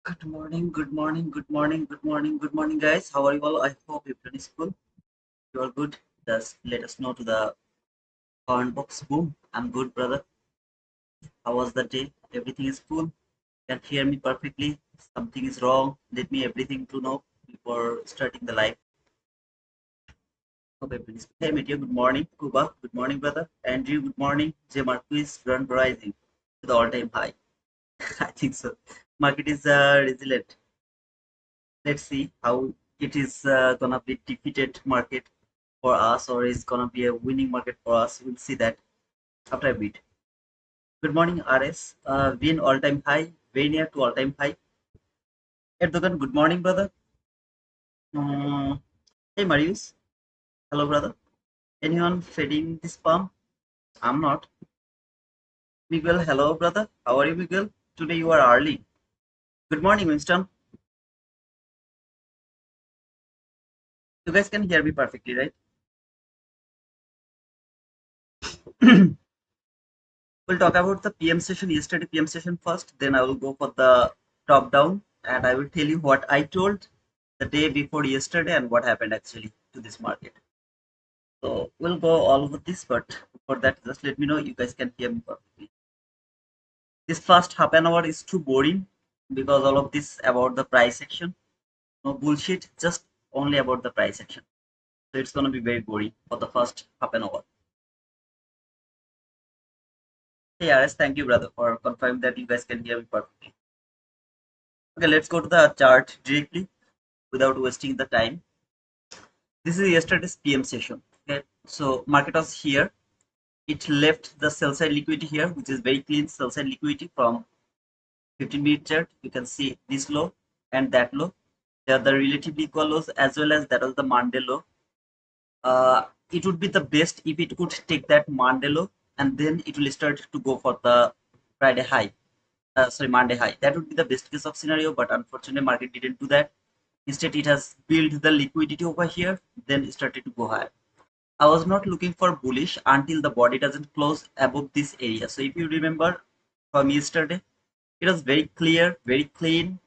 Good morning, good morning, good morning, good morning, good morning, guys. How are you all? I hope everyone is cool. You are good. Just let us know to the comment box. Boom. I'm good, brother. How was the day? Everything is cool. Can hear me perfectly. Something is wrong. Let me everything to know before starting the live. Hope everyone is. Hey, Meteor. Good morning, Kuba. Good morning, brother. Andrew. Good morning. J. Marquis. Run rising to the all-time high. I think so. Market is resilient. Let's see how it is gonna be defeated market for us or is gonna be a winning market for us. We'll see that after a bit. Good morning, RS. Win all-time high, very near to all-time high. Erdogan, good morning, brother. Hey, Marius. Hello, brother. Anyone fading this palm? I'm not. Miguel, hello, brother. How are you, Miguel? Today you are early. Good morning, Winston. You guys can hear me perfectly, right? We'll talk about the PM session, yesterday PM session first, then I will go for the top down and I will tell you what I told the day before yesterday and what happened actually to this market. So we'll go all over this, but for that, just let me know you guys can hear me perfectly. This first half an hour is too boring because all of this about the price action. No bullshit, just only about the price action. So it's gonna be very boring for the first half an hour. Hey RS, thank you brother for confirming that you guys can hear me perfectly. Okay, let's go to the chart directly without wasting the time. This is yesterday's PM session. Okay, so market was here. It left the sell side liquidity here, which is very clean sell side liquidity from 15-minute chart. You can see this low and that low. They are the relatively equal lows as well as that was the Monday low. It would be the best if it could take that Monday low and then it will start to go for the Friday high. Sorry, Monday high. That would be the best case of scenario, but unfortunately, market didn't do that. Instead, it has built the liquidity over here, then started to go higher. I was not looking for bullish until the body doesn't close above this area. So if you remember from yesterday, it was very clear, very clean,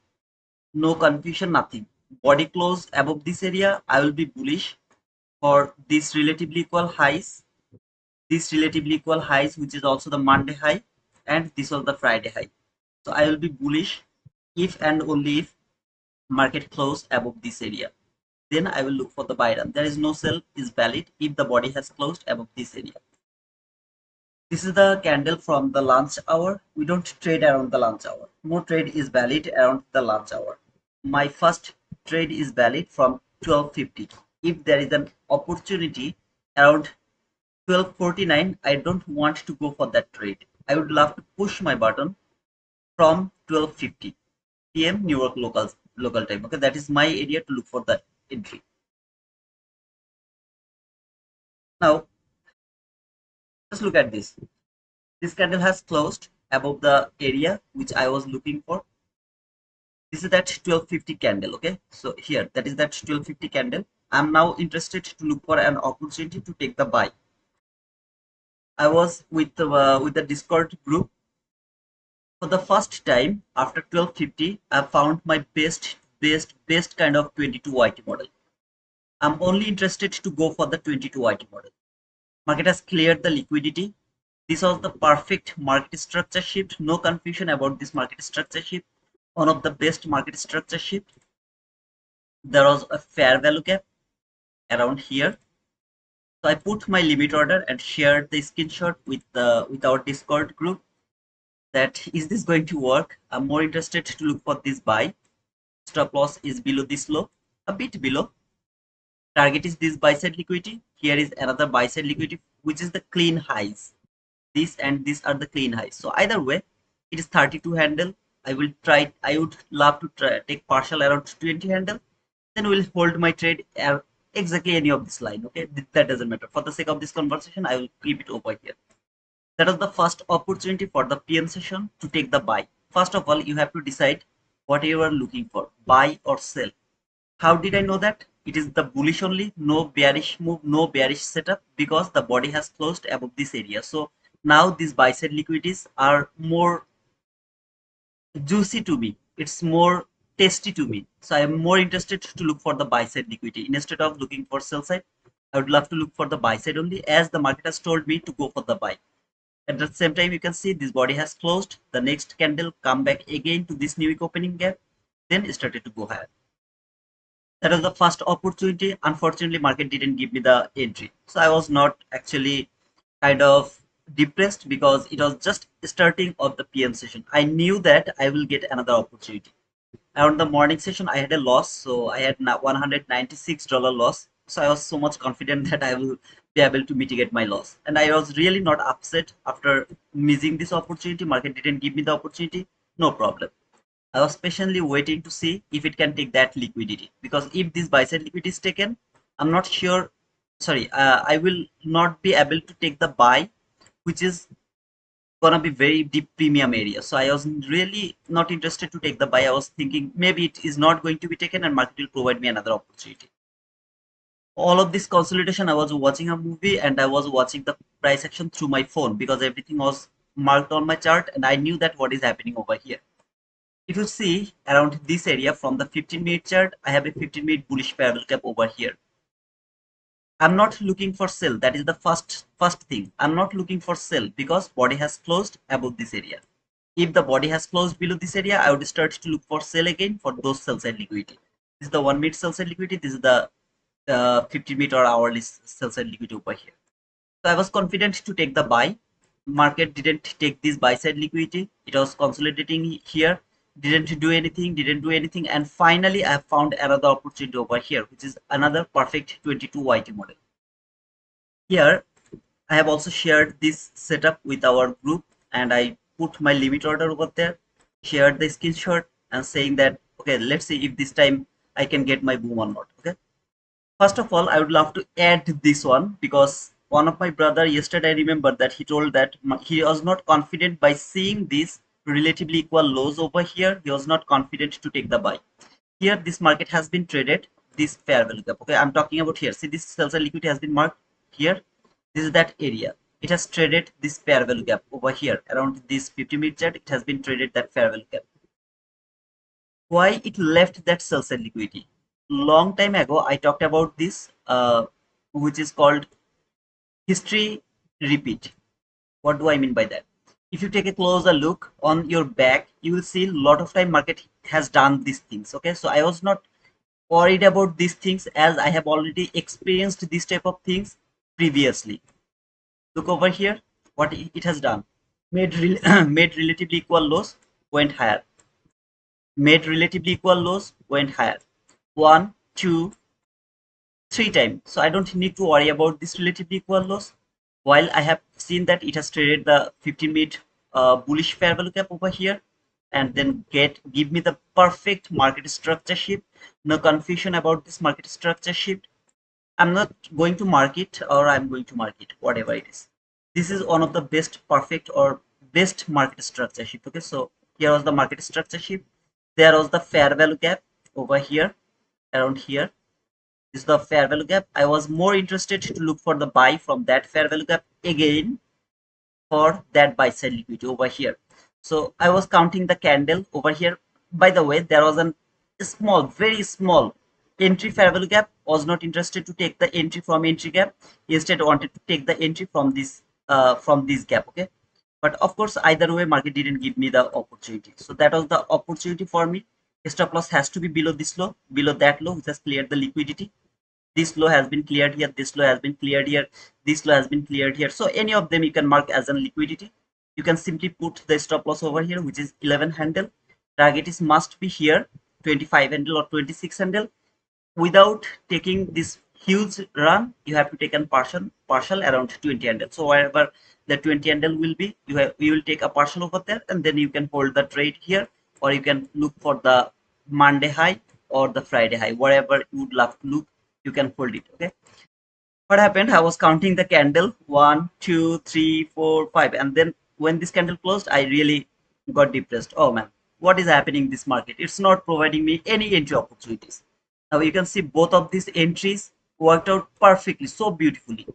no confusion, nothing. Body closed above this area, I will be bullish for this relatively equal highs, which is also the Monday high, and this was the Friday high. So I will be bullish if and only if market close above this area. Then I will look for the buy run. There is no sell is valid if the body has closed above this area. This is the candle from the lunch hour. We don't trade around the lunch hour. No trade is valid around the lunch hour. My first trade is valid from 12:50. If there is an opportunity around 12:49, I don't want to go for that trade. I would love to push my button from 12:50 p.m. New York local time. Okay, that is my area to look for that entry. Now, just look at this. This candle has closed above the area which I was looking for. This is that 12:50 candle. Okay, so here that is that 12:50 candle. I'm now interested to look for an opportunity to take the buy. I was with the Discord group for the first time after 12:50. I found my best kind of 22 YT model. I'm only interested to go for the 22 YT model. Market has cleared the liquidity. This was the perfect market structure shift. No confusion about this market structure shift. One of the best market structure shift. There was a fair value gap around here. So I put my limit order and shared the screenshot with our Discord group. That is this going to work? I'm more interested to look for this buy. Stop loss is below this low, a bit below. Target is this buy side liquidity. Here is another buy side liquidity, which is the clean highs. This and these are the clean highs. So either way, it is 32 handle. I would love to take partial around 20 handle. Then we'll hold my trade at exactly any of this line. Okay, that doesn't matter. For the sake of this conversation, I will keep it over here. That was the first opportunity for the PM session to take the buy. First of all, you have to decide what you are looking for, buy or sell. How did I know that? It is the bullish only, no bearish move, no bearish setup because the body has closed above this area. So now these buy side liquidities are more juicy to me. It's more tasty to me. So I am more interested to look for the buy side liquidity instead of looking for sell side. I would love to look for the buy side only, as the market has told me to go for the buy. At the same time, you can see this body has closed. The next candle come back again to this new week opening gap, then started to go higher. That was the first opportunity. Unfortunately, market didn't give me the entry, so I was not actually kind of depressed because it was just starting of the PM session. I knew that I will get another opportunity. Around the morning session, I had a loss, so I had $196 loss. So I was so much confident that I will be able to mitigate my loss, and I was really not upset after missing this opportunity. Market didn't give me the opportunity, no problem. I was patiently waiting to see if it can take that liquidity, because if this buy side liquidity is taken, I'm not sure. Sorry, I will not be able to take the buy, which is gonna be very deep premium area. So I was really not interested to take the buy. I was thinking maybe it is not going to be taken and market will provide me another opportunity. All of this consolidation, I was watching a movie and I was watching the price action through my phone because everything was marked on my chart and I knew that what is happening over here. If you see around this area from the 15-minute chart, I have a 15-minute bullish parallel gap over here. I'm not looking for sell. That is the first thing. I'm not looking for sell because body has closed above this area. If the body has closed below this area, I would start to look for sell again for those sell side liquidity. This is the 1 minute sell side liquidity. This is the 50-minute or hourly sell side liquidity over here. So I was confident to take the buy. Market didn't take this buy side liquidity. It was consolidating here, didn't do anything, and finally I found another opportunity over here, which is another perfect 22 YT model. Here I have also shared this setup with our group, and I put my limit order over there, shared the screenshot, and saying that okay, let's see if this time I can get my boom or not. Okay, first of all, I would love to add this one because one of my brother yesterday, I remember that he told that he was not confident by seeing these relatively equal lows over here. He was not confident to take the buy. Here, this market has been traded this fair value gap. Okay, I'm talking about here. See, this sell side liquidity has been marked here. This is that area. It has traded this fair value gap over here around this 50-minute chart. It has been traded that fair value gap. Why it left that sell side liquidity? Long time ago, I talked about this, which is called history repeat. What do I mean by that? If you take a closer look on your back, you will see a lot of time market has done these things. Okay, so I was not worried about these things as I have already experienced this type of things previously. Look over here, what it has done. Made made relatively equal lows, went higher. Made relatively equal lows, went higher. One, two, three times. So I don't need to worry about this relatively equal loss. While I have seen that it has traded the 15-minute bullish fair value gap over here, and then give me the perfect market structure shift. No confusion about this market structure shift. I'm not going to mark it, or I'm going to mark it, whatever it is. This is one of the best perfect or best market structure shift. Okay, so here was the market structure shift. There was the fair value gap over here, around here. This is the fair value gap. I was more interested to look for the buy from that fair value gap again for that buy side liquidity over here. So I was counting the candle over here. By the way, there was a small, very small entry fair value gap. Was not interested to take the entry from entry gap. Instead, wanted to take the entry from this gap. Okay, but of course, either way, market didn't give me the opportunity. So that was the opportunity for me. Stop loss has to be below this low, below that low, which has cleared the liquidity. This low has been cleared here, this low has been cleared here, this low has been cleared here. So any of them you can mark as a liquidity. You can simply put the stop loss over here, which is 11 handle. Target is must be here 25 handle or 26 handle. Without taking this huge run, you have to take a partial around 20 handle. So wherever the 20 handle will be, you will take a partial over there, and then you can hold the trade here, or you can look for the Monday high or the Friday high, wherever you would love to look, you can hold it. Okay, what happened? I was counting the candle 1, 2, 3, 4, 5, and then when this candle closed, I really got depressed. Oh man, what is happening in this market? It's not providing me any entry opportunities. Now you can see both of these entries worked out perfectly, so beautifully.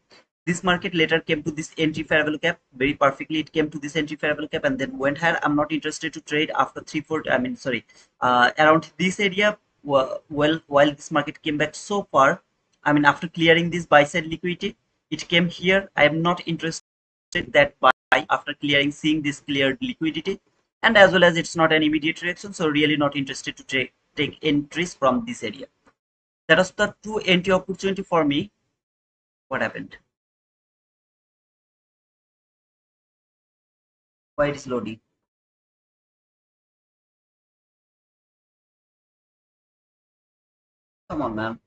This market later came to this entry fair value gap very perfectly. It came to this entry fair value gap and then went higher. I'm not interested to trade after 3-4. I mean, sorry, around this area. Well, while this market came back so far, I mean, after clearing this buy side liquidity, it came here. I am not interested that buy after clearing, seeing this cleared liquidity, and as well as it's not an immediate reaction, so really not interested to take entries from this area. That was the two entry opportunity for me. What happened? Why it is loading? Come on, man.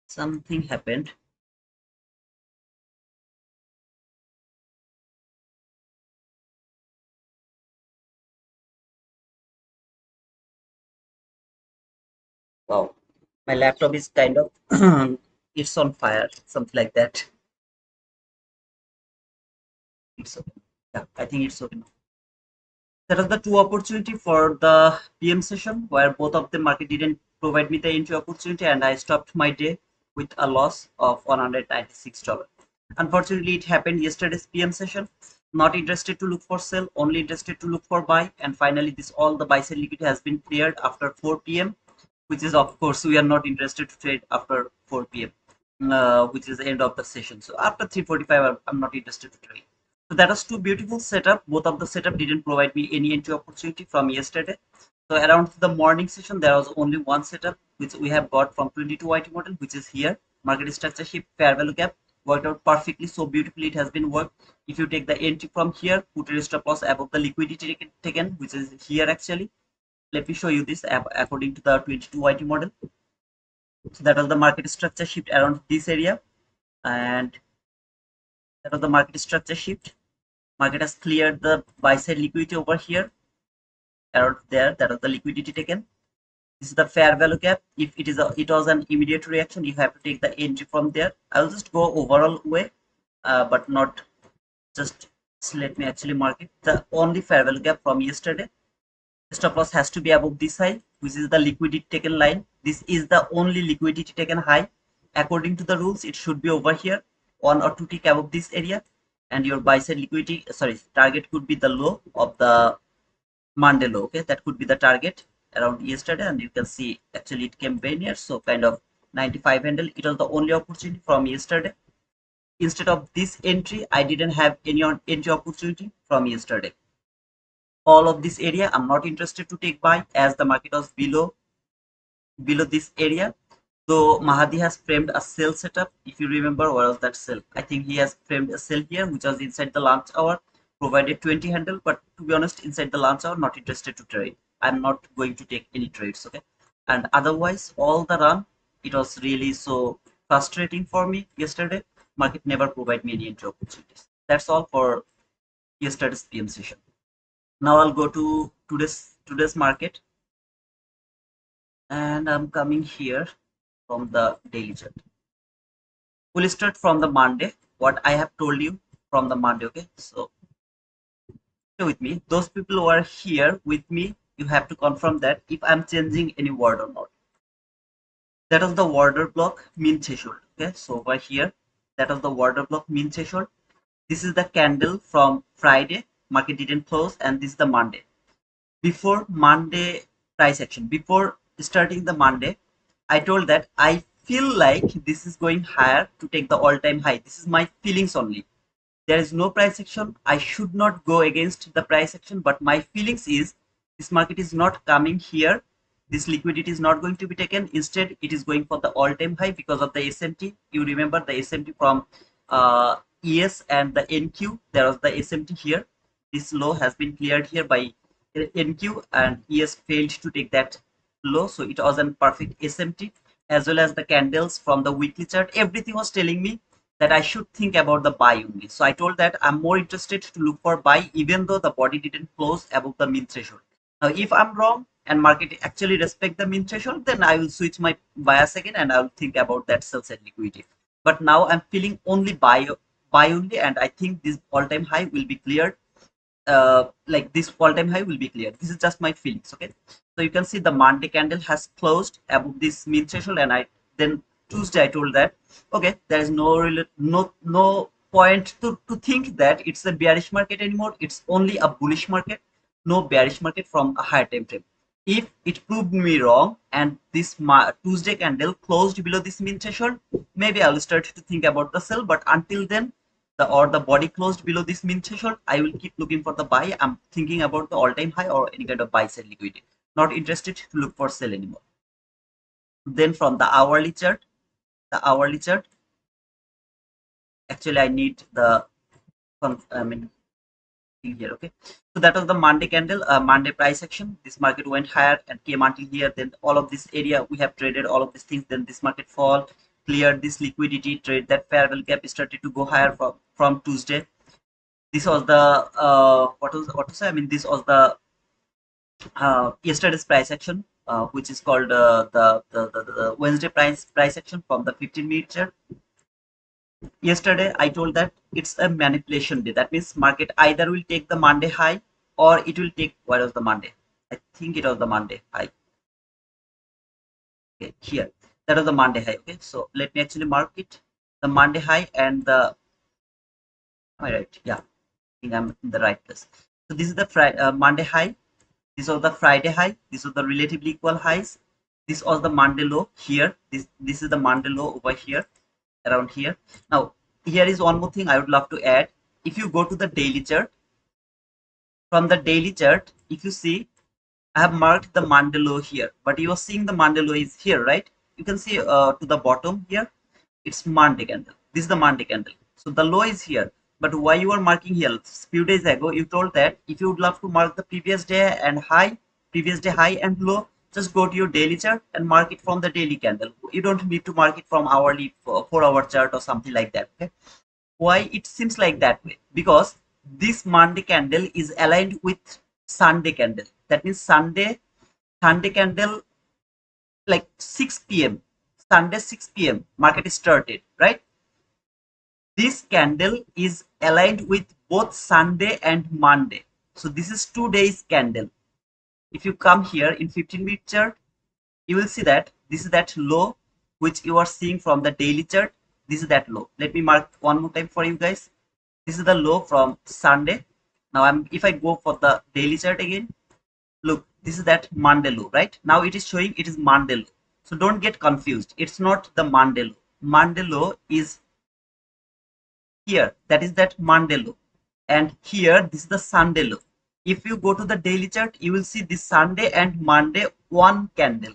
Something happened. Wow. My laptop is kind of it's on fire, something like that. It's okay. Yeah, I think it's okay now. That was the two opportunity for the PM session where both of the market didn't provide me the entry opportunity and I stopped my day with a loss of $196. Unfortunately, it happened yesterday's PM session. Not interested to look for sell, only interested to look for buy, and finally this all the buy sell liquidity has been cleared after 4 p.m., which is of course we are not interested to trade after 4 p.m., which is the end of the session. So after 3:45, I'm not interested to trade. So that was two beautiful setup. Both of the setup didn't provide me any entry opportunity from yesterday. So around the morning session, there was only one setup which we have got from 22 YT model, which is here. Market structure shift, fair value gap, worked out perfectly. So beautifully it has been worked. If you take the entry from here, put a stop loss above the liquidity taken, which is here actually. Let me show you this according to the 22 YT model. So that was the market structure shift around this area, and that was the market structure shift. Market has cleared the buy side liquidity over here, around there. That was the liquidity taken. This is the fair value gap. If it was an immediate reaction, you have to take the entry from there. I'll just go overall way, but not just let me actually mark it. The only fair value gap from yesterday. Stop loss has to be above this high, which is the liquidity taken line. This is the only liquidity taken high. According to the rules, it should be over here, 1 or 2 tick above this area, and your buy side liquidity, sorry, target could be the low of the Monday low. Okay, that could be the target around yesterday, and you can see actually it came very near, so kind of 95 handle. It was the only opportunity from yesterday. Instead of this entry, I didn't have any entry opportunity from yesterday. All of this area I'm not interested to take buy as the market was below this area. So Mahadi has framed a sell setup. If you remember, where was that sell? I think he has framed a sell here, which was inside the lunch hour, provided 20 handle. But to be honest, inside the lunch hour, not interested to trade. I'm not going to take any trades. Okay. And otherwise, all the run, it was really so frustrating for me yesterday. Market never provided me any entry opportunities. That's all for yesterday's PM session. Now I'll go to today's market, and I'm coming here from the daily chart. We'll start from the Monday. What I have told you from the Monday. Okay, so stay with me. Those people who are here with me, you have to confirm that if I'm changing any word or not. That is the order block mean threshold. Okay, so over here, that is the order block mean threshold. This is the candle from Friday. Market didn't close, and this is the Monday. Before Monday price action, before starting the Monday, I told that I feel like this is going higher to take the all-time high. This is my feelings only. There is no price action. I should not go against the price action, but my feelings is this market is not coming here. This liquidity is not going to be taken. Instead, it is going for the all-time high because of the SMT. You remember the SMT from ES and the NQ. There was the SMT here. This low has been cleared here by NQ, and ES failed to take that low. So it was a perfect SMT, as well as the candles from the weekly chart. Everything was telling me that I should think about the buy only. So I told that I'm more interested to look for buy even though the body didn't close above the mean threshold. Now, if I'm wrong and market actually respect the mean threshold, then I will switch my bias again and I'll think about that sell side liquidity. But now I'm feeling only buy only, and I think this all-time high will be cleared like this all-time high will be clear. This is just my feelings, okay? So you can see the Monday candle has closed above this mean threshold, and I then Tuesday I told that okay, there is no point to think that it's a bearish market anymore. It's only a bullish market, no bearish market from a higher time frame. If it proved me wrong and this Tuesday candle closed below this mean threshold, maybe I'll start to think about the sell. But until then, the body closed below this mean threshold, I will keep looking for the buy. I'm thinking about the all-time high or any kind of buy sell liquidity. Not interested to look for sell anymore. Then from the hourly chart, actually I need the I mean here, okay? So that was the Monday candle, Monday price action. This market went higher and came until here. Then all of this area we have traded all of these things. Then this market fall, cleared this liquidity, trade that fair value gap started to go higher from Tuesday. This was the what to say? I mean, this was the yesterday's price action, which is called the Wednesday price action from the 15-minute chart. Yesterday I told that it's a manipulation day. That means market either will take the Monday high or it will take, what was the Monday? I think it was the Monday high. Okay, here. That was the Monday high. Okay, so let me actually mark it. The Monday high and the, am I right? Yeah, I think I'm in the right place. So this is the Monday high. This was the Friday high. This was the relatively equal highs. This was the Monday low here. This is the Monday low over here, around here. Now, here is one more thing I would love to add. If you go to the daily chart, from the daily chart, if you see, I have marked the Monday low here, but you are seeing the Monday low is here, right? You can see to the bottom here, it's Monday candle. This is the Monday candle. So the low is here. But why you are marking here? A few days ago, you told that if you would love to mark the previous day and high, previous day high and low, just go to your daily chart and mark it from the daily candle. You don't need to mark it from hourly 4-hour chart or something like that. Okay? Why it seems like that way? Because this Monday candle is aligned with Sunday candle. That means Sunday candle like 6 p.m. Sunday 6 p.m. market started, right? This candle is aligned with both Sunday and Monday. So this is 2 days candle. If you come here in 15-minute chart, you will see that this is that low which you are seeing from the daily chart. This is that low. Let me mark one more time for you guys. This is the low from Sunday. Now if I go for the daily chart again, look, this is that Monday low, right? Now it is showing it is Monday low. So don't get confused. It's not the Monday low. Monday low is here. That is that Monday low. And here, this is the Sunday low. If you go to the daily chart, you will see this Sunday and Monday one candle.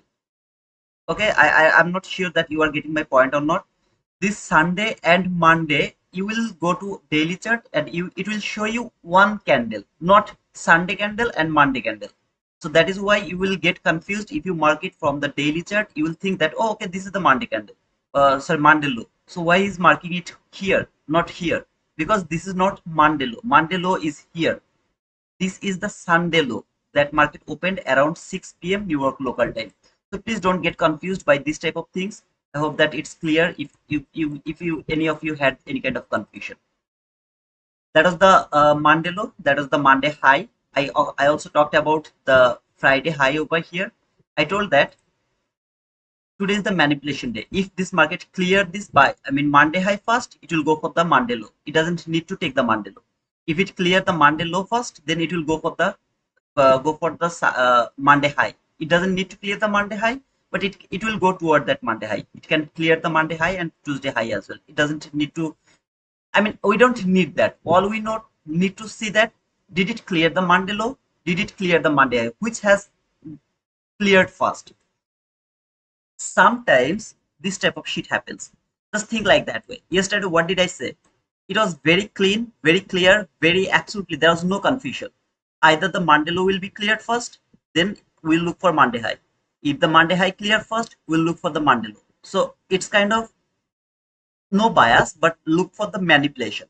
Okay, I'm not sure that you are getting my point or not. This Sunday and Monday, you will go to daily chart and it will show you one candle, not Sunday candle and Monday candle. So that is why you will get confused. If you mark it from the daily chart, you will think that, oh, okay, this is the Monday candle, sorry, Monday low. So why is marking it here, not here? Because this is not Monday low. Monday low is here. This is the Sunday low. That market opened around 6 p.m. New York local time. So please don't get confused by this type of things. I hope that it's clear. If any of you had any kind of confusion, that was the Monday low. That was the Monday high. I also talked about the Friday high over here. I told that today is the manipulation day. If this market clear this by, I mean, Monday high first, it will go for the Monday low. It doesn't need to take the Monday low. If it clear the Monday low first, then it will go for the Monday high. It doesn't need to clear the Monday high, but it will go toward that Monday high. It can clear the Monday high and Tuesday high as well. It doesn't need to, I mean, we don't need that. All we need to see that did it clear the Monday low? Did it clear the Monday high? Which has cleared first? Sometimes this type of shit happens. Just think like that way. Yesterday, what did I say? It was very clean, very clear, very absolutely. There was no confusion. Either the Monday low will be cleared first, then we'll look for Monday high. If the Monday high clear first, we'll look for the Monday low. So it's kind of no bias, but look for the manipulation.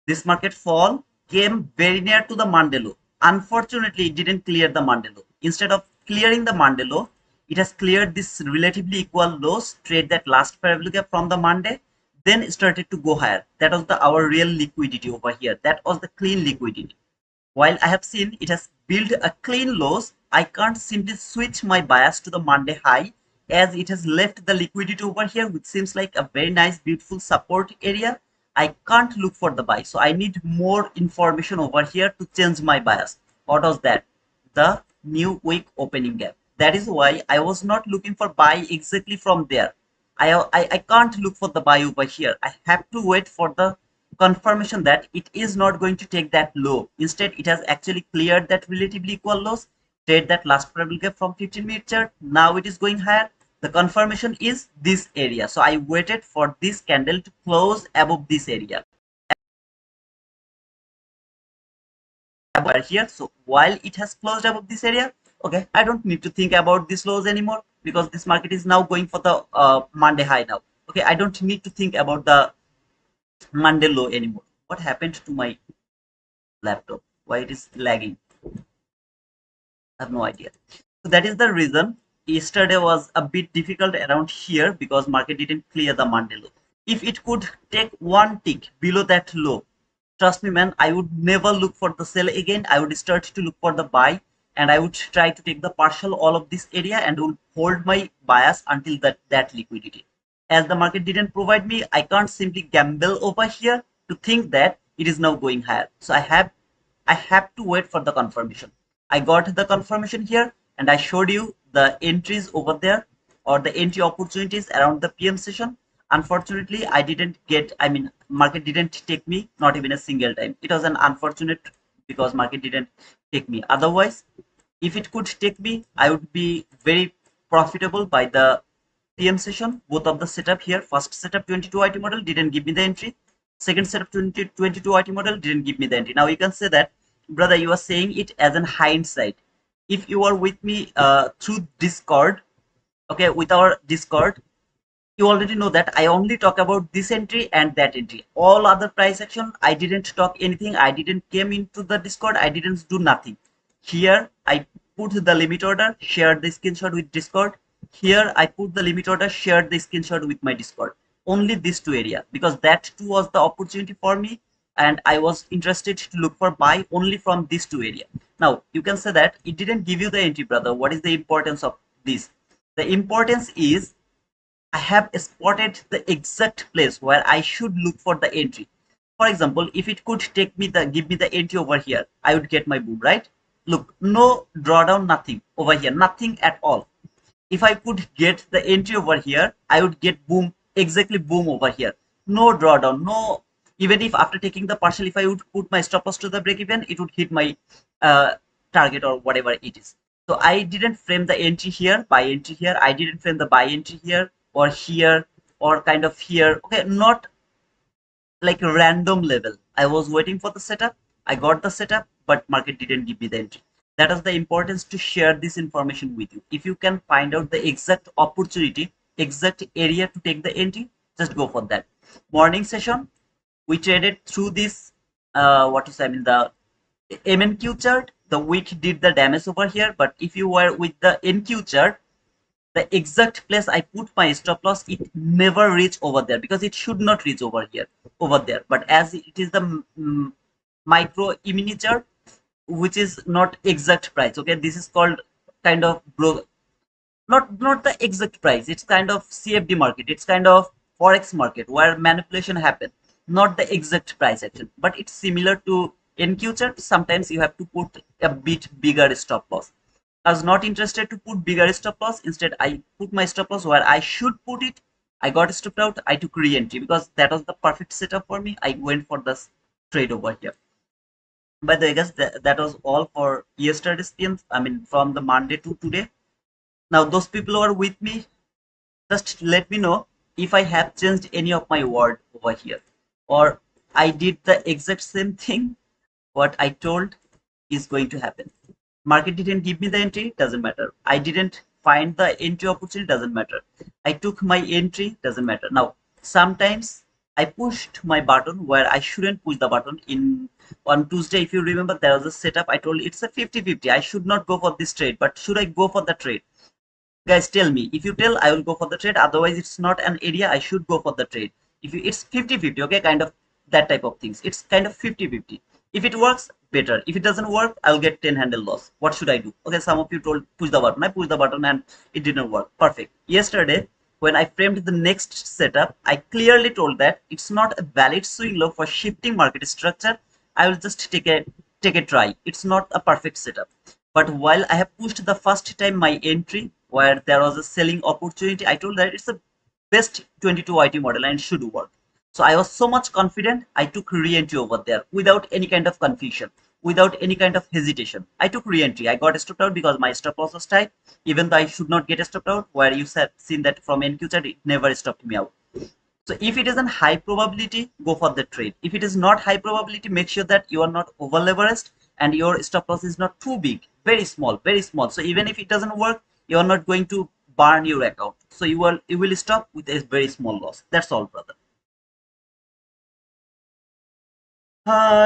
This market fall came very near to the Monday low. Unfortunately, it didn't clear the Monday low. Instead of clearing the Monday low, it has cleared this relatively equal lows, trade that last parallel gap from the Monday, then started to go higher. That was our real liquidity over here. That was the clean liquidity. While I have seen it has built a clean lows, I can't simply switch my bias to the Monday high as it has left the liquidity over here, which seems like a very nice, beautiful support area. I can't look for the buy. So I need more information over here to change my bias. What was that? The new week opening gap. That is why I was not looking for buy exactly from there. I can't look for the buy over here. I have to wait for the confirmation that it is not going to take that low. Instead, it has actually cleared that relatively equal lows, trade that last parallel gap from 15-minute chart. Now it is going higher. The confirmation is this area. So I waited for this candle to close above this area. Here, so while it has closed above this area, okay, I don't need to think about these lows anymore because this market is now going for the Monday high now. Okay, I don't need to think about the Monday low anymore. What happened to my laptop? Why it is lagging? I have no idea. So that is the reason yesterday was a bit difficult around here because market didn't clear the Monday low. If it could take one tick below that low, trust me, man, I would never look for the sell again. I would start to look for the buy and I would try to take the partial all of this area and would hold my bias until that liquidity. As the market didn't provide me, I can't simply gamble over here to think that it is now going higher. So I have to wait for the confirmation. I got the confirmation here and I showed you the entries over there or the entry opportunities around the PM session. Unfortunately, market didn't take me, not even a single time. It was an unfortunate because market didn't take me. Otherwise, if it could take me, I would be very profitable by the PM session. Both of the setup here, first setup 22 IT model didn't give me the entry. Second setup 22 IT model didn't give me the entry. Now you can say that, brother, you are saying it as an hindsight. If you are with me through Discord, okay, with our Discord, you already know that I only talk about this entry and that entry. All other price action, I didn't talk anything. I didn't came into the Discord. I didn't do nothing. Here, I put the limit order, shared the screenshot with Discord. Here, I put the limit order, shared the screenshot with my Discord. Only these two area because that too was the opportunity for me and I was interested to look for buy only from these two area. Now, you can say that it didn't give you the entry, brother. What is the importance of this? The importance is I have spotted the exact place where I should look for the entry. For example, if it could give me the entry over here, I would get my boom, right? Look, no drawdown, nothing over here, nothing at all. If I could get the entry over here, I would get boom, exactly boom over here. No drawdown, no, even if after taking the partial, if I would put my stop loss to the break even, it would hit my uh, target or whatever it is. So I didn't frame the entry here, buy entry here. I didn't frame the buy entry here or kind of here. Okay, not like a random level. I was waiting for the setup. I got the setup, but market didn't give me the entry. That is the importance to share this information with you. If you can find out the exact opportunity, exact area to take the entry, just go for that. Morning session, we traded through this, what to say, I mean, the MNQ chart. The wick did the damage over here, but if you were with the NQ chart, the exact place I put my stop loss, it never reach over there because it should not reach over there. But as it is the micro miniature, which is not exact price. Okay, this is called kind of not the exact price. It's kind of CFD market. It's kind of forex market where manipulation happen. Not the exact price action, but it's similar to NQ chart. Sometimes you have to put a bit bigger stop loss. I was not interested to put bigger stop loss. Instead, I put my stop loss where I should put it. I got stopped out. I took re-entry because that was the perfect setup for me. I went for this trade over here. By the way, guys, that was all for yesterday's PM. I mean, from the Monday to today. Now, those people who are with me, just let me know if I have changed any of my word over here, or I did the exact same thing what I told is going to happen. Market didn't give me the entry, doesn't matter. I didn't find the entry opportunity, doesn't matter. I took my entry, doesn't matter. Now, sometimes I pushed my button where I shouldn't push the button. In on Tuesday, if you remember, there was a setup. I told it's a 50-50. I should not go for this trade, but should I go for the trade? Guys, tell me. If you tell, I will go for the trade. Otherwise, it's not an area I should go for the trade. If you, it's 50-50, okay, kind of that type of things. It's kind of 50-50. If it works, better. If it doesn't work, I'll get 10 handle loss. What should I do? Okay, some of you told push the button. I pushed the button and it didn't work. Perfect. Yesterday, when I framed the next setup, I clearly told that it's not a valid swing low for shifting market structure. I will just take a try. It's not a perfect setup. But while I have pushed the first time my entry where there was a selling opportunity, I told that it's the best 22 IT model and it should work. So I was so much confident, I took re-entry over there without any kind of confusion, without any kind of hesitation. I took re-entry. I got stopped out because my stop loss was tight, even though I should not get stopped out, where you said seen that from NQ chart, it never stopped me out. So if it is a high probability, go for the trade. If it is not high probability, make sure that you are not over leveraged and your stop loss is not too big, very small, very small. So even if it doesn't work, you are not going to burn your account. So you will stop with a very small loss. That's all, brother.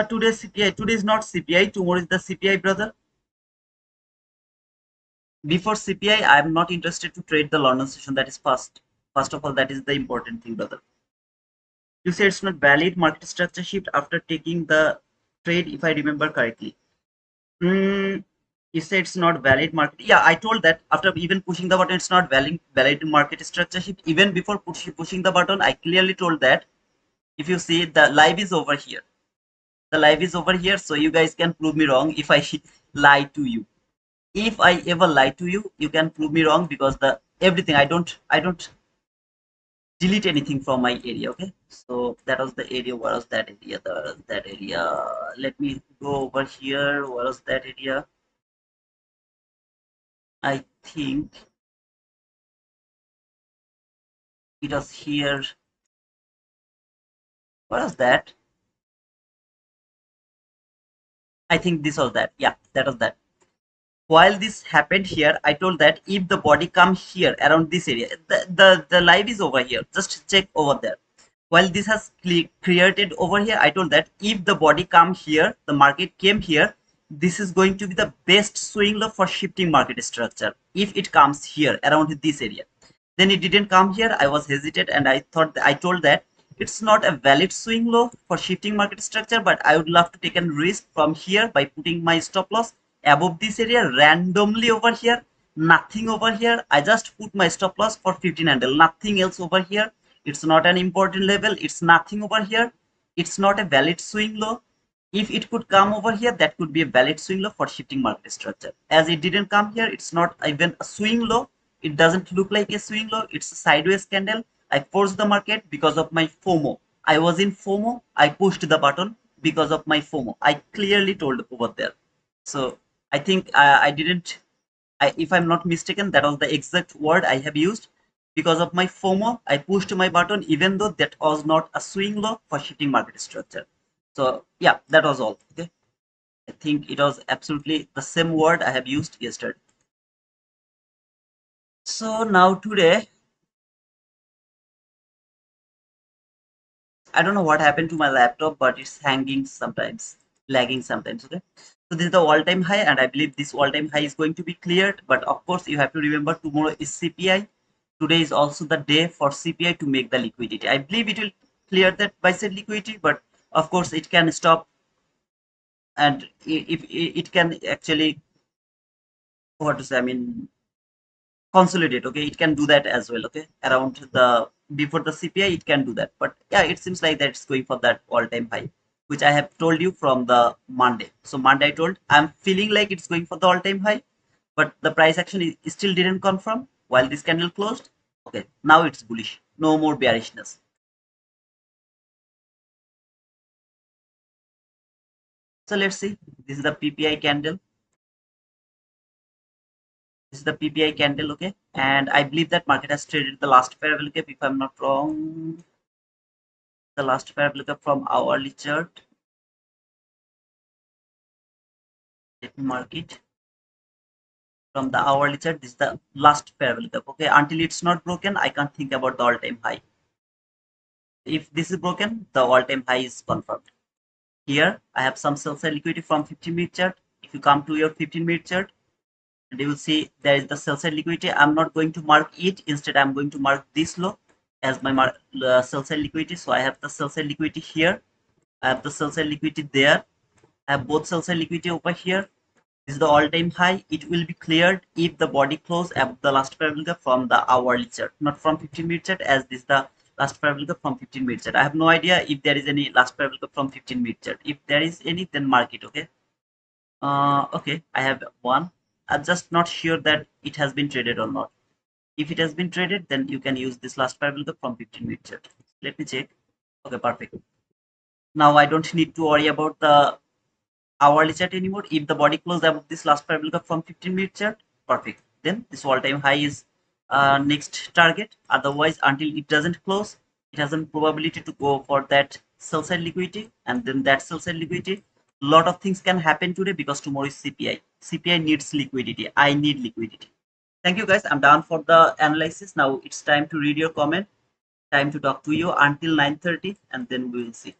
Today's CPI. Today is not CPI. Tomorrow is the CPI, brother. Before CPI, I am not interested to trade the London session. That is first. First of all, that is the important thing, brother. You say it's not valid market structure shift after taking the trade, if I remember correctly. Mm, you say it's not valid market. Yeah, I told that after even pushing the button, it's not valid market structure shift. Even before pushing the button, I clearly told that. If you see, the live is over here. The live is over here, so you guys can prove me wrong if I lie to you. If I ever lie to you, you can prove me wrong because the everything I don't delete anything from my area. Okay, so that was the area. What was that area? That area. Let me go over here. What was that area? I think it was here. What was that? I think this was that. Yeah, that was that. While this happened here, I told that if the body come here around this area, the live is over here. Just check over there. While this has created over here, I told that if the body come here, the market came here, this is going to be the best swing low for shifting market structure. If it comes here around this area, then it didn't come here. I was hesitant and I told that it's not a valid swing low for shifting market structure, but I would love to take a risk from here by putting my stop loss above this area randomly over here. Nothing over here. I just put my stop loss for 15 handle. Nothing else over here. It's not an important level. It's nothing over here. It's not a valid swing low. If it could come over here, that could be a valid swing low for shifting market structure. As it didn't come here, it's not even a swing low. It doesn't look like a swing low. It's a sideways candle. I forced the market because of my FOMO. I was in FOMO. I pushed the button because of my FOMO. I clearly told over there. So I think I didn't. If I'm not mistaken, that was the exact word I have used. Because of my FOMO, I pushed my button even though that was not a swing low for shifting market structure. So yeah, that was all. Okay. I think it was absolutely the same word I have used yesterday. So now today, I don't know what happened to my laptop, but it's hanging sometimes, lagging sometimes. Okay. So this is the all-time high, and I believe this all-time high is going to be cleared. But of course, you have to remember tomorrow is CPI. Today is also the day for CPI to make the liquidity. I believe it will clear that by said liquidity, but of course it can stop, and if it can actually, what to say, I mean, consolidate. Okay, it can do that as well. Okay, around the before the CPI it can do that, but yeah, it seems like that it's going for that all-time high, which I have told you from the Monday. So Monday I told I'm feeling like it's going for the all-time high, but the price action still didn't confirm while this candle closed. Okay, now it's bullish, no more bearishness. So let's see, this is the PPI candle. This is the PPI candle. Okay, and I believe that market has traded the last parallel gap, if I'm not wrong. The last parallel gap from hourly chart. Let me mark it from the hourly chart. This is the last parallel gap. Okay, until it's not broken, I can't think about the all-time high. If this is broken, the all-time high is confirmed. Here, I have some sell-side liquidity from 15-minute chart. If you come to your 15-minute chart, and you will see there is the sell-side liquidity. I'm not going to mark it. Instead, I'm going to mark this low as my sell-side liquidity. So I have the sell-side liquidity here. I have the sell-side liquidity there. I have both sell side liquidity over here. This is the all-time high. It will be cleared if the body close above the last parallel gap from the hourly chart, not from 15-minute chart, as this is the last parallel gap from 15-minute chart. I have no idea if there is any last parallel gap from 15-minute chart. If there is any, then mark it. Okay. Okay, I have one. I'm just not sure that it has been traded or not. If it has been traded, then you can use this last parallel gap from 15-minute chart. Let me check. Okay, perfect. Now I don't need to worry about the hourly chart anymore. If the body closed above this last parallel gap from 15-minute chart, perfect. Then this all-time high is next target. Otherwise, until it doesn't close, it has a probability to go for that sell side liquidity, and then that sell side liquidity. Lot of things can happen today because tomorrow is CPI. CPI needs liquidity. I need liquidity. Thank you guys. I'm done for the analysis. Now it's time to read your comment. Time to talk to you until 9:30, and then we will see.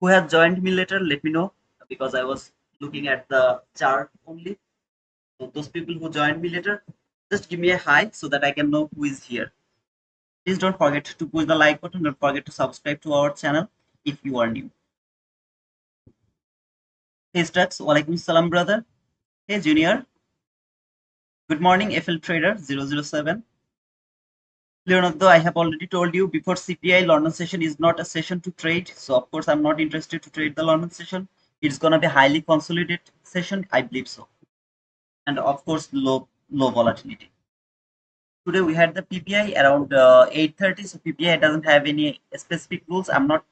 Who has joined me later, let me know, because I was looking at the chart only. So those people who joined me later, just give me a hi so that I can know who is here. Please don't forget to push the like button. Don't forget to subscribe to our channel if you are new. Hey Stux, walaikum salam brother. Hey Junior. Good morning FL Trader 007. Leonardo, I have already told you before, CPI London session is not a session to trade. So of course I'm not interested to trade the London session. It's gonna be highly consolidated session, I believe so. And of course low volatility. Today we had the PPI around 8:30. So PPI doesn't have any specific rules. I'm not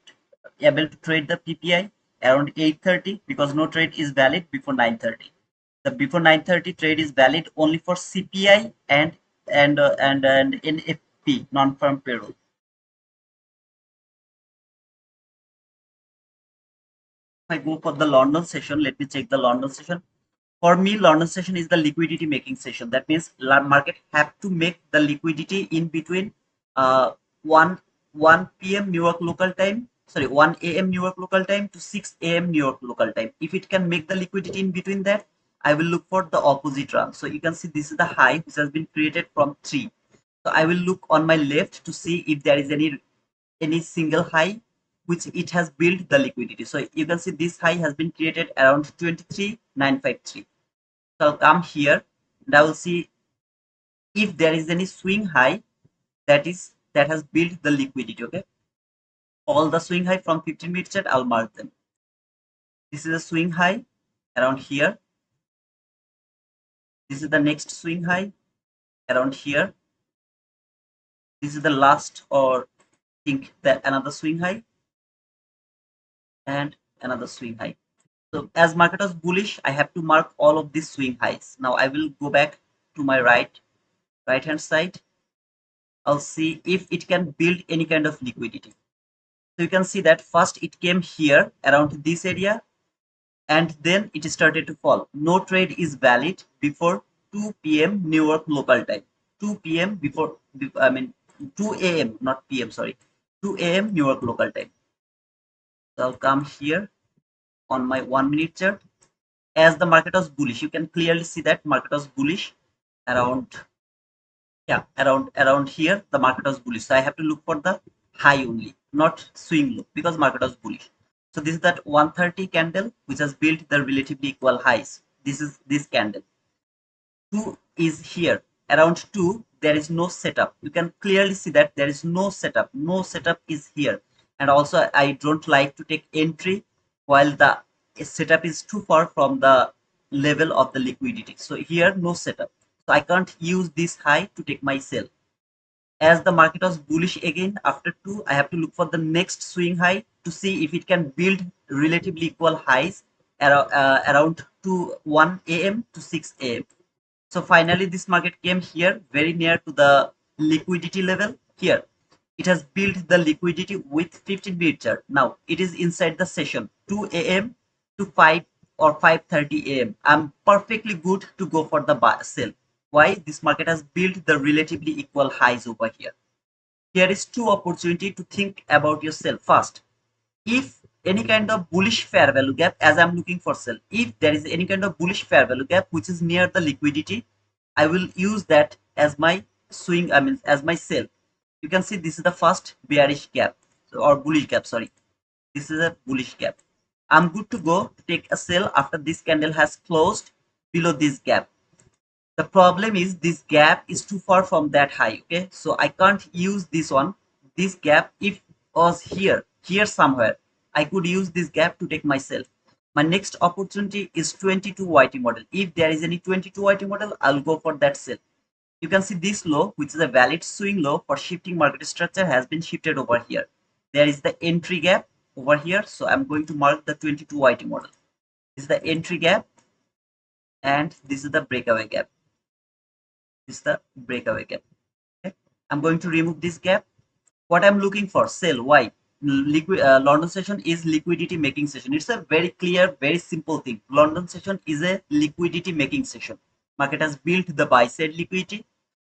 able to trade the PPI around 8:30 because no trade is valid before 9:30. The before 9:30 trade is valid only for CPI and NFP, non-farm payroll. If I go for the London session, let me check the London session. For me, London session is the liquidity making session. That means market have to make the liquidity in between uh, 1 1 p.m. New York local time, sorry, 1 a.m. New York local time to 6 a.m. New York local time. If it can make the liquidity in between that, I will look for the opposite run. So you can see this is the high which has been created from 3. So I will look on my left to see if there is any single high which it has built the liquidity. So you can see this high has been created around 23,953. So I'll come here and I will see if there is any swing high that has built the liquidity. Okay, all the swing high from 15-minute chart, I'll mark them. This is a swing high around here. This is the next swing high around here. This is the last, or think that another swing high and another swing high. So as market was bullish, I have to mark all of these swing highs. Now I will go back to my right hand side. I'll see if it can build any kind of liquidity. So you can see that first it came here around this area, and then it started to fall. No trade is valid before 2 p.m. New York local time. 2 p.m. before, I mean 2 a.m. not p.m. sorry, 2 a.m. New York local time. So I'll come here on my 1-minute chart. As the market was bullish, you can clearly see that market was bullish around, yeah, around here the market was bullish. So I have to look for the high only, not swing low, because market was bullish. So this is that 130 candle which has built the relatively equal highs. This is this candle. 2 is here. Around 2 there is no setup. You can clearly see that there is no setup. No setup is here. And also I don't like to take entry while the setup is too far from the level of the liquidity. So here no setup. So I can't use this high to take my sell. As the market was bullish again after 2, I have to look for the next swing high to see if it can build relatively equal highs around 1 a.m. to 6 a.m. So finally this market came here very near to the liquidity level. Here it has built the liquidity with 15-minute chart. Now it is inside the session 2 a.m. to 5 or 5:30 a.m. I'm perfectly good to go for the sell. Why? This market has built the relatively equal highs over here. Here is two opportunity to think about yourself. First, if any kind of bullish fair value gap, as I'm looking for sell, if there is any kind of bullish fair value gap which is near the liquidity, I will use that as my swing, I mean as my sell. You can see this is the first bearish gap, or bullish gap, sorry. This is a bullish gap. I'm good to go to take a sell after this candle has closed below this gap. The problem is this gap is too far from that high. Okay, so I can't use this one. This gap, if was here somewhere, I could use this gap to take my sell. My next opportunity is 22 YT model. If there is any 22 YT model, I'll go for that sell. You can see this low, which is a valid swing low for shifting market structure, has been shifted over here. There is the entry gap over here, so I'm going to mark the 22 YT model. This is the entry gap, and this is the breakaway gap. This is the breakaway gap. Okay, I'm going to remove this gap. What I'm looking for, sell. Why? London session is liquidity making session. It's a very clear, very simple thing. London session is a liquidity making session. Market has built the buy side liquidity,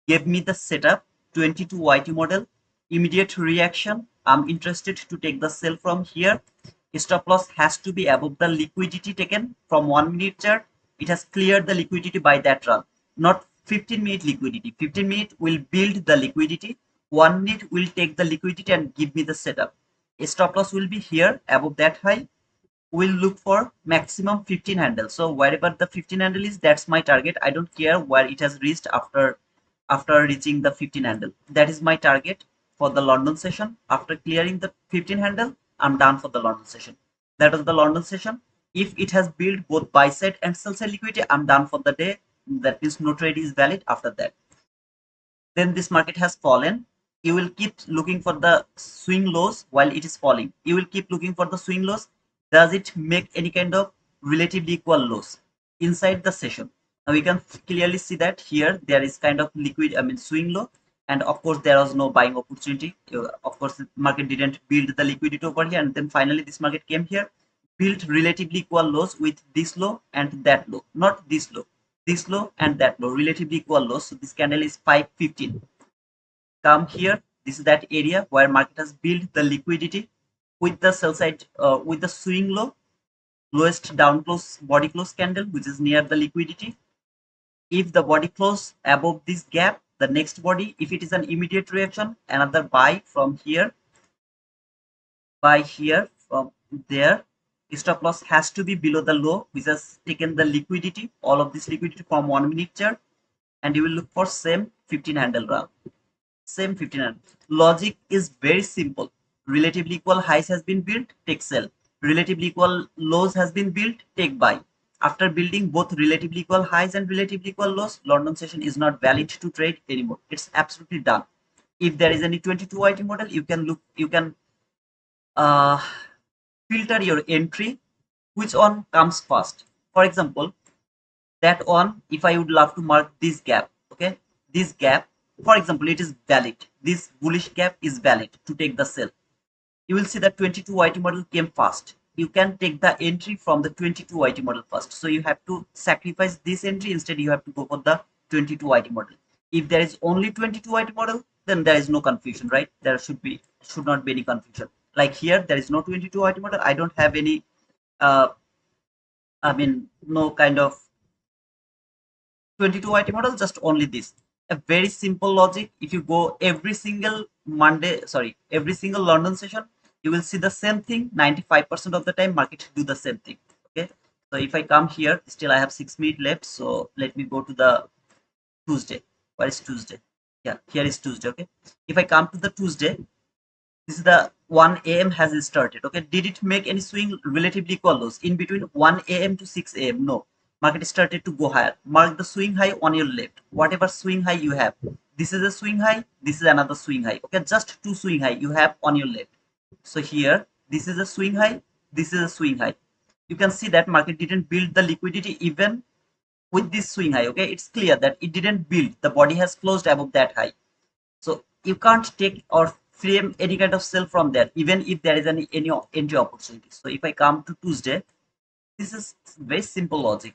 gave me the setup, 22 YT model, immediate reaction. I'm interested to take the sell from here. Stop loss has to be above the liquidity taken from 1 minute chart. It has cleared the liquidity by that run, not 15-minute liquidity. 15-minute will build the liquidity. 1 minute will take the liquidity and give me the setup. Stop loss will be here above that high. We'll look for maximum 15 handle. So wherever the 15 handle is, that's my target. I don't care where it has reached after reaching the 15 handle. That is my target for the London session. After clearing the 15 handle, I'm done for the London session. That was the London session. If it has built both buy side and sell side liquidity, I'm done for the day. That means no trade is valid after that. Then this market has fallen. You will keep looking for the swing lows while it is falling. You will keep looking for the swing lows. Does it make any kind of relatively equal lows inside the session? Now we can clearly see that here there is kind of swing low, and of course there was no buying opportunity. Of course the market didn't build the liquidity over here, and then finally this market came here, built relatively equal lows with this low and that low, not this low, this low and that low, relatively equal lows. So this candle is 515. Come here, this is that area where market has built the liquidity with the sell side, with the swing low, lowest down close body close candle, which is near the liquidity. If the body close above this gap, the next body, if it is an immediate reaction, another buy from here, buy here, from there. Stop loss has to be below the low, which has taken the liquidity, all of this liquidity from 1 minute chart, and you will look for same 15 handle round. Same 1500. Logic is very simple. Relatively equal highs has been built, take sell. Relatively equal lows has been built, take buy. After building both relatively equal highs and relatively equal lows, London session is not valid to trade anymore. It's absolutely done. If there is any 22 YT model, you can uh, filter your entry, which one comes first. For example, that one, if I would love to mark this gap, okay, this gap, for example, it is valid, this bullish gap is valid to take the sell. You will see that 22 YT model came first. You can take the entry from the 22 YT model first, so you have to sacrifice this entry. Instead you have to go for the 22 YT model. If there is only 22 YT model, then there is no confusion, right? There should not be any confusion. Like here there is no 22 YT model. I don't have any uh no kind of 22 YT model, just only this. A very simple logic. If you go every single every single London session, you will see the same thing. 95% of the time market do the same thing. Okay, so if I come here, still I have 6 minutes left, so let me go to the Tuesday. Where is Tuesday? Yeah, here is Tuesday. Okay, if I come to the Tuesday, this is the 1 a.m. has started. Okay, did it make any swing relatively equal lows in between 1 a.m. to 6 a.m.? No. Market started to go higher. Mark the swing high on your left. Whatever swing high you have, this is a swing high, this is another swing high. Okay, just two swing high you have on your left. So here, this is a swing high, this is a swing high. You can see that market didn't build the liquidity even with this swing high. Okay, it's clear that it didn't build. The body has closed above that high. So you can't take or frame any kind of sell from there, even if there is any entry opportunity. So if I come to Tuesday, this is very simple logic.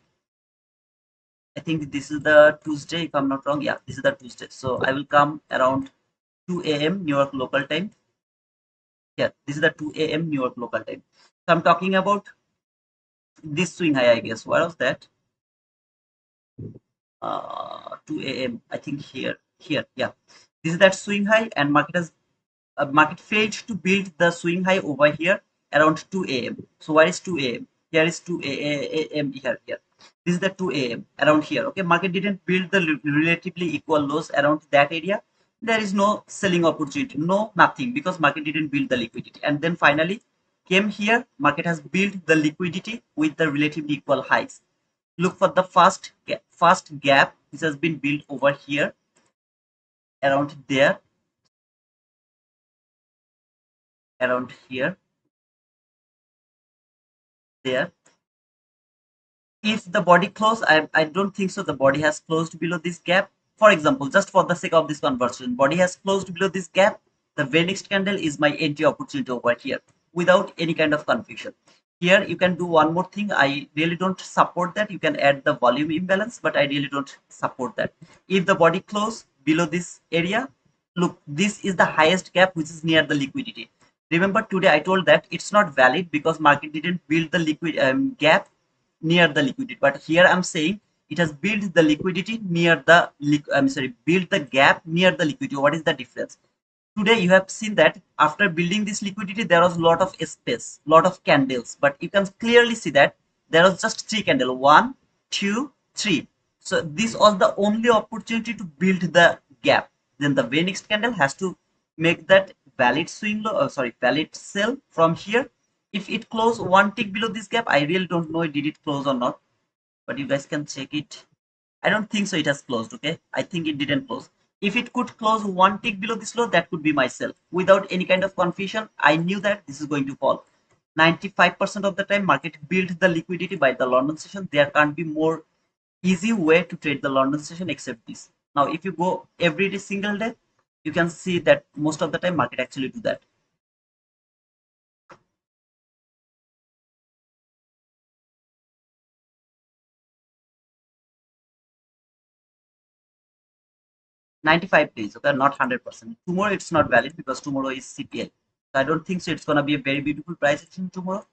I think this is the Tuesday, if I'm not wrong. Yeah, this is the Tuesday. So I will come around 2 a.m. New York local time. Yeah, this is the 2 a.m. New York local time. So I'm talking about this swing high, I guess. Where was that? 2 a.m. I think here. Yeah. This is that swing high, and market failed to build the swing high over here. around 2 a.m. So where is 2 a.m.? Here is 2 a.m. Here. This is the 2 a.m. around here. Okay, market didn't build the relatively equal lows around that area. There is no selling opportunity, no nothing, because market didn't build the liquidity. And then finally came here, market has built the liquidity with the relatively equal highs. Look for the first gap which has been built over here, around there, around here, there. If the body close, I don't think so the body has closed below this gap. For example, just for the sake of this conversation, body has closed below this gap, the very next candle is my entry opportunity over here, without any kind of confusion. Here you can do one more thing. I really don't support that. You can add the volume imbalance, but I really don't support that. If the body close below this area, look, this is the highest gap which is near the liquidity. Remember, today I told that it's not valid because market didn't build the liquid gap near the liquidity, but here I'm saying it has built the liquidity near the I'm sorry, built the gap near the liquidity. What is the difference? Today you have seen that after building this liquidity there was a lot of space, lot of candles, but you can clearly see that there was just three candles, one, two, three. So this was the only opportunity to build the gap. Then the very next candle has to make that valid swing low, sorry, valid sell from here. If it close one tick below this gap, I really don't know did it close or not, but you guys can check it. I don't think so it has closed. Okay, I think it didn't close. If it could close one tick below this low, that could be myself. Without any kind of confusion, I knew that this is going to fall. 95% of the time, market built the liquidity by the London session. There can't be more easy way to trade the London session except this. Now, if you go every single day, you can see that most of the time market actually do that. 95 days, okay, not 100%. Tomorrow it's not valid because tomorrow is CPL. So I don't think so it's gonna be a very beautiful price action tomorrow.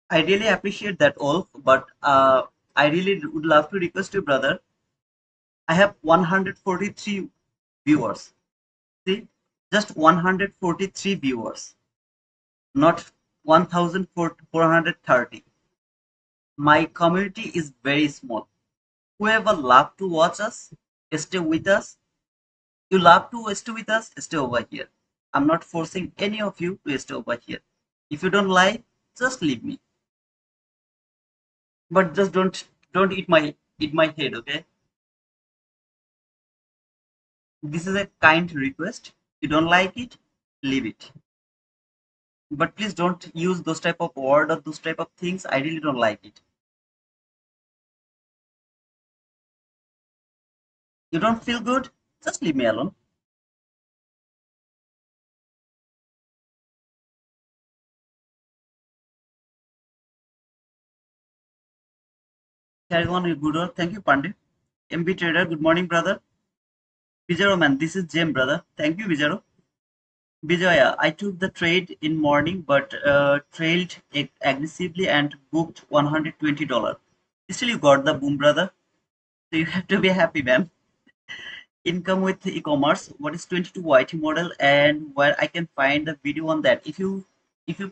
I really appreciate that all, but I really would love to request you, brother. I have 143 viewers. See, just 143 viewers, not 1,430. My community is very small. Whoever love to watch us, stay with us. You love to stay with us, stay over here. I'm not forcing any of you to stay over here. If you don't like, just leave me. But just don't eat my head, okay? This is a kind request. You don't like it, leave it. But please don't use those type of word or those type of things. I really don't like it. You don't feel good, just leave me alone. Carry on your good work. Thank you, Pandit. MB Trader, good morning, brother. Vijaro man, this is Jem, brother. Thank you, Vijaro. Vijaya, I took the trade in morning but trailed aggressively and booked $120. Still, you got the boom, brother. So you have to be happy, man. Income with e-commerce. What is 22 YT model and where I can find the video on that? If you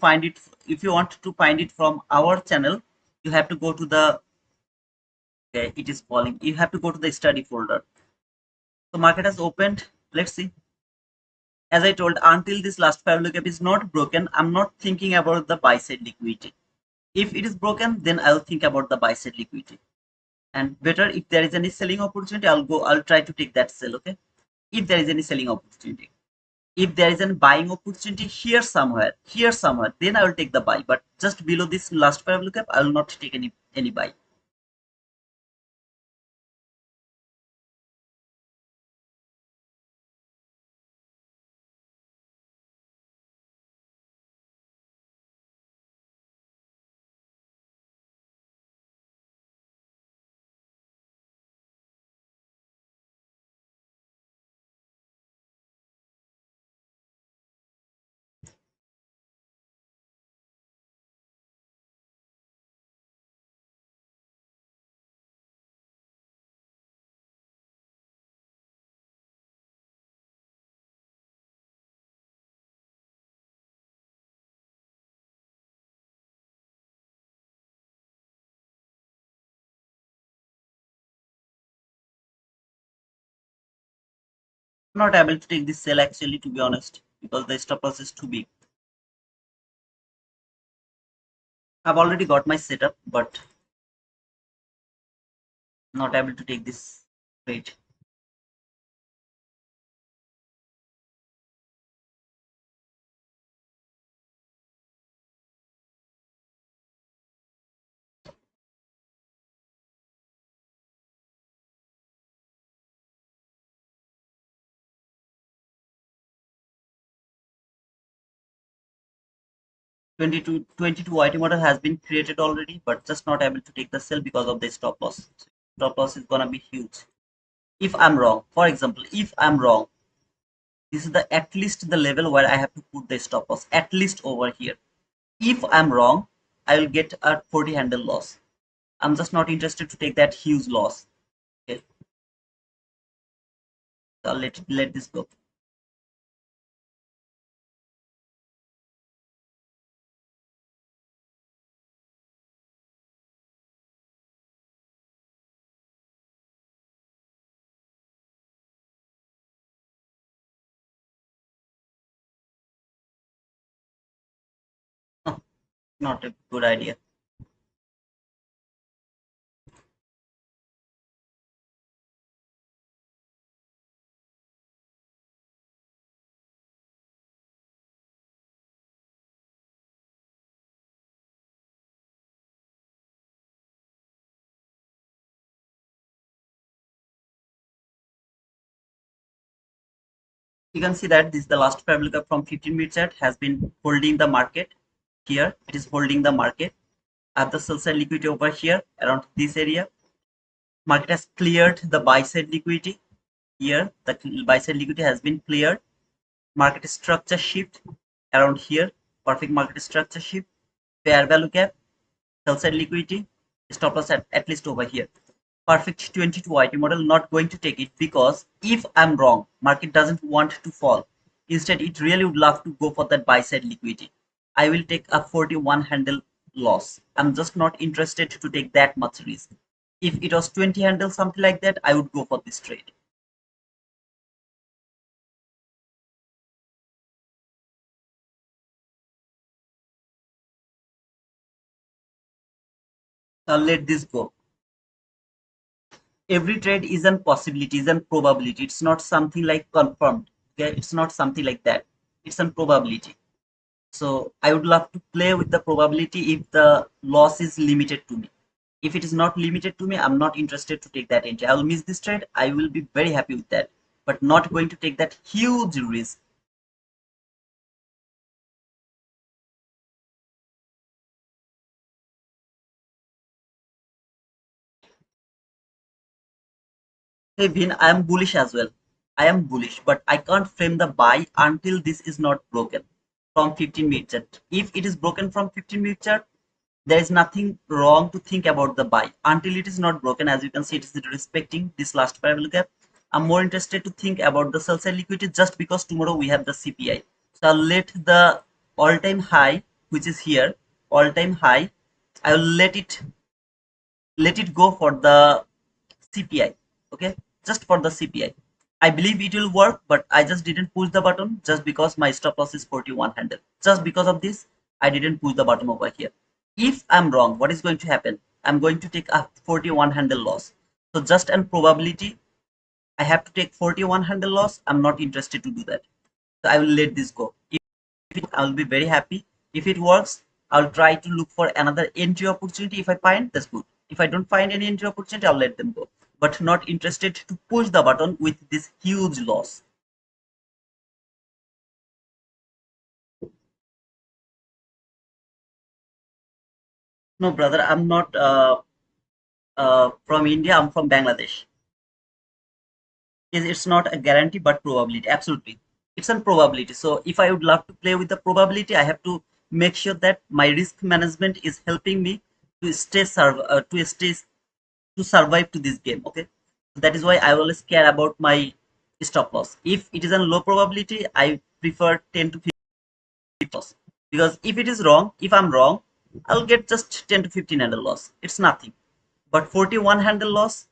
find it, if you want to find it from our channel, you have to go to the, okay, it is falling. You have to go to the study folder. So market has opened. Let's see. As I told, until this last parallel gap is not broken, I'm not thinking about the buy side liquidity. If it is broken, then I'll think about the buy side liquidity. And better if there is any selling opportunity, I'll try to take that sell. Okay. If there is any selling opportunity. If there is a buying opportunity here somewhere, then I will take the buy. But just below this last parallel gap, I will not take any buy. I'm not able to take this sell actually, to be honest, because the stop loss is too big. I've already got my setup, but not able to take this trade. Twenty two YT model has been created already, but just not able to take the sell because of the stop loss. Stop loss is gonna be huge. If I'm wrong, for example, if I'm wrong, this is the at least the level where I have to put the stop loss, at least over here. If I'm wrong, I will get a 40 handle loss. I'm just not interested to take that huge loss. Okay, so let this go. Oh, not a good idea. You can see that this is the last parabolic curve from 15 minute chart has been holding the market. Here it is holding the market. I have the sell side liquidity over here around this area. Market has cleared the buy side liquidity. Here the buy side liquidity has been cleared. Market structure shift around here. Perfect market structure shift. Fair value gap. Sell side liquidity. Stop loss at least over here. Perfect 22 YT model, not going to take it because if I'm wrong, market doesn't want to fall. Instead, it really would love to go for that buy side liquidity. I will take a 41 handle loss. I'm just not interested to take that much risk. If it was 20 handle, something like that, I would go for this trade. So I'll let this go. Every trade is a possibility, is a probability. It's not something like confirmed. Okay, it's not something like that. It's a probability. So I would love to play with the probability if the loss is limited to me. If it is not limited to me, I'm not interested to take that entry. I will miss this trade. I will be very happy with that, but not going to take that huge risk. Hey Vin, I am bullish as well. I am bullish, but I can't frame the buy until this is not broken from 15-minute chart. If it is broken from 15-minute chart, there is nothing wrong to think about the buy until it is not broken. As you can see, it is respecting this last parallel gap. I'm more interested to think about the sell side liquidity just because tomorrow we have the CPI. So I'll let the all-time high, which is here, all-time high, I will let it go for the CPI. Okay, just for the CPI. I believe it will work, but I just didn't push the button just because my stop loss is 4100. Just because of this, I didn't push the button over here. If I'm wrong, what is going to happen? I'm going to take a 4100 loss. So just an probability, I have to take 4100 loss. I'm not interested to do that. So I will let this go. If it, I'll be very happy. If it works, I'll try to look for another entry opportunity. If I find, that's good. If I don't find any entry opportunity, I'll let them go. But not interested to push the button with this huge loss. No, brother, I'm not from India. I'm from Bangladesh. It's not a guarantee, but probability. Absolutely, it's a probability. So if I would love to play with the probability, I have to make sure that my risk management is helping me to to survive to this game. Okay, that is why I always care about my stop loss. If it is a low probability, I prefer 10 to 15 loss, because if it is wrong, if I'm wrong, I'll get just 10 to 15 handle loss. It's nothing. But 41 handle loss,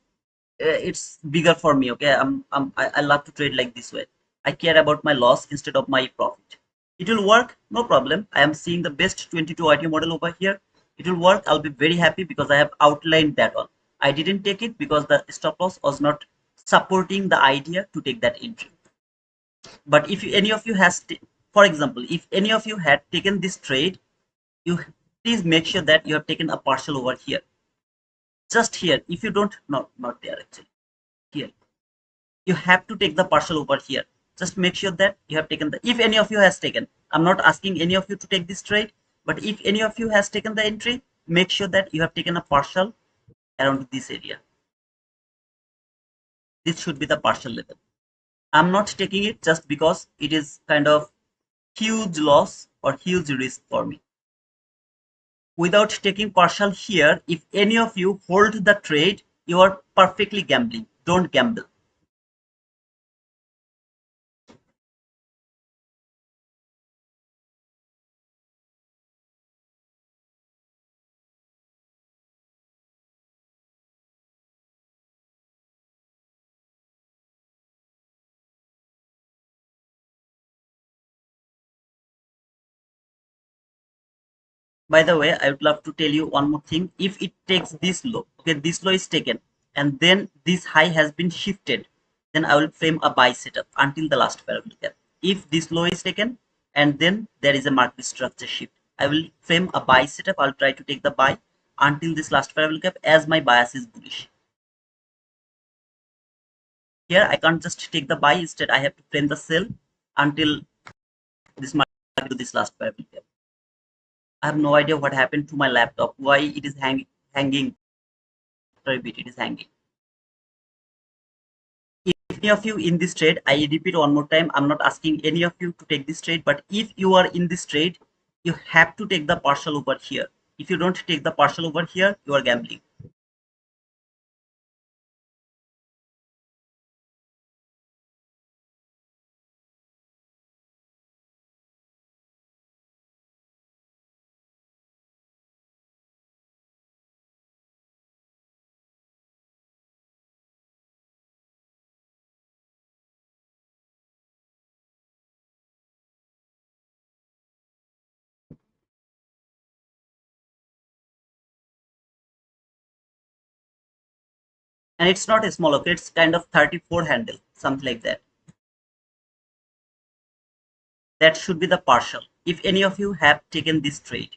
it's bigger for me. Okay, I love to trade like this way. I care about my loss instead of my profit. It will work, no problem. I am seeing the best 22 IT model over here. It will work. I'll be very happy because I have outlined that one. I didn't take it because the stop loss was not supporting the idea to take that entry. But if any of you has, for example, if any of you had taken this trade, you please make sure that you have taken a partial over here, just here. If you don't, not there actually, here you have to take the partial over here. Just make sure that you have taken the, if any of you has taken, I'm not asking any of you to take this trade, but if any of you has taken the entry, make sure that you have taken a partial around this area. This should be the partial level. I'm not taking it just because it is kind of huge loss or huge risk for me. Without taking partial here, if any of you hold the trade, you are perfectly gambling. Don't gamble. By the way, I would love to tell you one more thing. If it takes this low, okay, this low is taken, and then this high has been shifted, then I will frame a buy setup until the last parallel gap. If this low is taken, and then there is a market structure shift, I will frame a buy setup. I'll try to take the buy until this last parallel gap as my bias is bullish. Here, I can't just take the buy. Instead, I have to frame the sell until this market to this last parallel gap. I have no idea what happened to my laptop. Why it is hanging? Sorry, bit it is hanging. If any of you in this trade, I repeat one more time, I'm not asking any of you to take this trade, but if you are in this trade, you have to take the partial over here. If you don't take the partial over here, you are gambling. And it's not a small, okay, it's kind of 34 handle, something like that. That should be the partial. If any of you have taken this trade,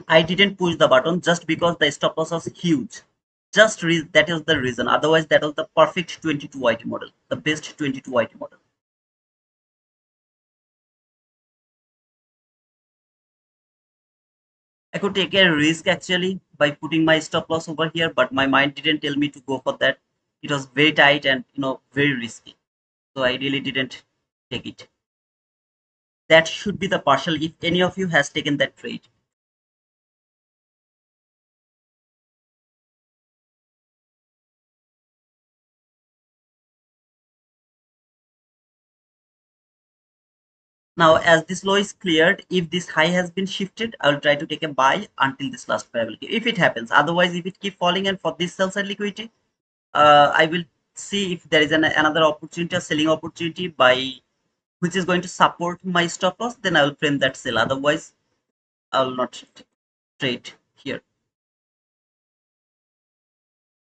I didn't push the button just because the stop loss was huge. Just that is the reason. Otherwise, that was the perfect 22 YT model, the best 22 YT model. I could take a risk actually by putting my stop loss over here, but my mind didn't tell me to go for that. It was very tight and very risky. So I really didn't take it. That should be the partial if any of you has taken that trade. Now, as this low is cleared, if this high has been shifted, I will try to take a buy until this last parallel. If it happens, otherwise, if it keep falling and for this sell side liquidity, I will see if there is another opportunity, a selling opportunity by which is going to support my stop loss. Then I will frame that sell. Otherwise, I will not trade here.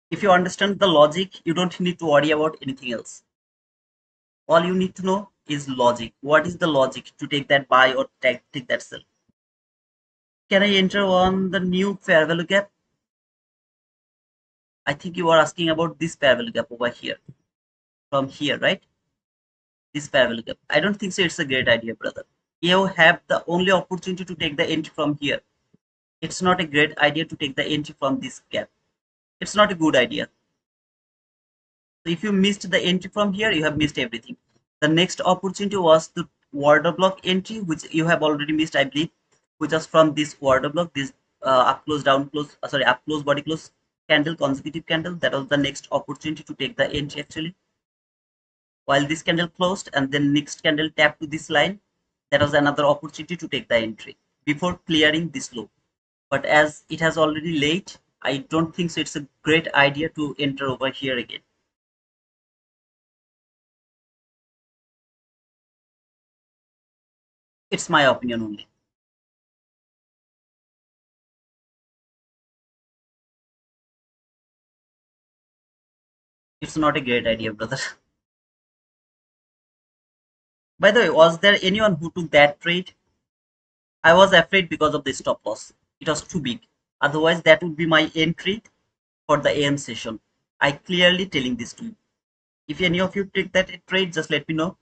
If you understand the logic, you don't need to worry about anything else. All you need to know is logic. What is the logic to take that buy or take that sell? Can I enter on the new fair value gap? I think you are asking about this fair value gap over here. From here, right? This fair value gap. I don't think so. It's a great idea, brother. You have the only opportunity to take the entry from here. It's not a great idea to take the entry from this gap. It's not a good idea. So if you missed the entry from here, you have missed everything. The next opportunity was the order block entry, which you have already missed, I believe, which was from this order block, this up close, down close, sorry, up close, body close candle, consecutive candle. That was the next opportunity to take the entry actually. While this candle closed and then next candle tapped to this line, that was another opportunity to take the entry before clearing this low. But as it has already late, I don't think so it's a great idea to enter over here again. It's my opinion only. It's not a great idea, brother. By the way, was there anyone who took that trade? I was afraid because of the stop loss. It was too big. Otherwise, that would be my entry for the AM session. I clearly telling this to you. If any of you take that trade, just let me know.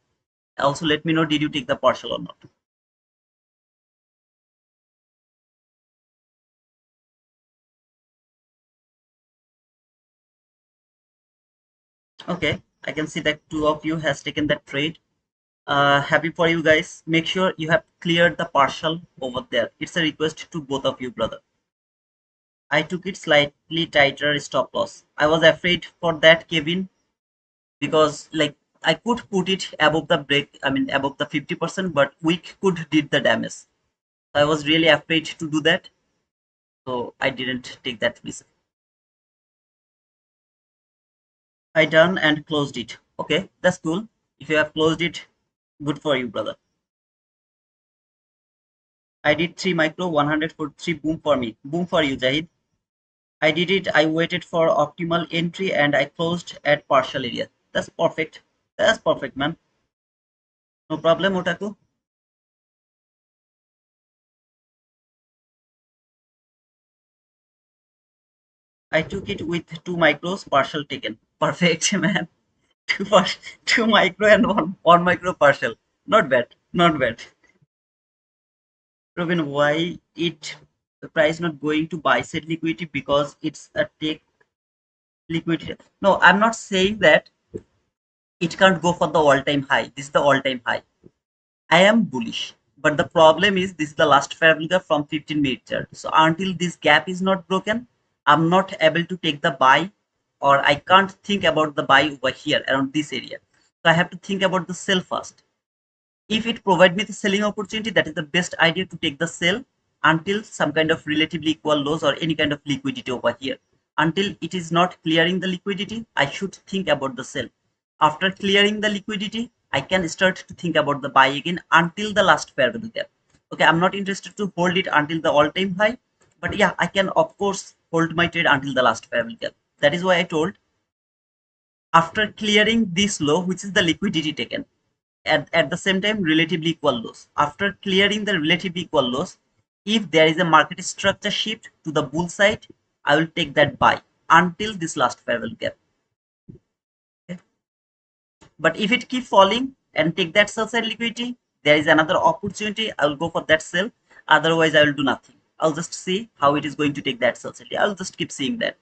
Also, let me know did you take the partial or not. Okay, I can see that two of you has taken that trade. Happy for you guys. Make sure you have cleared the partial over there. It's a request to both of you, brother. I took it slightly tighter stop loss. I was afraid for that, Kevin, because like I could put it above the break, I mean above the 50%, but weak could did the damage. I was really afraid to do that, so I didn't take that risk. I done and closed it. Okay, that's cool. If you have closed it, good for you, brother. I did 3 micro, 100 for 3 boom for me. Boom for you, Jahid. I did it. I waited for optimal entry and I closed at partial area. That's perfect. That's perfect, man. No problem, Otaku. I took it with 2 micros, partial taken. Perfect, man. Two, two micro and one micro partial. Not bad. Not bad. Robin, why it the price not going to buy set liquidity because it's a take liquidity? No, I'm not saying that it can't go for the all-time high. This is the all-time high. I am bullish. But the problem is this is the last fair value gap from 15-minute chart. So until this gap is not broken, I'm not able to take the buy or I can't think about the buy over here around this area. So I have to think about the sell first. If it provide me the selling opportunity, that is the best idea to take the sell until some kind of relatively equal lows or any kind of liquidity over here. Until it is not clearing the liquidity, I should think about the sell. After clearing the liquidity, I can start to think about the buy again until the last fair value gap. Okay, I'm not interested to hold it until the all-time high, but yeah, I can of course hold my trade until the last fair value gap. That is why I told after clearing this low, which is the liquidity taken, at the same time relatively equal lows. After clearing the relatively equal lows, if there is a market structure shift to the bull side, I will take that buy until this last fair value gap. Okay? But if it keep falling and take that sell side liquidity, there is another opportunity. I will go for that sell. Otherwise, I will do nothing. I'll just see how it is going to take that sell side. I'll just keep seeing that.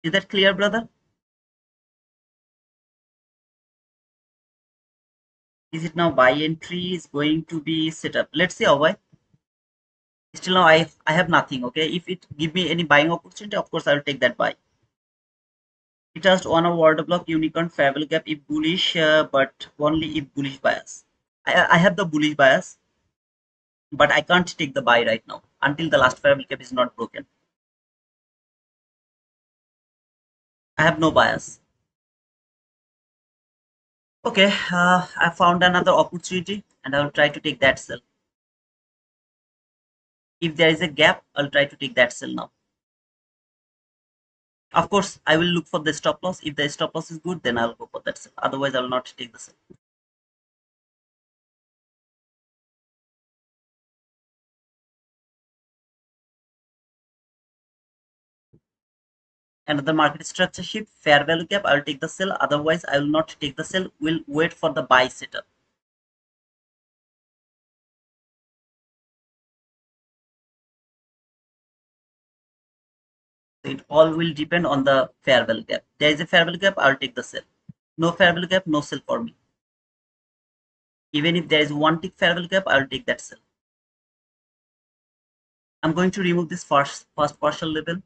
Is that clear, brother? Is it now buy entry is going to be set up? Let's see how why. Still now I have nothing. Okay, if it give me any buying opportunity, of course I will take that buy. It just on a order block unicorn fair value gap if bullish, but only if bullish bias. I have the bullish bias, but I can't take the buy right now until the last fair value gap is not broken. I have no bias. Okay, I found another opportunity and I will try to take that sell. If there is a gap, I'll try to take that sell now. Of course, I will look for the stop loss. If the stop loss is good, then I'll go for that sell. Otherwise, I will not take the sell. Another market structure shift, fair value gap, I'll take the sell. Otherwise, I will not take the sell. We'll wait for the buy setup. So it all will depend on the fair value gap. There is a fair value gap, I'll take the sell. No fair value gap, no sell for me. Even if there is one tick fair value gap, I'll take that sell. I'm going to remove this first partial level.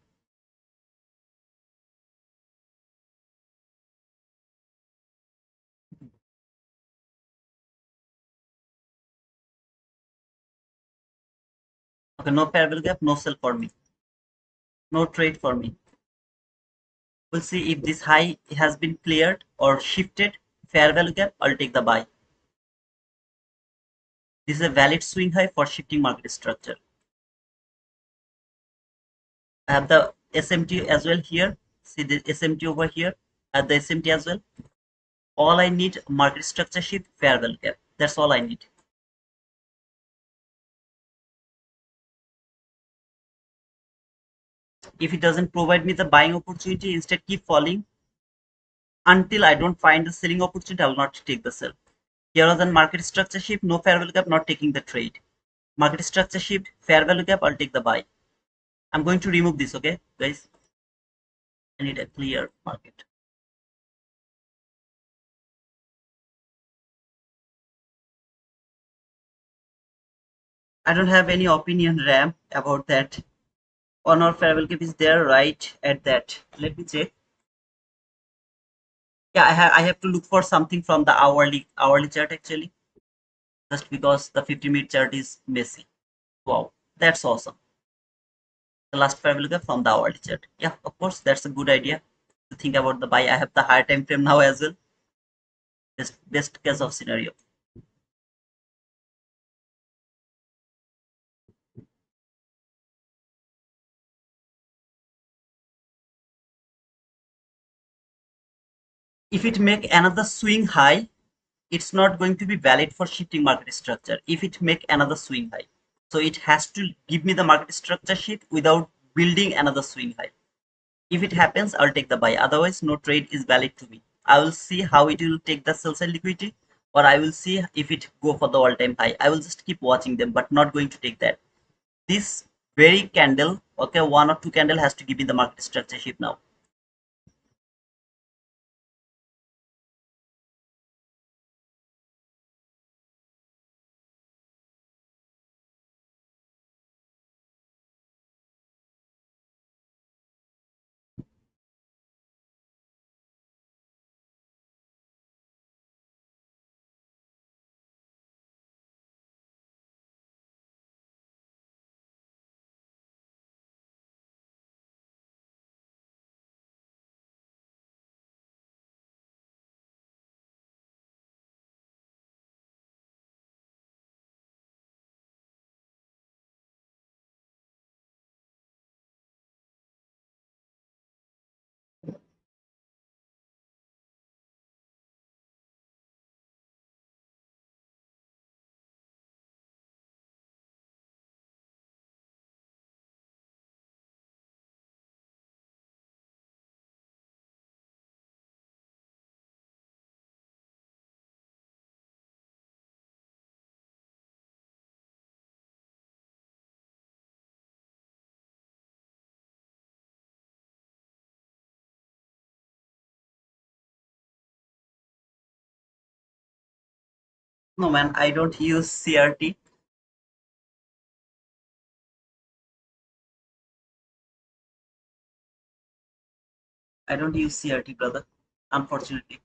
Okay, no fair value gap, no sell for me, no trade for me. We'll see if this high has been cleared or shifted. Fair value gap, I'll take the buy. This is a valid swing high for shifting market structure. I have the SMT as well here. See the SMT over here. I have the SMT as well. All I need, market structure shift, fair value gap. That's all I need. If it doesn't provide me the buying opportunity, instead keep falling until I don't find the selling opportunity. I will not take the sell. Here was a market structure shift, no fair value gap, not taking the trade. Market structure shift, fair value gap, I'll take the buy. I'm going to remove this, okay, guys? I need a clear market. I don't have any opinion, Ram, about that. On or fair value gap is there right at that. Let me check. Yeah, I have to look for something from the hourly chart actually, just because the 50-minute chart is messy. Wow, that's awesome. The last fair value gap from the hourly chart. Yeah, of course, that's a good idea to think about the buy. I have the higher time frame now as well. Best case of scenario. If it make another swing high, it's not going to be valid for shifting market structure. If it make another swing high, so it has to give me the market structure shift without building another swing high. If it happens, I'll take the buy. Otherwise, no trade is valid to me. I will see how it will take the sell side liquidity, or I will see if it go for the all-time high. I will just keep watching them, but not going to take that. This very candle, okay, one or two candle has to give me the market structure shift now. No man, I don't use CRT. I don't use CRT, brother. Unfortunately.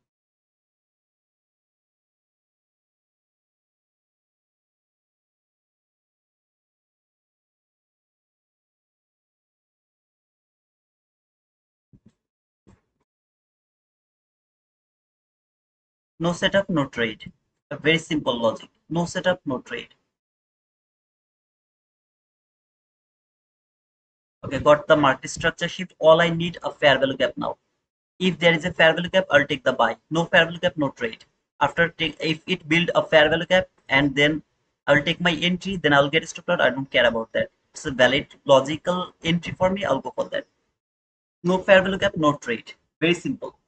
No setup, no trade. A very simple logic. No setup, no trade. Okay, got the market structure shift. All I need a fair value gap now. If there is a fair value gap, I'll take the buy. No fair value gap, no trade. After take, if it build a fair value gap and then I'll take my entry, then I'll get stop loss. I don't care about that. It's a valid logical entry for me. I'll go for that. No fair value gap, no trade. Very simple.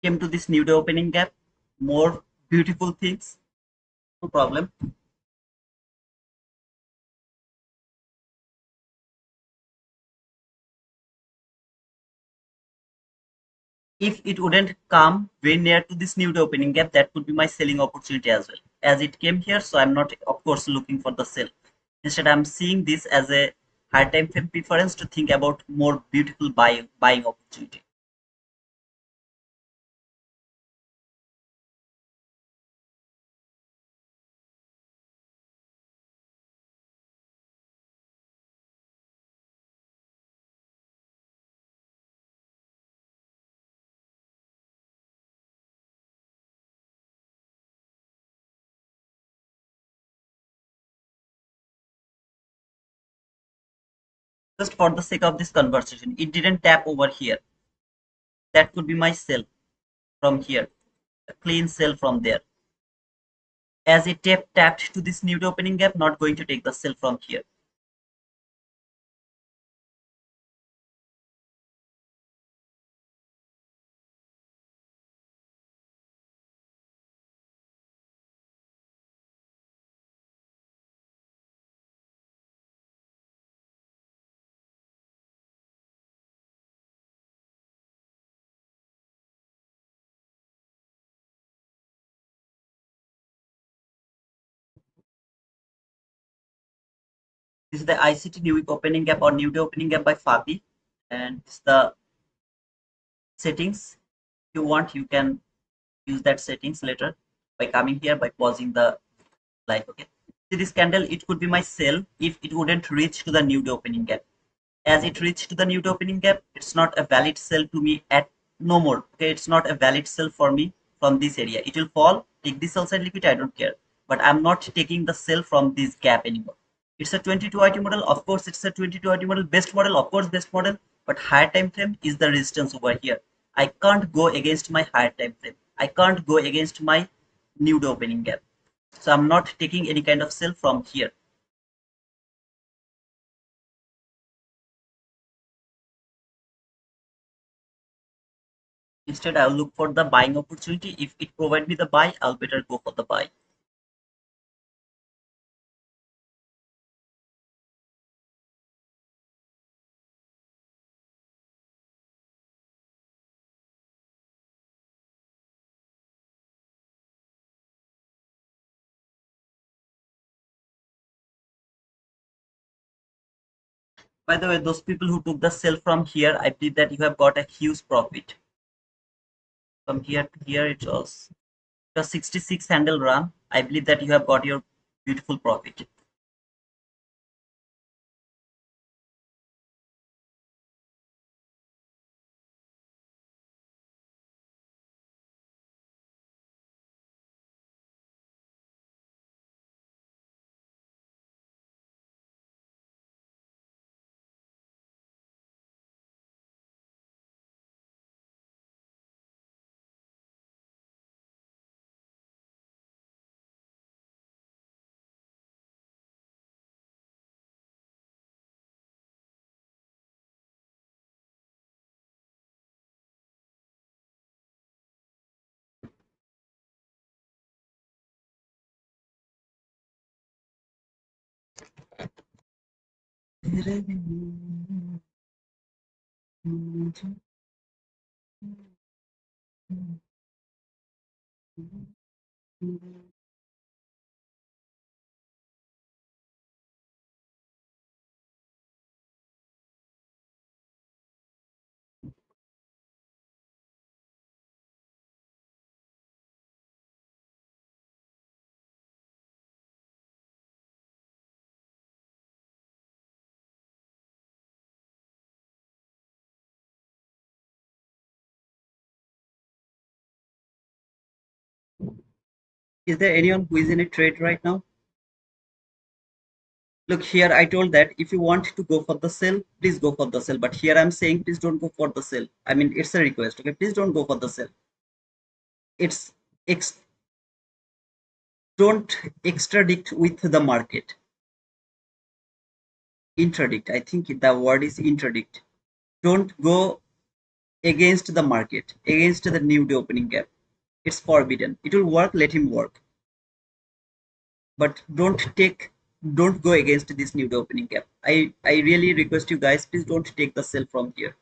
came to this new day opening gap, more beautiful things, no problem. If it wouldn't come very near to this new day opening gap, that could be my selling opportunity as well. As it came here, so I'm not, of course, looking for the sell. Instead, I'm seeing this as a high time frame preference to think about more beautiful buying opportunity. Just for the sake of this conversation, it didn't tap over here. That could be my sell from here, a clean sell from there. As it tapped to this new opening gap, not going to take the sell from here. This is the ICT new week opening gap or new day opening gap by Fabi, and this is the settings. If you want, you can use that settings later by coming here by pausing the live. Okay. See this candle, it could be my sell if it wouldn't reach to the new day opening gap. As it reached to the new opening gap, it's not a valid sell to me at no more. Okay, it's not a valid sell for me from this area. It will fall, take this sell side liquidity, I don't care. But I'm not taking the sell from this gap anymore. It's a 22 IT model, of course it's a 22 IT model, best model, of course best model, but higher time frame is the resistance over here. I can't go against my higher time frame. I can't go against my new opening gap. So I'm not taking any kind of sell from here. Instead, I'll look for the buying opportunity. If it provide me the buy, I'll better go for the buy. By the way, those people who took the sell from here, I believe that you have got a huge profit. From here to here, it was a 66 handle run. I believe that you have got your beautiful profit. Is there anyone who is in a trade right now? Look here, I told that if you want to go for the sell, please go for the sell. But here I'm saying, please don't go for the sell. I mean, it's a request. Okay, please don't go for the sell. It's ex don't extradict with the market. Interdict. I think the word is interdict. Don't go against the market, against the new day opening gap. It's forbidden. It will work, let him work. But don't go against this new day opening gap. I really request you guys, please don't take the sell from here.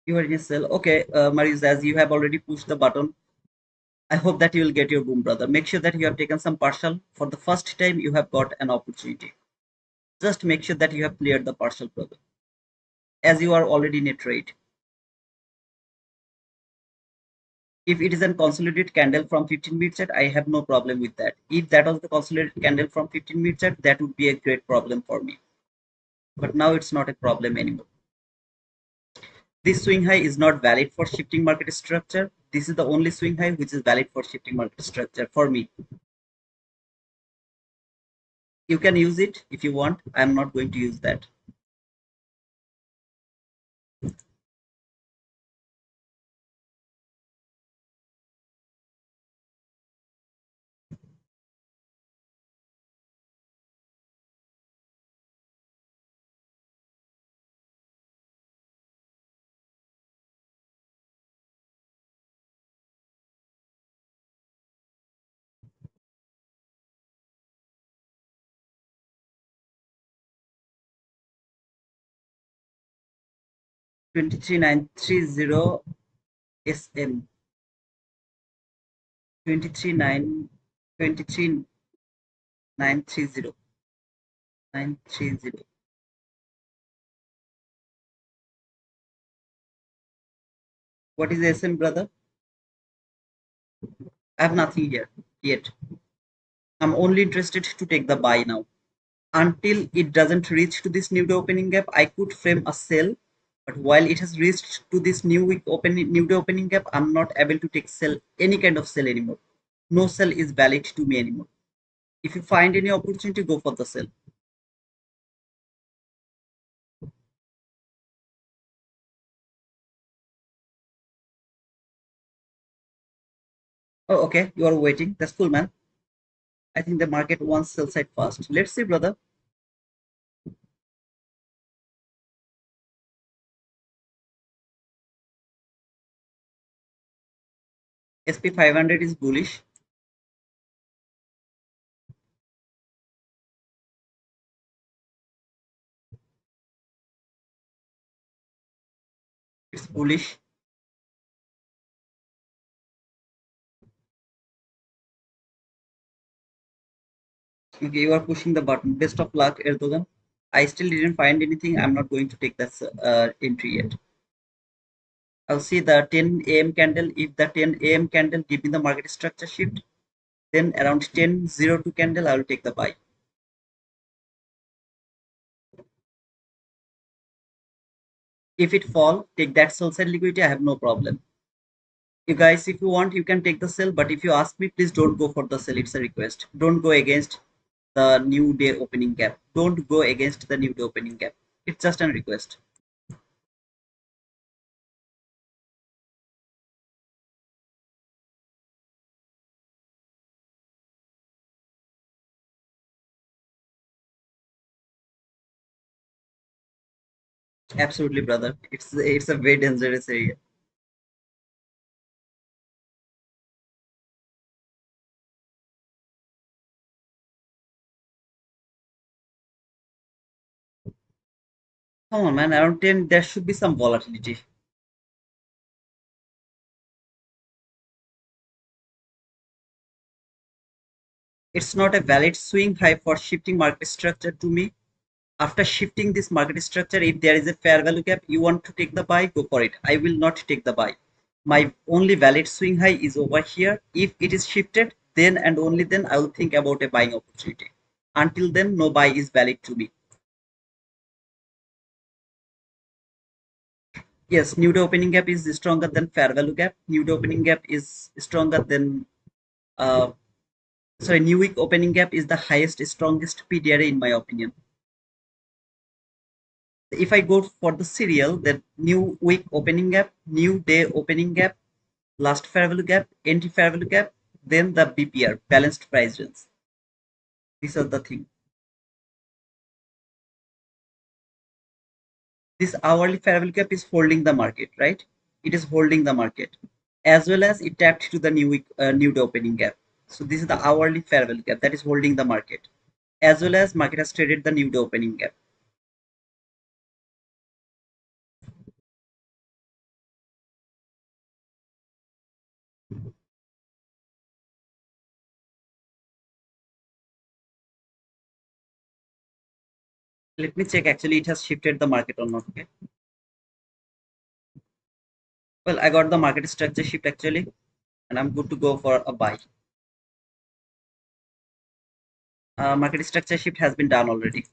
You are in a sell. Okay, Marius, as you have already pushed the button, I hope that you will get your boom, brother. Make sure that you have taken some partial. For the first time, you have got an opportunity. Just make sure that you have cleared the partial, brother. As you are already in a trade. If it is a consolidated candle from 15 minute set, I have no problem with that. If that was the consolidated candle from 15 minute set, that would be a great problem for me. But now it's not a problem anymore. This swing high is not valid for shifting market structure. This is the only swing high which is valid for shifting market structure for me. You can use it if you want. I'm not going to use that. 23930 SM. 23930 930. What is SM, brother? I have nothing here yet. I'm only interested to take the buy now. Until it doesn't reach to this new day opening gap, I could frame a sell. But while it has reached to this new day opening gap, I'm not able to take sell any kind of sell anymore. No sell is valid to me anymore. If you find any opportunity, go for the sell. Oh, okay, you are waiting. That's cool, man. I think the market wants sell side first. Let's see, brother. SP 500 is bullish. It's bullish. Okay, you are pushing the button. Best of luck, Erdogan. I still didn't find anything. I'm not going to take that entry yet. I'll see the 10 a.m. candle. If the 10 a.m. candle give me the market structure shift, then around 10:02 candle, I will take the buy. If it fall, take that sell side liquidity. I have no problem. You guys, if you want, you can take the sell. But if you ask me, please don't go for the sell. It's a request. Don't go against the new day opening gap. Don't go against the new day opening gap. It's just a request. Absolutely, brother. It's a very dangerous area. Come on, man. Around 10, there should be some volatility. It's not a valid swing high for shifting market structure to me. After shifting this market structure, if there is a fair value gap, you want to take the buy, go for it. I will not take the buy. My only valid swing high is over here. If it is shifted, then and only then I will think about a buying opportunity. Until then, no buy is valid to me. Yes, new day opening gap is stronger than fair value gap. New day opening gap is stronger than uh, sorry, new week opening gap is the highest, strongest PDRA in my opinion. If I go for the serial, then new week opening gap, new day opening gap, last fair value gap, entry fair value gap, then the BPR, balanced price range. These are the thing. This hourly fair value gap is holding the market, right? It is holding the market, as well as it tapped to the new day opening gap. So this is the hourly fair value gap that is holding the market, as well as market has traded the new day opening gap. Let me check actually it has shifted the market or not. Okay. Well, I got the market structure shift actually, and I'm good to go for a buy. Market structure shift has been done already.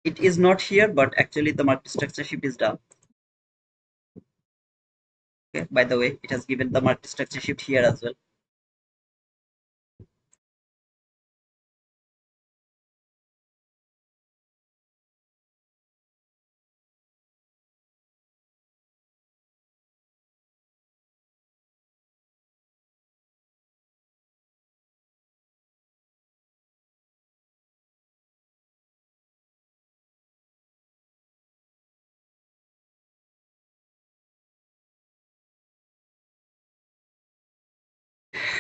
It is not here, but actually the market structure shift is done. Okay. By the way, it has given the market structure shift here as well.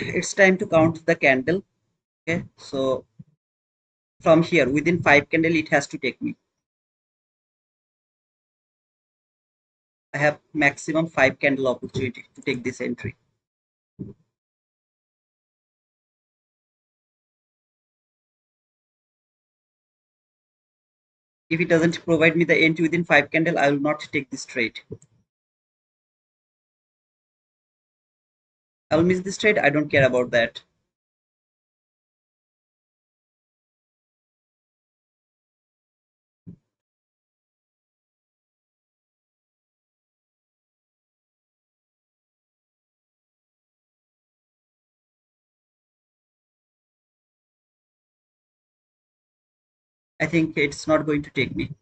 It's time to count the candle. Okay. So from here, within 5 candle, it has to take me. I have maximum 5 candle opportunity to take this entry. If it doesn't provide me the entry within 5 candle, I will not take this trade. I'll miss this trade. I don't care about that. I think it's not going to take me.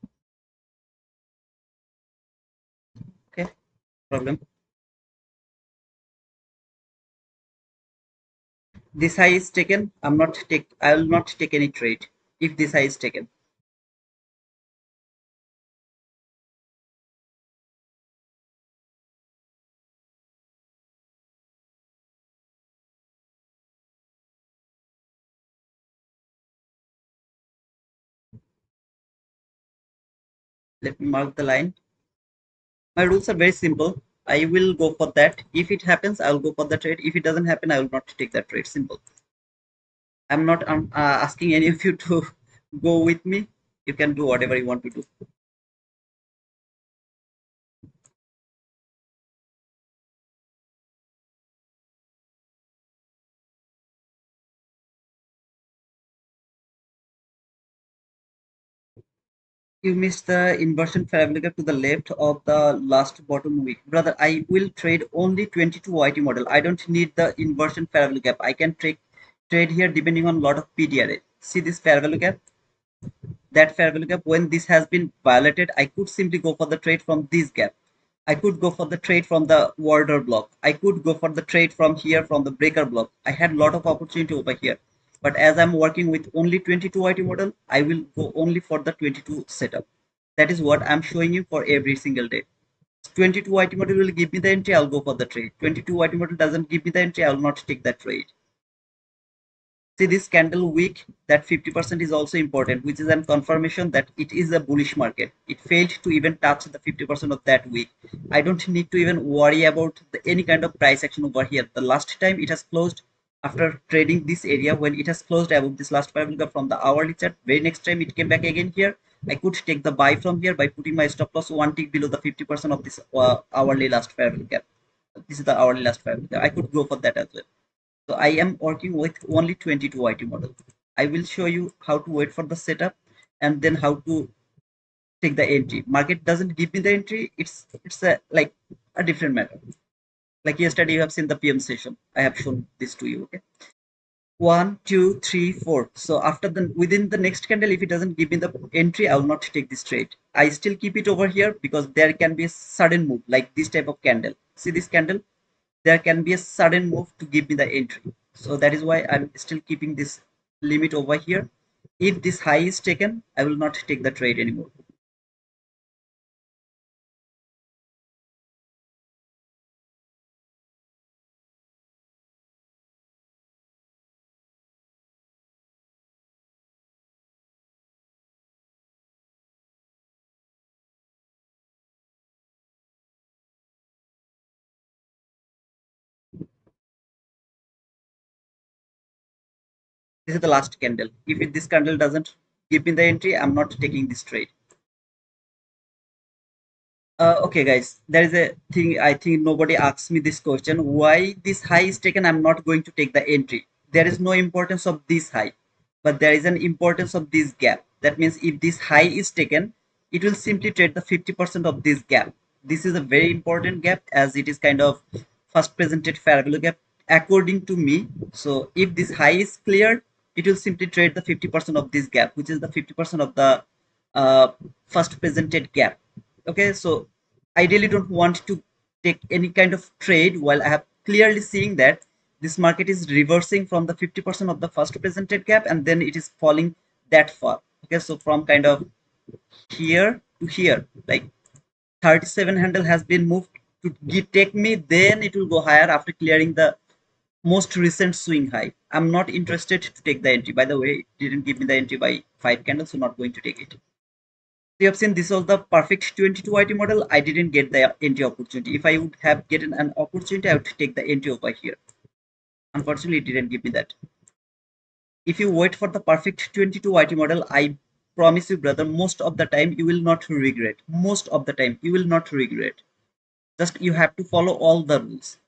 Okay, problem. This high is taken. I will not take any trade if this high is taken. Let me mark the line. My rules are very simple. I will go for that. If it happens, I will go for the trade. If it doesn't happen, I will not take that trade. Simple. I'm not asking any of you to go with me. You can do whatever you want to do. You missed the inversion parabola to the left of the last bottom week. Brother, I will trade only 22 YT model. I don't need the inversion parallel gap. I can trade here depending on lot of PDRA. See this parallel gap? That parallel gap, when this has been violated, I could simply go for the trade from this gap. I could go for the trade from the Warder block. I could go for the trade from here from the breaker block. I had a lot of opportunity over here. But as I'm working with only 22 YT model, I will go only for the 22 setup. That is what I'm showing you for every single day. 22 YT model will give me the entry, I'll go for the trade. 22 YT model doesn't give me the entry, I will not take that trade. See this candle week, that 50% is also important, which is a confirmation that it is a bullish market. It failed to even touch the 50% of that week. I don't need to even worry about any kind of price action over here. The last time it has closed after trading this area, when it has closed above this last parabolic gap from the hourly chart, very next time it came back again here. I could take the buy from here by putting my stop loss one tick below the 50% of this hourly last parabolic gap. This is the hourly last parabolic gap. I could go for that as well. So I am working with only 22 YT model. I will show you how to wait for the setup and then how to take the entry. Market doesn't give me the entry. It's like a different matter. Like yesterday, you have seen the PM session. I have shown this to you. Okay. One, two, three, four. So after the within the next candle, if it doesn't give me the entry, I will not take this trade. I still keep it over here because there can be a sudden move like this type of candle. See this candle? There can be a sudden move to give me the entry. So that is why I'm still keeping this limit over here. If this high is taken, I will not take the trade anymore. This is the last candle. If this candle doesn't give me the entry, I'm not taking this trade. Okay, guys, there is a thing. I think nobody asks me this question. Why this high is taken? I'm not going to take the entry. There is no importance of this high, but there is an importance of this gap. That means if this high is taken, it will simply trade the 50% of this gap. This is a very important gap as it is kind of first presented fair value gap according to me. So if this high is cleared, it will simply trade the 50% of this gap, which is the 50% of the uh, first presented gap. Okay, so I really don't want to take any kind of trade while I have clearly seeing that this market is reversing from the 50% of the first presented gap and then it is falling that far. Okay, so from kind of here to here, like 37 handle has been moved to take me, then it will go higher after clearing the most recent swing high. I'm not interested to take the entry. By the way, it didn't give me the entry by 5 candles, so not going to take it. You have seen this was the perfect 22 IT model. I didn't get the entry opportunity. If I would have gotten an opportunity, I would take the entry over here. Unfortunately, it didn't give me that. If you wait for the perfect 22 IT model, I promise you, brother, most of the time you will not regret. Most of the time you will not regret. Just you have to follow all the rules.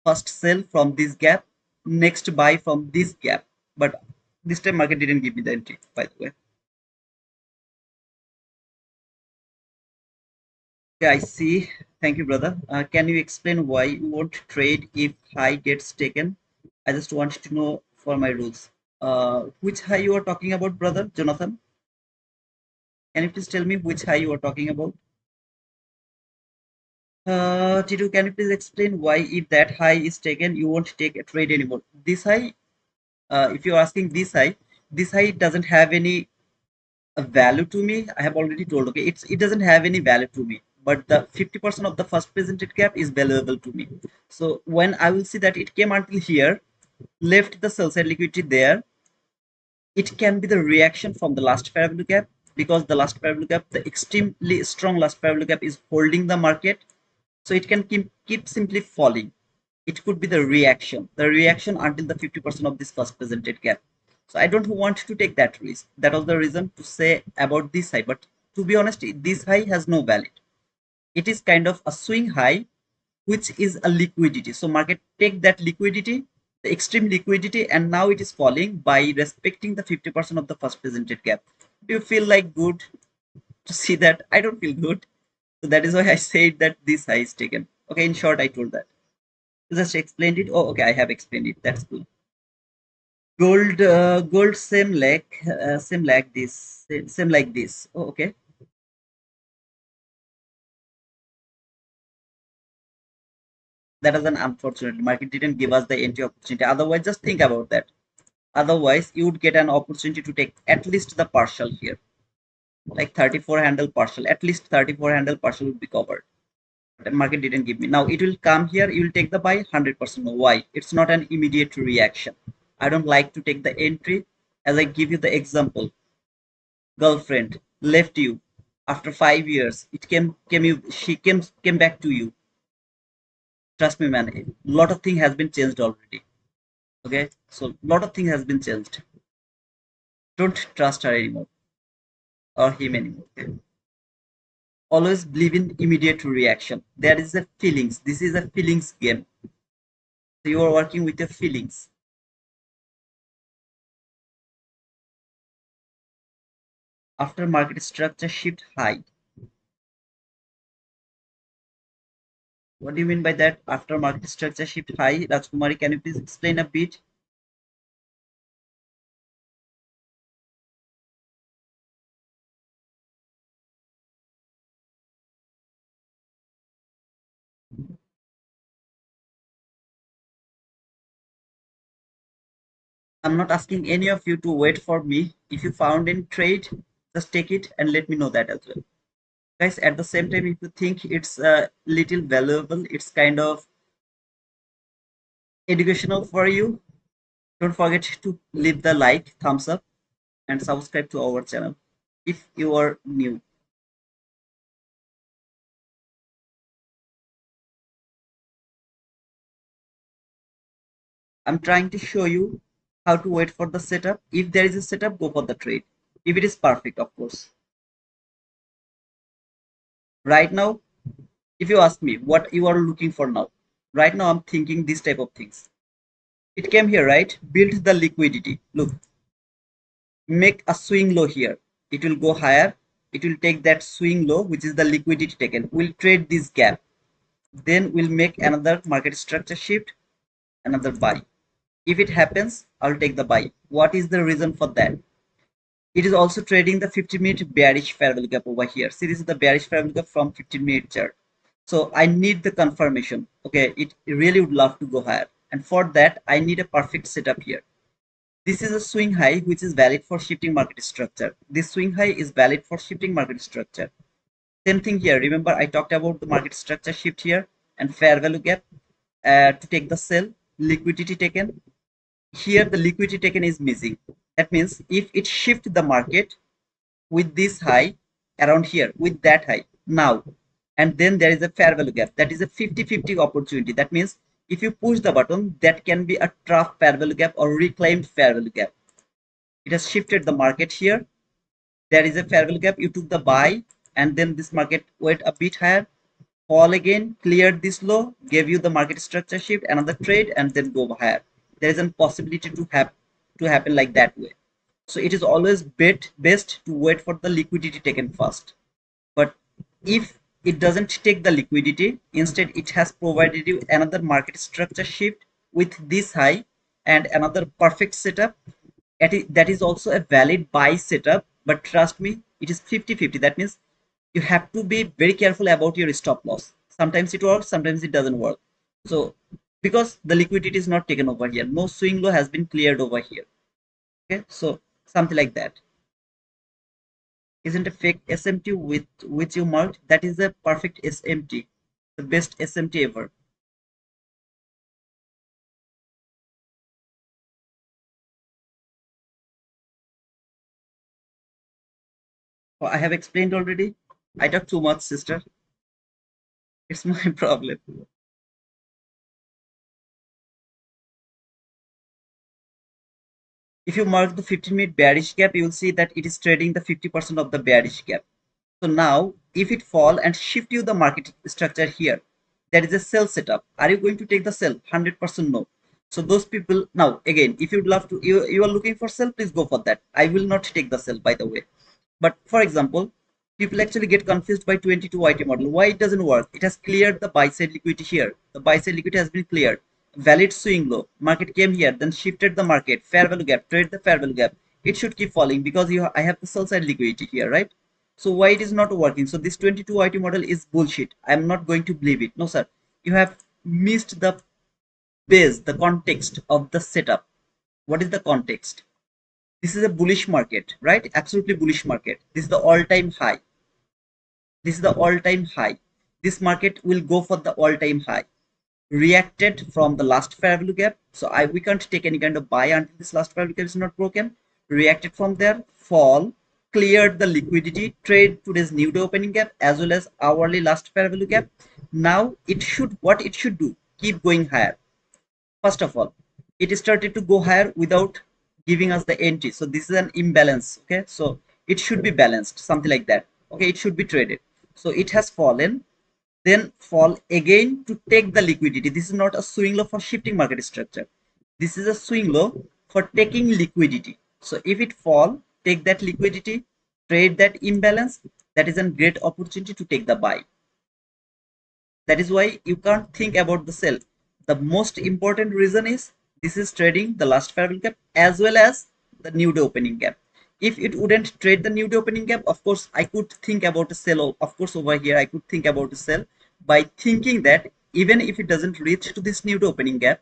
First sell from this gap, next buy from this gap. But this time market didn't give me the entry, by the way. Yeah, I see. Thank you, brother. Can you explain why you won't trade if high gets taken? I just want to know for my rules. Which high you are talking about, brother Jonathan? Can you please tell me which high you are talking about? Titu, can you please explain why if that high is taken, you won't take a trade anymore? This high, if you're asking this high doesn't have any value to me. I have already told, okay, it doesn't have any value to me, but the 50% of the first presented gap is valuable to me. So when I will see that it came until here, left the sell side liquidity there, it can be the reaction from the last fair value gap, because the last fair value gap, the extremely strong last fair value gap is holding the market, so it can keep simply falling. It could be the reaction until the 50% of this first presented gap. So I don't want to take that risk. That was the reason to say about this high. But to be honest, this high has no value. It is kind of a swing high, which is a liquidity. So market take that liquidity, the extreme liquidity, and now it is falling by respecting the 50% of the first presented gap. Do you feel like good to see that? I don't feel good. So that is why I said that this high is taken. Okay, in short, I told that. You just explained it. Oh, okay, I have explained it. That's cool. Gold same like this, same like this. Oh, okay. That is an unfortunate. Market didn't give us the entry opportunity. Otherwise, just think about that. Otherwise, you would get an opportunity to take at least the partial here, like 34 handle partial. At least 34 handle partial would be covered. The market didn't give me. Now it will come here. You will take the buy 100%. Why? It's not an immediate reaction. I don't like to take the entry. As I give you the example, girlfriend left you after 5 years. It came you. She came back to you. Trust me, man. A lot of thing has been changed already. Okay, so lot of thing has been changed. Don't trust her anymore or him anymore. Okay? Always believe in immediate reaction. There is a feelings. This is a feelings game. So you are working with your feelings. After market structure shift high. What do you mean by that? After market structure shift high, Rajkumari, can you please explain a bit? I'm not asking any of you to wait for me. If you found any trade, just take it and let me know that as well. Guys, at the same time, if you think it's a little valuable, it's kind of educational for you, don't forget to leave the like, thumbs up, and subscribe to our channel if you are new. I'm trying to show you how to wait for the setup. If there is a setup, go for the trade. If it is perfect, of course. Right now, if you ask me what you are looking for now, right now I'm thinking this type of things. It came here, right? Build the liquidity. Look, make a swing low here. It will go higher. It will take that swing low, which is the liquidity taken. We'll trade this gap. Then we'll make another market structure shift, another buy. If it happens, I'll take the buy. What is the reason for that? It is also trading the 50-minute bearish fair value gap over here. See, this is the bearish fair value gap from 15-minute chart. So I need the confirmation. Okay, it really would love to go higher. And for that, I need a perfect setup here. This is a swing high, which is valid for shifting market structure. This swing high is valid for shifting market structure. Same thing here. Remember, I talked about the market structure shift here and fair value gap to take the sell, liquidity taken. Here, the liquidity taken is missing. That means if it shift the market with this high around here, with that high now, and then there is a fair value gap, that is a 50-50 opportunity. That means if you push the button, that can be a trough fair value gap or reclaimed fair value gap. It has shifted the market here. There is a fair value gap. You took the buy, and then this market went a bit higher, fall again, cleared this low, gave you the market structure shift, another trade, and then go higher. There is a possibility to happen like that way. So it is always best to wait for the liquidity taken first. But if it doesn't take the liquidity, instead it has provided you another market structure shift with this high and another perfect setup, that is also a valid buy setup. But trust me, it is 50-50. That means you have to be very careful about your stop loss. Sometimes it works, sometimes it doesn't work. So because the liquidity is not taken over here, no swing low has been cleared over here. Okay, so something like that. Isn't a fake SMT with which you marked? That is a perfect SMT, the best SMT ever. Oh, I have explained already. I talk too much, sister. It's my problem. If you mark the 15-minute bearish gap, you will see that it is trading the 50% of the bearish gap. So now, if it fall and shift you the market structure here, there is a sell setup. Are you going to take the sell? 100% no. So those people, now again, if you'd love to, you are looking for sell, please go for that. I will not take the sell, by the way. But for example, people actually get confused by 22 YT model. Why it doesn't work? It has cleared the buy side liquidity here. The buy side liquidity has been cleared. Valid swing low. Market came here, then shifted the market. Fair value gap. Trade the fair value gap. It should keep falling because I have the sell side liquidity here, right? So why it is not working? So this 22 YT model is bullshit. I am not going to believe it. No, sir. You have missed the base, the context of the setup. What is the context? This is a bullish market, right? Absolutely bullish market. This is the all-time high. This is the all-time high. This market will go for the all-time high. Reacted from the last fair value gap. So we can't take any kind of buy until this last fair value gap is not broken. Reacted from there, fall, cleared the liquidity, trade today's new day opening gap as well as hourly last fair value gap. Now what it should do, keep going higher. First of all, it started to go higher without giving us the entry. So this is an imbalance. Okay, so it should be balanced, something like that. Okay, it should be traded. So it has fallen, then fall again to take the liquidity. This is not a swing low for shifting market structure. This is a swing low for taking liquidity. So if it fall, take that liquidity, trade that imbalance. That is a great opportunity to take the buy. That is why you can't think about the sell. The most important reason is this is trading the last fair value gap as well as the new day opening gap. If it wouldn't trade the new day opening gap, of course I could think about a sell. Of course over here I could think about a sell by thinking that even if it doesn't reach to this new day opening gap,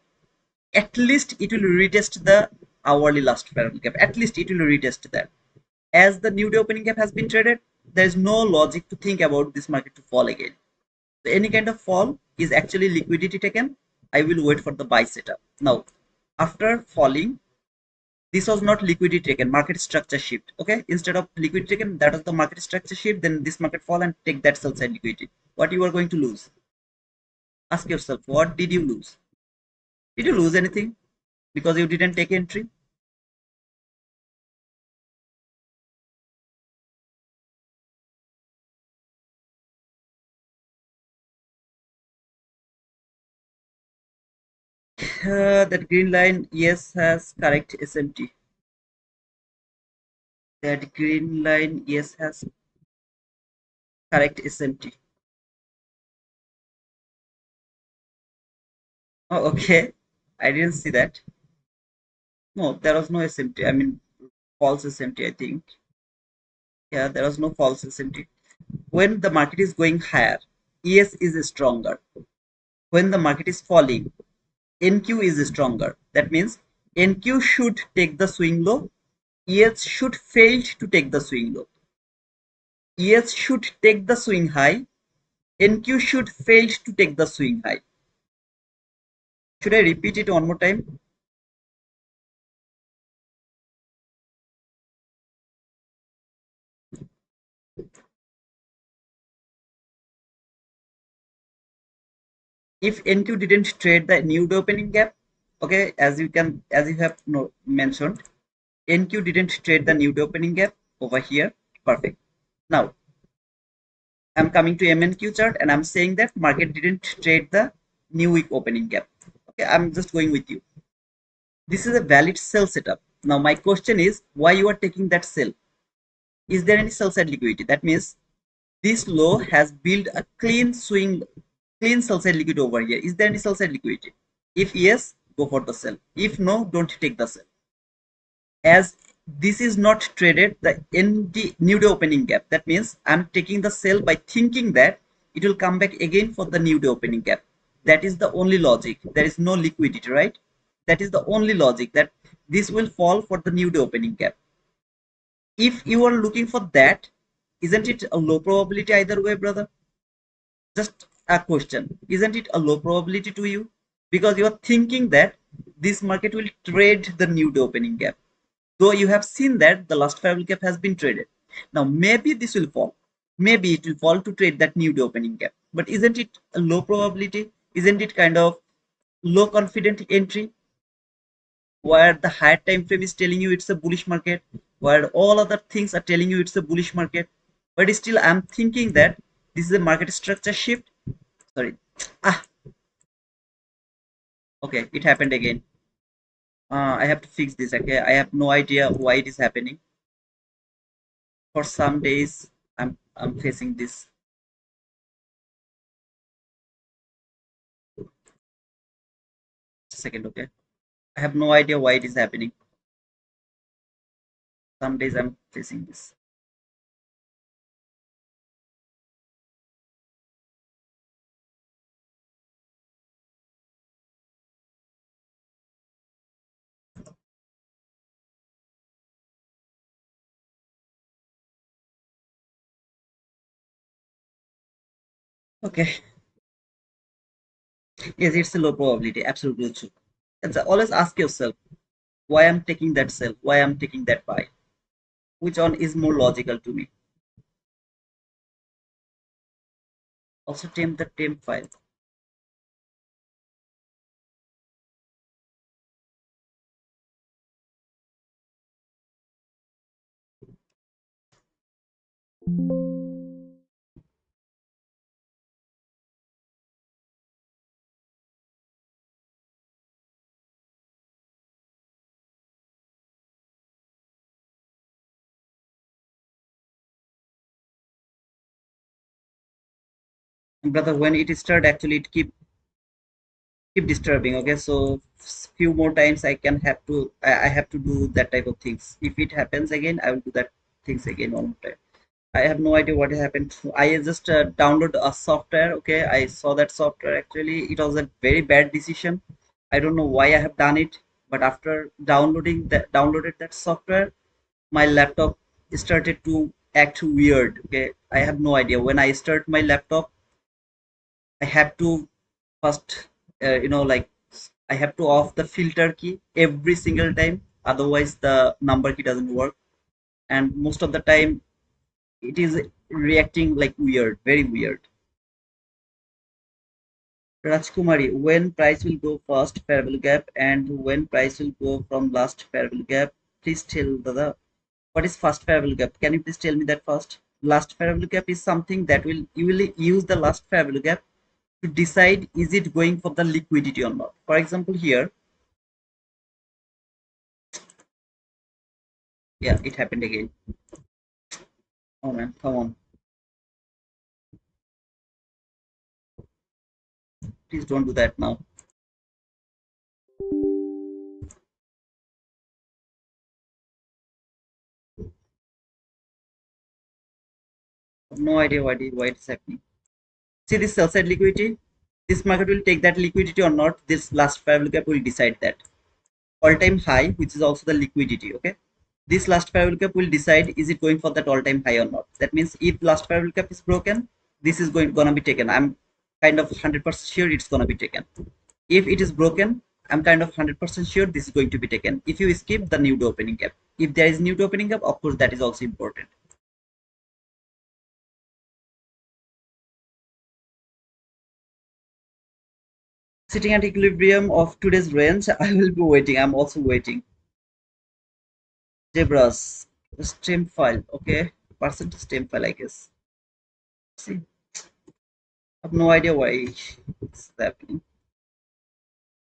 at least it will retest the hourly last fair value gap. At least it will retest that. As the new day opening gap has been traded, there is no logic to think about this market to fall again. So any kind of fall is actually liquidity taken. I will wait for the buy setup. Now, after falling, this was not liquidity taken, market structure shift. Okay, instead of liquidity taken, that was the market structure shift. Then this market fall and take that sell side liquidity. What you are going to lose? Ask yourself, what did you lose? Did you lose anything because you didn't take entry? That green line, yes, has correct SMT. That green line, yes, has correct SMT. Oh, okay. I didn't see that. No, there was no SMT. I mean, false SMT, I think. Yeah, there was no false SMT. When the market is going higher, ES is stronger. When the market is falling, NQ is stronger. That means NQ should take the swing low. ES should fail to take the swing low. ES should take the swing high. NQ should fail to take the swing high. Should I repeat it one more time? If NQ didn't trade the nude opening gap, okay, as you have mentioned, NQ didn't trade the nude opening gap over here. Perfect. Now I'm coming to MNQ chart and I'm saying that market didn't trade the new week opening gap. Okay, I'm just going with you. This is a valid sell setup. Now my question is why you are taking that sell? Is there any sell side liquidity? That means this low has built a clean swing, clean sell side liquidity over here. Is there any sell side liquidity? If yes, go for the sell. If no, don't take the sell. As this is not traded the ND new day opening gap, that means I'm taking the sell by thinking that it will come back again for the new day opening gap. That is the only logic. There is no liquidity, right? That is the only logic, that this will fall for the new day opening gap. If you are looking for that, isn't it a low probability either way, brother? Just a question, isn't it a low probability to you? Because you are thinking that this market will trade the new day opening gap, though you have seen that the last favorable gap has been traded. Now maybe this will fall, maybe it will fall to trade that new day opening gap, but isn't it a low probability? Isn't it kind of low confident entry, where the higher time frame is telling you it's a bullish market, where all other things are telling you it's a bullish market, but still I'm thinking that this is a market structure shift. Sorry. Ah, okay, it happened again. I have to fix this. Okay, I have no idea why it is happening. For some days I'm facing this. Second, okay, I have no idea why it is happening. Some days I'm facing this. Okay, yes, it's a low probability, absolutely true. And so always ask yourself why I'm taking that sell, why I'm taking that buy, which one is more logical to me. Also temp the temp file. And brother, when it start, actually it keep disturbing. Okay, so few more times I can have to, I have to do that type of things. If it happens again, I will do that things again one more time. I have no idea what happened. I just download a software. Okay, I saw that software. Actually, it was a very bad decision. I don't know why I have done it, but after downloaded that software, my laptop started to act weird. Okay, I have no idea. When I start my laptop, I have to first, like I have to off the filter key every single time. Otherwise, the number key doesn't work. And most of the time, it is reacting like weird, very weird. Rajkumari, when price will go first favorable gap and when price will go from last favorable gap? Please tell the what is first favorable gap? Can you please tell me that first? Last favorable gap is something that will you will use the last favorable gap to decide is it going for the liquidity or not. For example, here, yeah, it happened again. Oh man, come on, please don't do that now. I have no idea why it's happening. See this sell side liquidity. This market will take that liquidity or not. This last parallel gap will decide that. All-time high, which is also the liquidity. Okay, this last parallel cap will decide is it going for that all-time high or not. That means if last parallel cap is broken, this is gonna be taken. I'm kind of 100% sure it's gonna be taken. If it is broken, I'm kind of 100% sure this is going to be taken. If you skip the new opening cap, if there is new opening cap, of course that is also important. Sitting at equilibrium of today's range, I will be waiting. I'm also waiting. Zebras, stream file. Okay, percentage stream file, I guess. See, I have no idea why it's happening.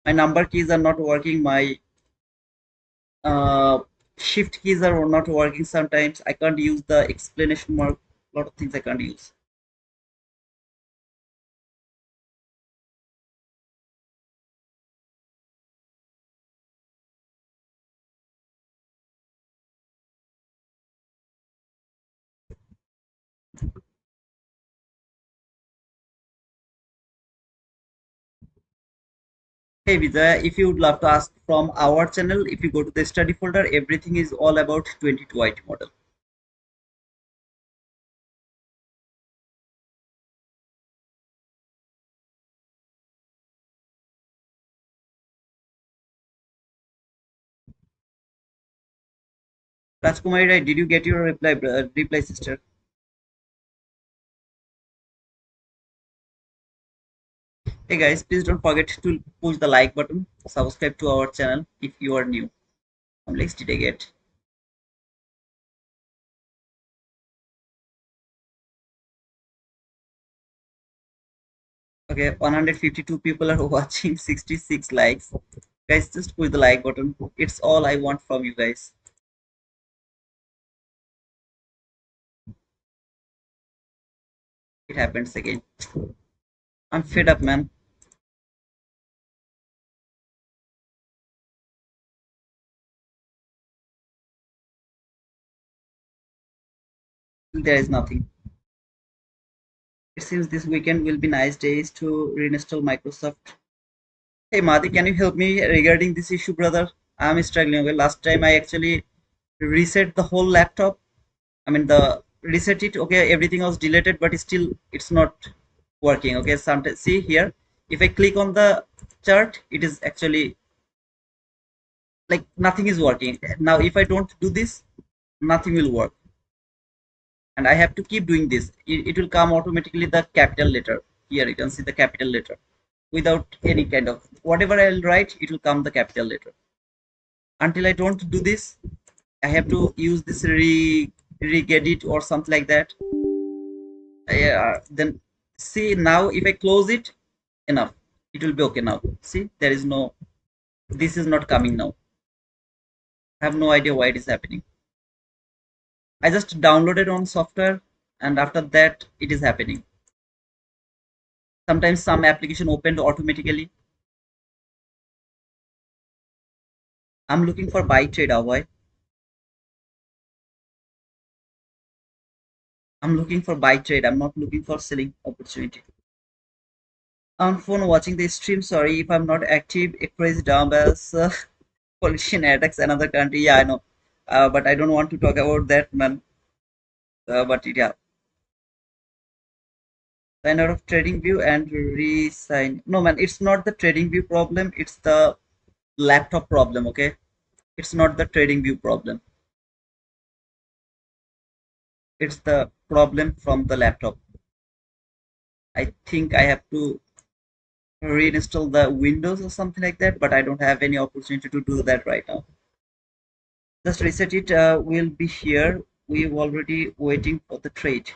My number keys are not working. My uh, shift keys are not working. Sometimes I can't use the explanation mark. A lot of things I can't use. Hey Vijay, if you would love to ask from our channel, if you go to the study folder, everything is all about 22 IT model. Rajkumari, did you get your reply, sister? Hey guys, please don't forget to push the like button, subscribe to our channel if you are new. How many likes did I get? Okay, 152 people are watching, 66 likes. Guys, just push the like button. It's all I want from you guys. It happens again. I'm fed up, man. There is nothing. It seems this weekend will be nice days to reinstall Microsoft. Hey Madi, can you help me regarding this issue, brother? I'm struggling. Okay, last time I actually reset the whole laptop. I mean the reset it. Okay, everything was deleted, but still it's not working. Okay, sometimes see here. If I click on the chart, it is actually like nothing is working. Now if I don't do this, nothing will work. And I have to keep doing this. It will come automatically the capital letter. Here you can see the capital letter without any kind of whatever I'll write, it will come the capital letter. Until I don't do this, I have to use this get it or something like that. Then see now if I close it, enough. It will be okay now. See there is no. This is not coming now. I have no idea why it is happening. I just downloaded on software and after that it is happening. Sometimes some application opened automatically. I'm looking for buy trade avoid. I'm looking for buy trade. I'm not looking for selling opportunity. On phone watching the stream. Sorry if I'm not active. A crazy dumbbells politician attacks another country. Yeah, I know. But I don't want to talk about that, man. But yeah, sign out of trading view and resign. No, man, it's not the trading view problem. It's the laptop problem. Okay, it's not the trading view problem. It's the problem from the laptop. I think I have to reinstall the Windows or something like that, but I don't have any opportunity to do that right now. Just reset it. We'll be here. We're already waiting for the trade.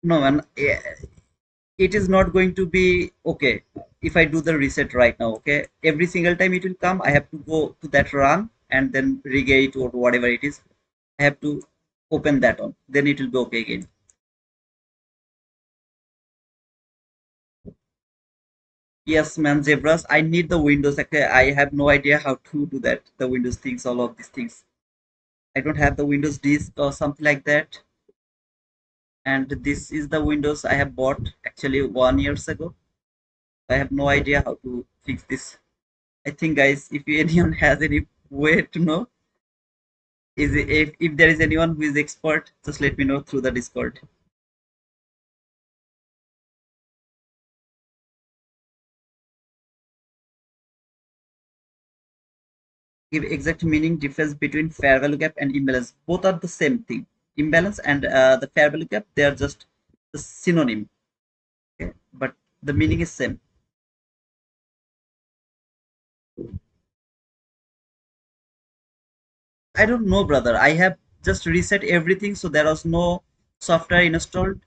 No, man. Yeah, it is not going to be okay if I do the reset right now. Okay, every single time it will come, I have to go to that run and then regate or whatever it is. I have to open that on, then it will be okay again. Yes, man, zebras. I need the Windows. Okay, I have no idea how to do that. The Windows things, all of these things. I don't have the Windows disk or something like that. And this is the Windows I have bought actually 1 years ago. I have no idea how to fix this. I think, guys, if anyone has any way to know, if there is anyone who is expert, just let me know through the Discord. Give exact meaning difference between fair value gap and imbalance. Both are the same thing. Imbalance and the fair value gap, they are just the synonym. Okay, but the meaning is same. I don't know, brother. I have just reset everything, so there was no software installed.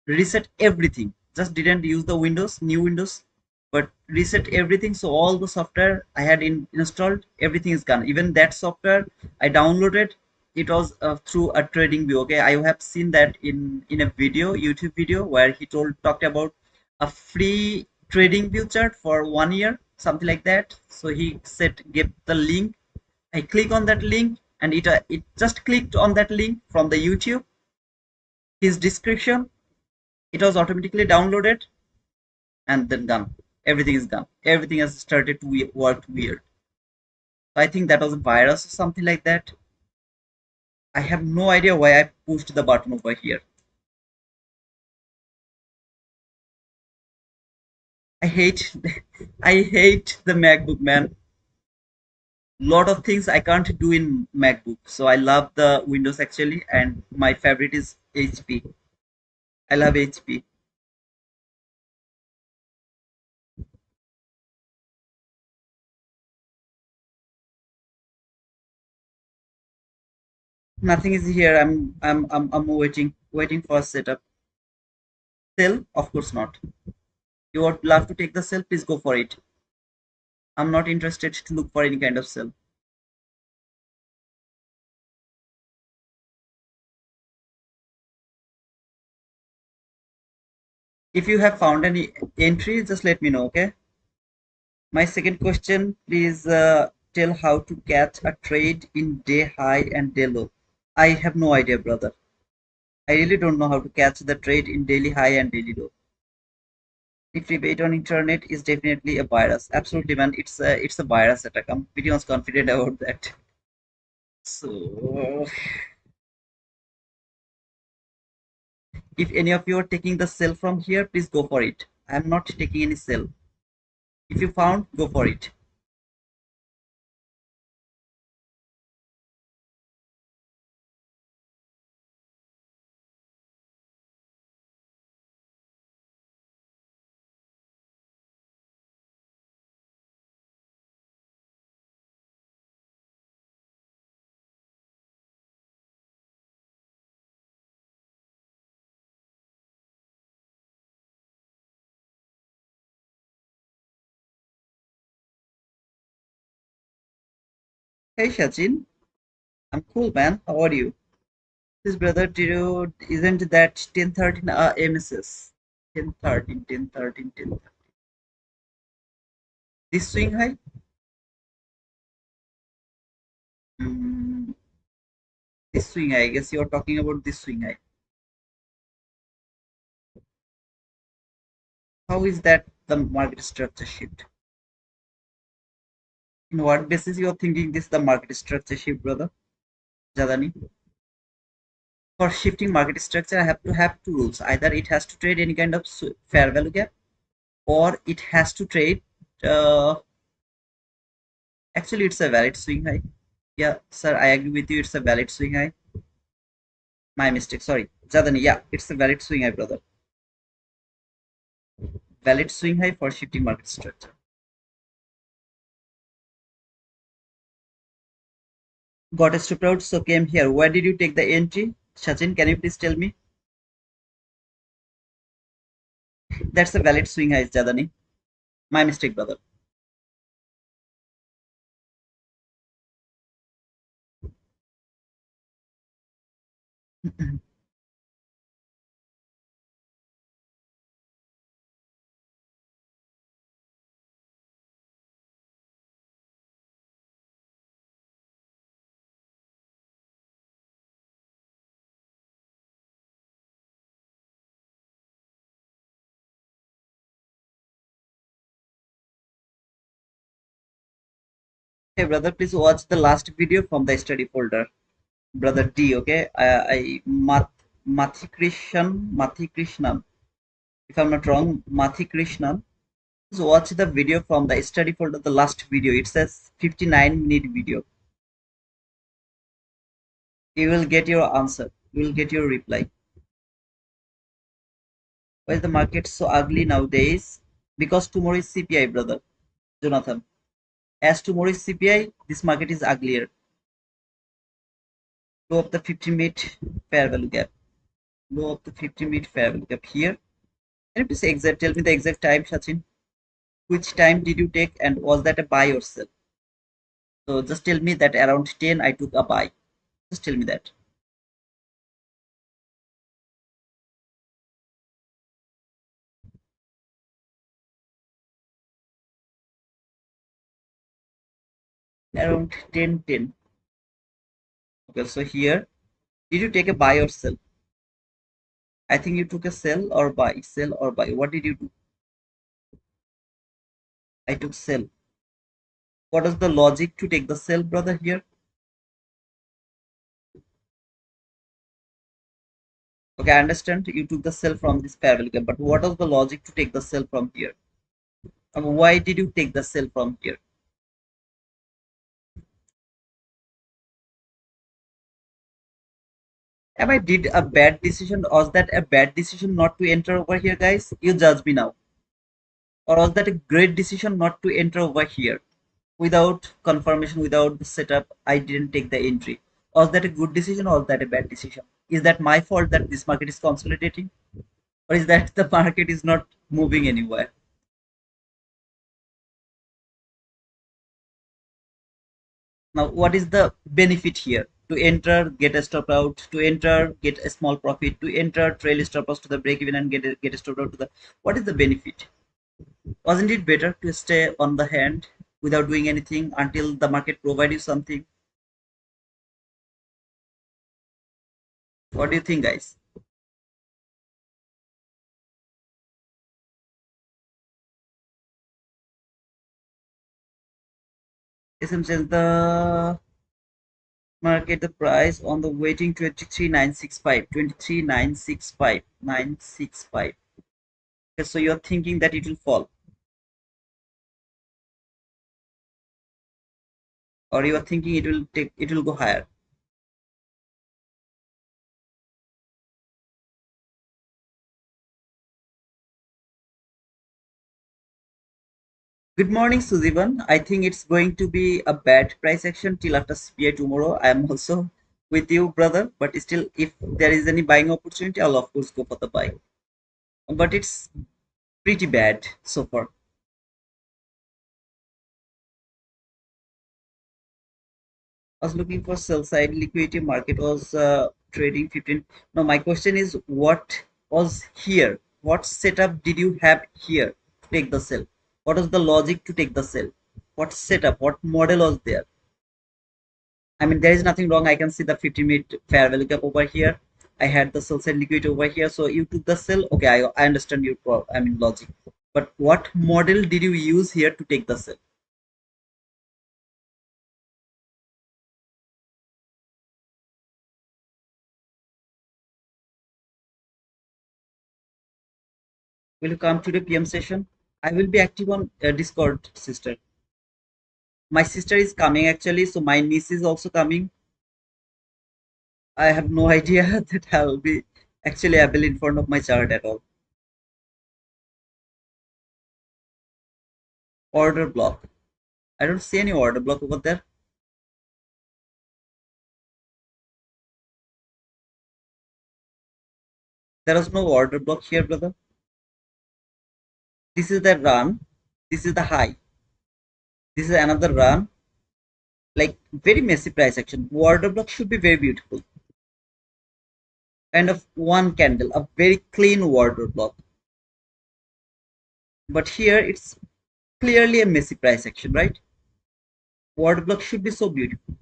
Reset everything. Just didn't use the Windows, new Windows, but reset everything. So all the software I had installed, everything is gone. Even that software I downloaded, it was through a trading view. Okay, I have seen that in a video, YouTube video, where he talked about a free trading view chart for 1 year, something like that. So he said, give the link. I click on that link, and it just clicked on that link from the YouTube. His description, it was automatically downloaded and then gone. Everything is gone. Everything has started to work weird. So I think that was a virus or something like that. I have no idea why I pushed the button over here. I hate I hate the MacBook, man. Lot of things I can't do in MacBook. So I love the Windows actually, and my favorite is HP. I love HP. Nothing is here. I'm waiting for a setup. Sell? Of course not. You would love to take the sell? Please go for it. I'm not interested to look for any kind of sell. If you have found any entry, just let me know, okay? My second question, please tell how to catch a trade in day high and day low. I have no idea, brother. I really don't know how to catch the trade in daily high and daily low. If debate on internet is definitely a virus. Absolutely, man. It's a virus attack. I'm pretty much confident about that. So, if any of you are taking the sell from here, please go for it. I'm not taking any sell. If you found, go for it. Hey, Shachin. I'm cool, man. How are you? This brother, isn't that 1013 MSS? 1013. This swing high? Mm, this swing high. I guess you're talking about this swing high. How is that the market structure shift? In what basis you're thinking this the market structure shift, brother? Jadani? For shifting market structure, I have to have two rules. Either it has to trade any kind of fair value gap, or it has to trade. Uh, Actually, it's a valid swing high. Yeah, sir, I agree with you. It's a valid swing high. My mistake. Sorry, Jadani. Yeah, it's a valid swing high, brother. Valid swing high for shifting market structure. Got a strip out, so came here. Where did you take the entry? Sachin, can you please tell me? That's a valid swing high, Jadani. My mistake, brother. Hey, brother, please watch the last video from the study folder. Brother D, okay? Mathi Krishnan. If I'm not wrong, Mathi Krishnan. Please watch the video from the study folder, the last video. It says 59-minute video. You will get your answer. You will get your reply. Why is the market so ugly nowadays? Because tomorrow is CPI, brother. Jonathan. As tomorrow is CPI, this market is uglier. Low of the 50-minute fair value gap. Low of the 50-minute fair value gap here. Can you please tell me the exact time, Sachin? Which time did you take and was that a buy or sell? So just tell me that around 10 I took a buy. Just tell me that. Around 10:10. Okay, so here, did you take a buy or sell? I think you took a sell or buy, sell or buy. What did you do? I took sell. What is the logic to take the sell, brother, here? Okay, I understand you took the sell from this parallel gap, but what was the logic to take the sell from here? Why did you take the sell from here? Am I did a bad decision? Was that a bad decision not to enter over here, guys? You judge me now. Or was that a great decision not to enter over here? Without confirmation, without the setup, I didn't take the entry. Was that a good decision or was that a bad decision? Is that my fault that this market is consolidating? Or is that the market is not moving anywhere? Now, what is the benefit here? To enter, get a stop out, to enter, get a small profit, to enter, trail stop loss to the break even and get a stop out to the. What is the benefit? Wasn't it better to stay on the hand without doing anything until the market provide you something? What do you think, guys? SM says the market the price on the waiting 23,965, 23,965, 965. Okay, so you're thinking that it will fall, or you are thinking it will go higher. Good morning, Suzivan. I think it's going to be a bad price action till after CPI tomorrow. I am also with you, brother. But still, if there is any buying opportunity, I'll of course go for the buy. But it's pretty bad so far. I was looking for sell side liquidity. Market was trading 15. Now my question is, what was here? What setup did you have here to take the sell? What was the logic to take the sell? What setup? What model was there? I mean, there is nothing wrong. I can see the 50-minute fair value gap over here. I had the sell side liquidity over here. So you took the sell. Okay, I understand your I mean logic. But what model did you use here to take the sell? Will you come to the PM session? I will be active on Discord, sister. My sister is coming actually, so my niece is also coming. I have no idea that I'll be actually able in front of my chart at all. Order block. I don't see any order block over there. There is no order block here, brother. This is the run. This is the high. This is another run. Like very messy price action. Order block should be very beautiful. Kind of one candle, a very clean order block. But here it's clearly a messy price action, right? Order block should be so beautiful.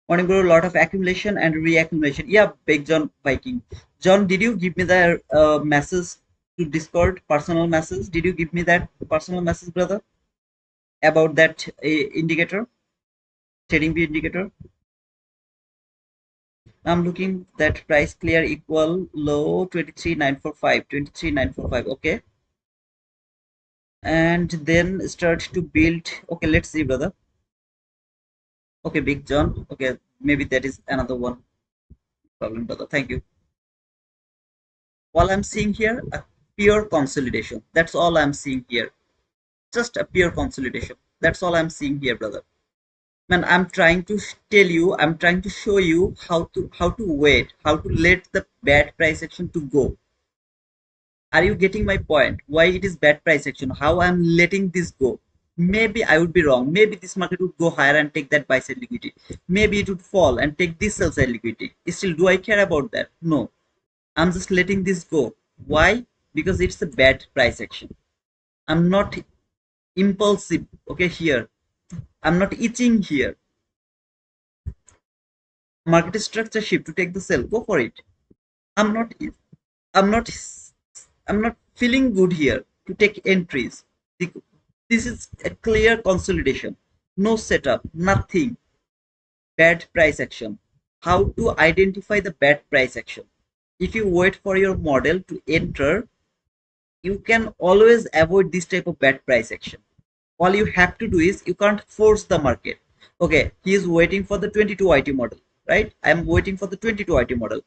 Morning bro, lot of accumulation and reaccumulation. Yeah, big John Viking. John, did you give me the message to Discord, personal message? Did you give me that personal message, brother, about that indicator, trading view indicator? I'm looking that price clear equal low 23,945, 23,945. Okay, and then start to build. Okay, let's see, brother. Okay, big John. Okay, maybe that is another one problem, brother. Thank you. All I'm seeing here, a pure consolidation. That's all I'm seeing here. Just a pure consolidation. That's all I'm seeing here, brother. Man, I'm trying to tell you, I'm trying to show you how to wait, how to let the bad price action to go. Are you getting my point? Why it is bad price action? How I'm letting this go? Maybe I would be wrong. Maybe this market would go higher and take that buy side liquidity. Maybe it would fall and take this sell side liquidity. Still, do I care about that? No. I'm just letting this go. Why? Because it's a bad price action. I'm not impulsive. Okay, here. I'm not itching here. Market structure shift to take the sell. Go for it. I'm not. I'm not. I'm not feeling good here to take entries. This is a clear consolidation. No setup. Nothing. Bad price action. How to identify the bad price action? If you wait for your model to enter, you can always avoid this type of bad price action. All you have to do is you can't force the market. Okay, he is waiting for the 22 IT model, right? I'm waiting for the 22 IT model.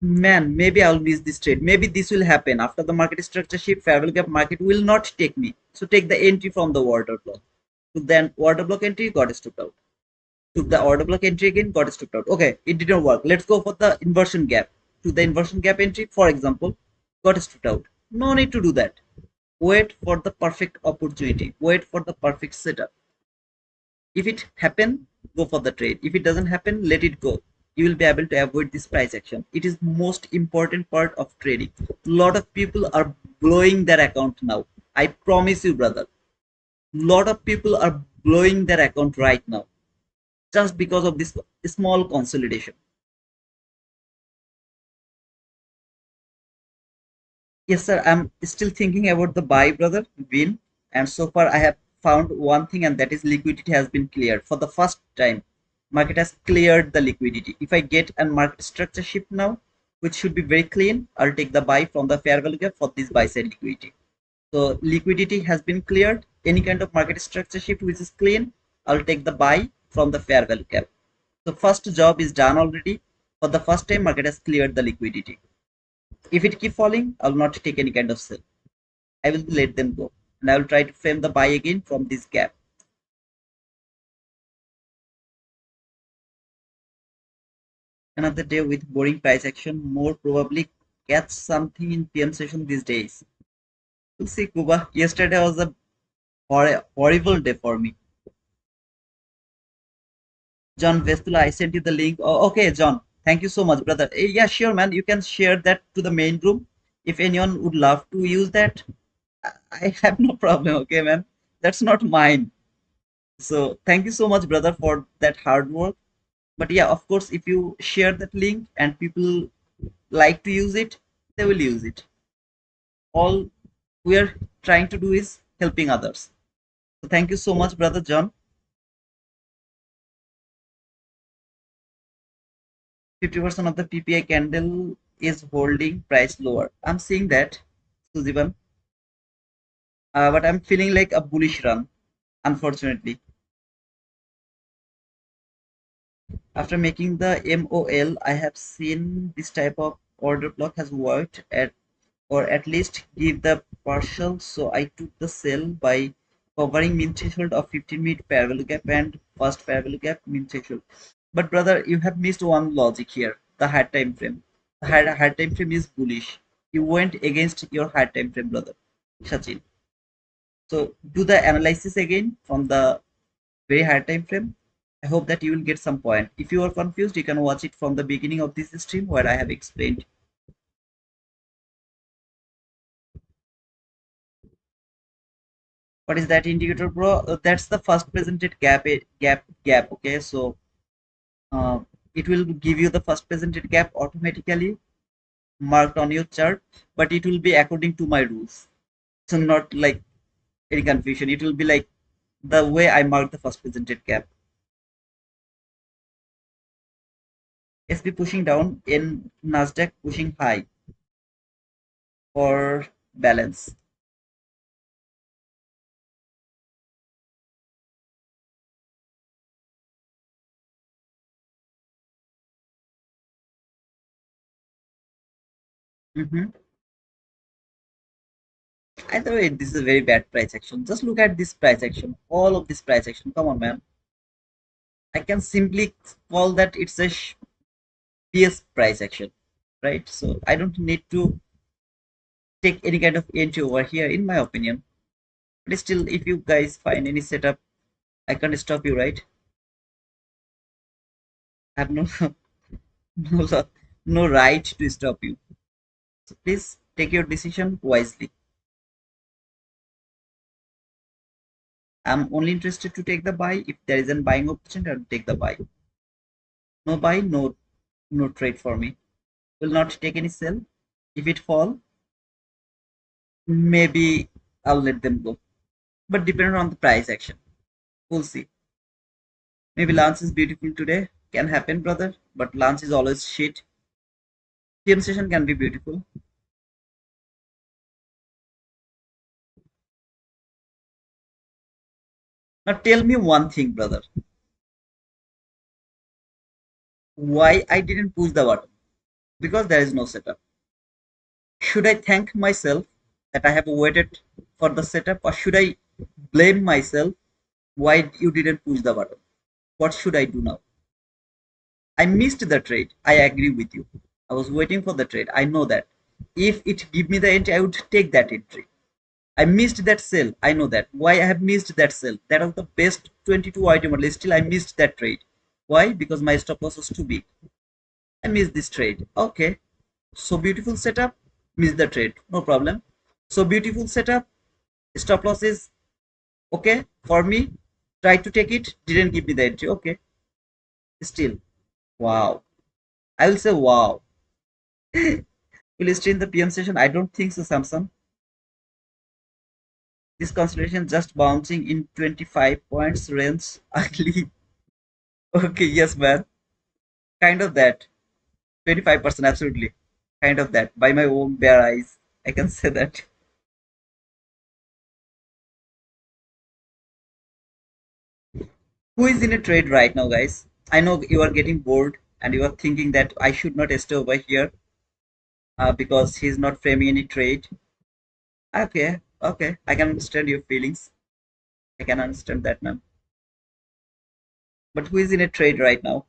Man, maybe I'll miss this trade. Maybe this will happen after the market structure shift. Fair value gap market will not take me. So take the entry from the order block. So then order block entry got stopped out. Took the order block entry again, got stopped out. Okay, it didn't work. Let's go for the inversion gap. To the inversion gap entry, for example, got stopped out. No need to do that. Wait for the perfect opportunity. Wait for the perfect setup. If it happen, go for the trade. If it doesn't happen, let it go. You will be able to avoid this price action. It is most important part of trading. A lot of people are blowing their account now. I promise you, brother. Lot of people are blowing their account right now just because of this small consolidation. Yes, sir. I'm still thinking about the buy, brother, win. And so far, I have found one thing, and that is liquidity has been cleared. For the first time, market has cleared the liquidity. If I get a market structure shift now, which should be very clean, I'll take the buy from the fair value gap for this buy side liquidity. So liquidity has been cleared. Any kind of market structure shift which is clean, I'll take the buy from the fair value gap. The first job is done already. For the first time, market has cleared the liquidity. If it keep falling, I'll not take any kind of sell. I will let them go. And I will try to frame the buy again from this gap. Another day with boring price action, more probably catch something in PM session these days. We'll see, Kuba. Yesterday was a horrible day for me. John Vestula, I sent you the link. Oh, okay, John. Thank you so much, brother. Yeah, sure, man. You can share that to the main room. If anyone would love to use that, I have no problem. Okay, man. That's not mine. So thank you so much, brother, for that hard work. But yeah, of course, if you share that link and people like to use it, they will use it. All we are trying to do is helping others. So thank you so much, brother John. 50% of the PPI candle is holding price lower. I'm seeing that, Sujivan. But I'm feeling like a bullish run, unfortunately. After making the MOL, I have seen this type of order block has worked at or at least give the partial. So I took the sell by covering min threshold of 15-minute fair value gap and first fair value gap min threshold. But brother, you have missed one logic here, the high time frame. Higher time frame is bullish. You went against your higher time frame, brother Sachin. So do the analysis again from the very high time frame. I hope that you will get some point. If you are confused, you can watch it from the beginning of this stream where I have explained. What is that indicator, bro? That's the first presented gap. Okay, so uh, it will give you the first presented gap automatically marked on your chart, but it will be according to my rules. So not like any confusion. It will be like the way I mark the first presented gap. SP pushing down in Nasdaq pushing high for balance. Mm-hmm. Either way, this is a very bad price action. Just look at this price action. All of this price action. Come on, man. I can simply call that it's a PS price action, right? So I don't need to take any kind of entry over here, in my opinion. But still, if you guys find any setup, I can't stop you, right? I have no no no right to stop you. So please take your decision wisely. I'm only interested to take the buy. If there is a buying opportunity, I'll take the buy. No buy, no trade for me. Will not take any sell. If it fall, maybe I'll let them go. But depending on the price action, we'll see. Maybe lunch is beautiful today. Can happen, brother. But lunch is always shit. PM session can be beautiful. Now tell me one thing, brother. Why I didn't push the button? Because there is no setup. Should I thank myself that I have waited for the setup, or should I blame myself why you didn't push the button? What should I do now? I missed the trade. I agree with you. I was waiting for the trade. I know that. If it give me the entry, I would take that entry. I missed that sell. I know that. Why I have missed that sell? That was the best 22 item only. Still, I missed that trade. Why? Because my stop loss was too big. I missed this trade. Okay. So beautiful setup. Missed the trade. No problem. So beautiful setup. Stop loss is okay for me. Tried to take it. Didn't give me the entry. Okay. Still. Wow. I will say wow. Will you stay in the PM session? I don't think so, Samsung. This consolidation just bouncing in 25 points range. Ugly. Okay, yes, man. Kind of that. 25%, absolutely. Kind of that. By my own bare eyes, I can say that. Who is in a trade right now, guys? I know you are getting bored and you are thinking that I should not stay over here because he's not framing any trade. Okay, okay. I can understand your feelings. I can understand that, man. But who is in a trade right now?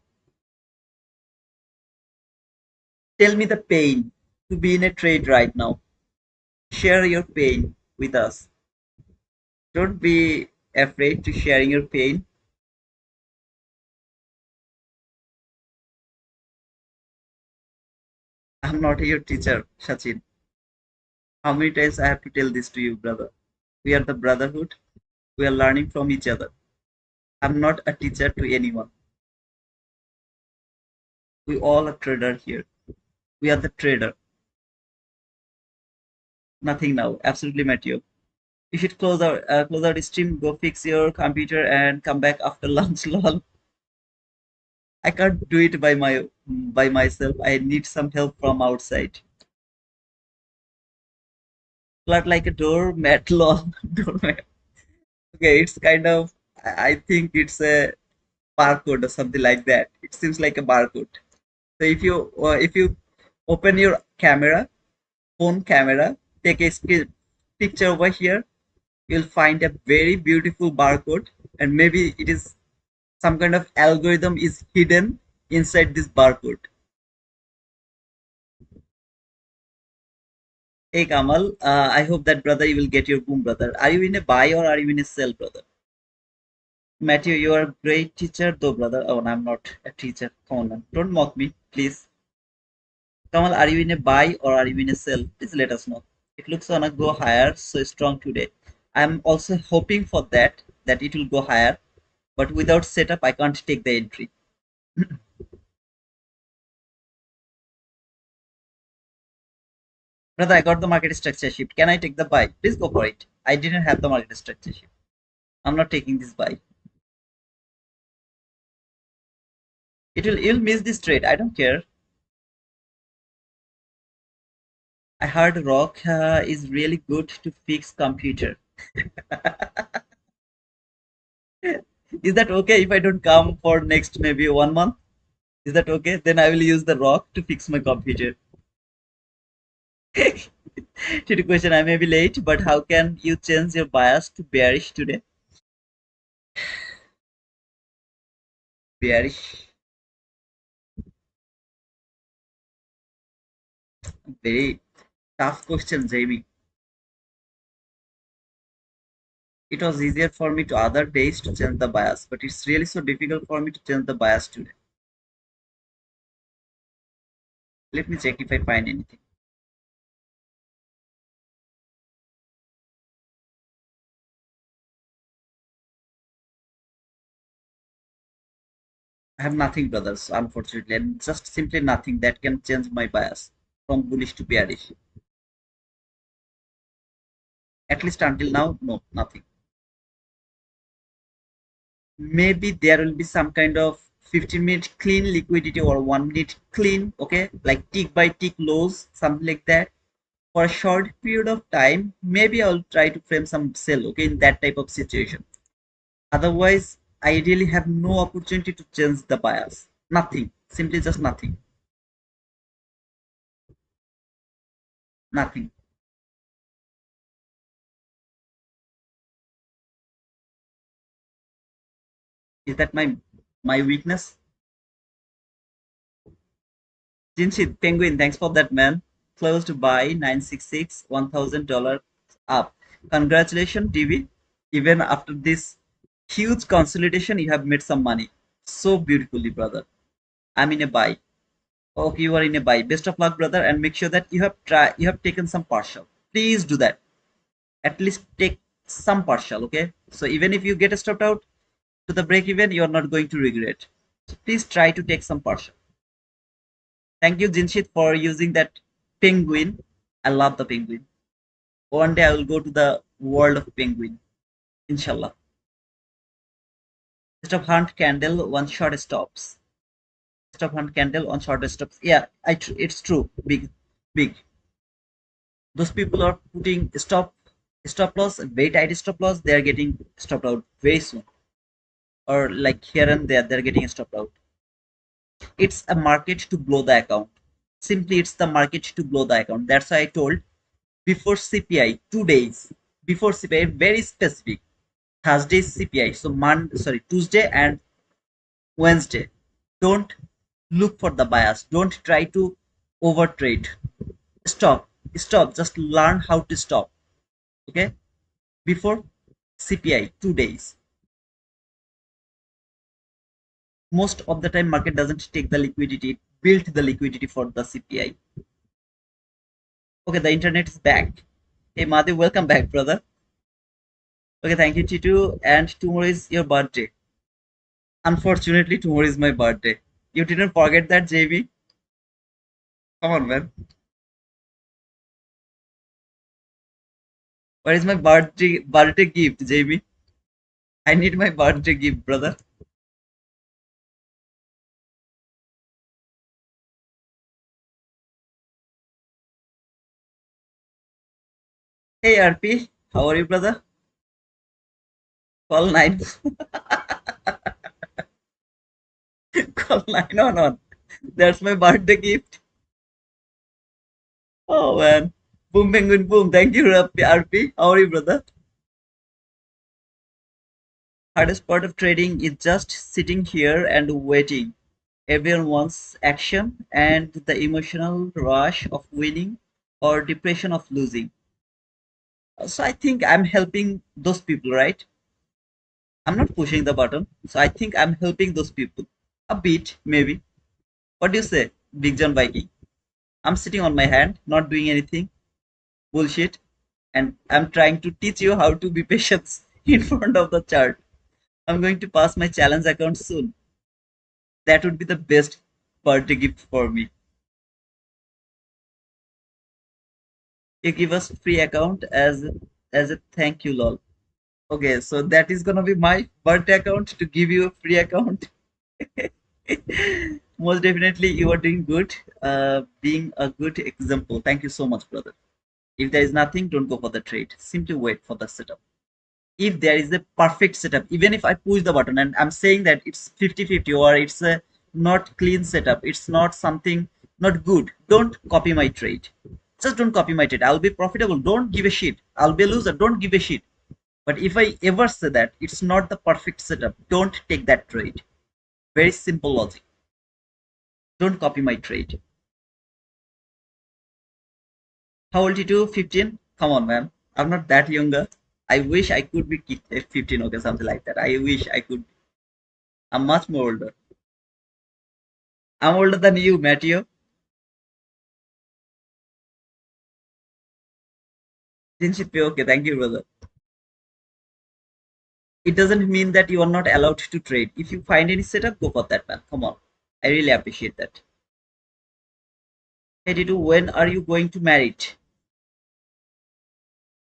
Tell me the pain to be in a trade right now. Share your pain with us. Don't be afraid to sharing your pain. I'm not your teacher, Sachin. How many times I have to tell this to you, brother? We are the brotherhood. We are learning from each other. I'm not a teacher to anyone. We all are trader here. We are the trader. Nothing now. Absolutely, Matthew. You should close our stream. Go fix your computer and come back after lunch. Lol. I can't do it by myself. I need some help from outside. Flat like a doormat. Lol. Doormat. Okay, it's kind of. I think it's a barcode or something like that. It seems like a barcode. So if you open your camera, phone camera, take a picture over here, you'll find a very beautiful barcode, and maybe it is some kind of algorithm is hidden inside this barcode. Hey Kamal, I hope that brother you will get your boom, brother. Are you in a buy or are you in a sell, brother? Matthew, you are a great teacher, though, brother. Oh, no, I'm not a teacher. Come on, man. Don't mock me, please. Kamal, are you in a buy or are you in a sell? Please let us know. It looks gonna go higher, so strong today. I'm also hoping for that it will go higher, but without setup, I can't take the entry. Brother, I got the market structure shift. Can I take the buy? Please go for it. I didn't have the market structure shift. I'm not taking this buy. You'll miss this trade. I don't care. I heard rock is really good to fix computer. Is that okay if I don't come for next maybe 1 month? Is that okay? Then I will use the rock to fix my computer. To the question, I may be late, but how can you change your bias to bearish today? Bearish, very tough question, Jamie. It was easier for me to other days to change the bias, but it's really so difficult for me to change the bias today. Let me check if I find anything. I have nothing, brothers, unfortunately, and just simply nothing that can change my bias from bullish to bearish. At least until now, no, nothing. Maybe there will be some kind of 15-minute clean liquidity or 1 minute clean, okay, like tick by tick lows, something like that. For a short period of time, maybe I'll try to frame some sell, okay, in that type of situation. Otherwise, I really have no opportunity to change the bias. Nothing, simply just nothing, nothing. Is that my weakness? Jinshit, Penguin, thanks for that, man. Closed by 966, $1,000 up. Congratulations, DV. Even after this huge consolidation, you have made some money. So beautifully, brother. I'm in a buy. Okay, you are in a buy. Best of luck, brother, and make sure that you have taken some partial. Please do that. At least take some partial, okay? So even if you get stopped out to the break even, you're not going to regret. So please try to take some partial. Thank you, Jinshit, for using that penguin. I love the penguin. One day I will go to the world of penguin. Inshallah. Stop hunt candle, one shot stops. Stop hunt candle, one shot stops. Yeah, it's true. Big, big. Those people are putting stop loss, very tight stop loss. They are getting stopped out very soon, or like here and there, they're getting stopped out. It's a market to blow the account. Simply, it's the market to blow the account. That's why I told before CPI, 2 days before CPI, very specific. Thursday CPI, so Tuesday and Wednesday. Don't look for the bias. Don't try to overtrade. Stop, stop. Just learn how to stop. Okay, before CPI, 2 days. Most of the time, market doesn't take the liquidity. It built the liquidity for the CPI. Okay, the internet is back. Hey, Madhu, welcome back, brother. Okay, thank you, Titu. And tomorrow is your birthday. Unfortunately, tomorrow is my birthday. You didn't forget that, JB? Come on, man. What is my birthday gift, JB? I need my birthday gift, brother. Hey, RP. How are you, brother? Call 9. Call 911. That's my birthday gift. Oh, man. Boom, penguin, boom. Thank you, RP. How are you, brother? Hardest part of trading is just sitting here and waiting. Everyone wants action and the emotional rush of winning or depression of losing. So I think I'm helping those people, right? I'm not pushing the button. So I think I'm helping those people a bit, maybe. What do you say, Big John Viking? I'm sitting on my hand, not doing anything. Bullshit. And I'm trying to teach you how to be patient in front of the chart. I'm going to pass my challenge account soon. That would be the best birthday gift for me. You give us free account as a thank you, lol. Okay, so that is gonna be my birthday account to give you a free account. Most definitely, you are doing good. Being a good example. Thank you so much, brother. If there is nothing, don't go for the trade. Simply wait for the setup. If there is a perfect setup, even if I push the button and I'm saying that it's 50-50 or it's a not clean setup, it's not something not good, don't copy my trade. Just don't copy my trade. I'll be profitable. Don't give a shit. I'll be a loser. Don't give a shit. But if I ever say that it's not the perfect setup, don't take that trade. Very simple logic. Don't copy my trade. How old are you? 15? Come on, man. I'm not that younger. I wish I could be 15, okay, something like that. I wish I could. I'm much more older. I'm older than you, Matthew. Kinship, okay, thank you, brother. It doesn't mean that you are not allowed to trade. If you find any setup, go for that, man. Come on. I really appreciate that. Hey, Titu, when are you going to marry it?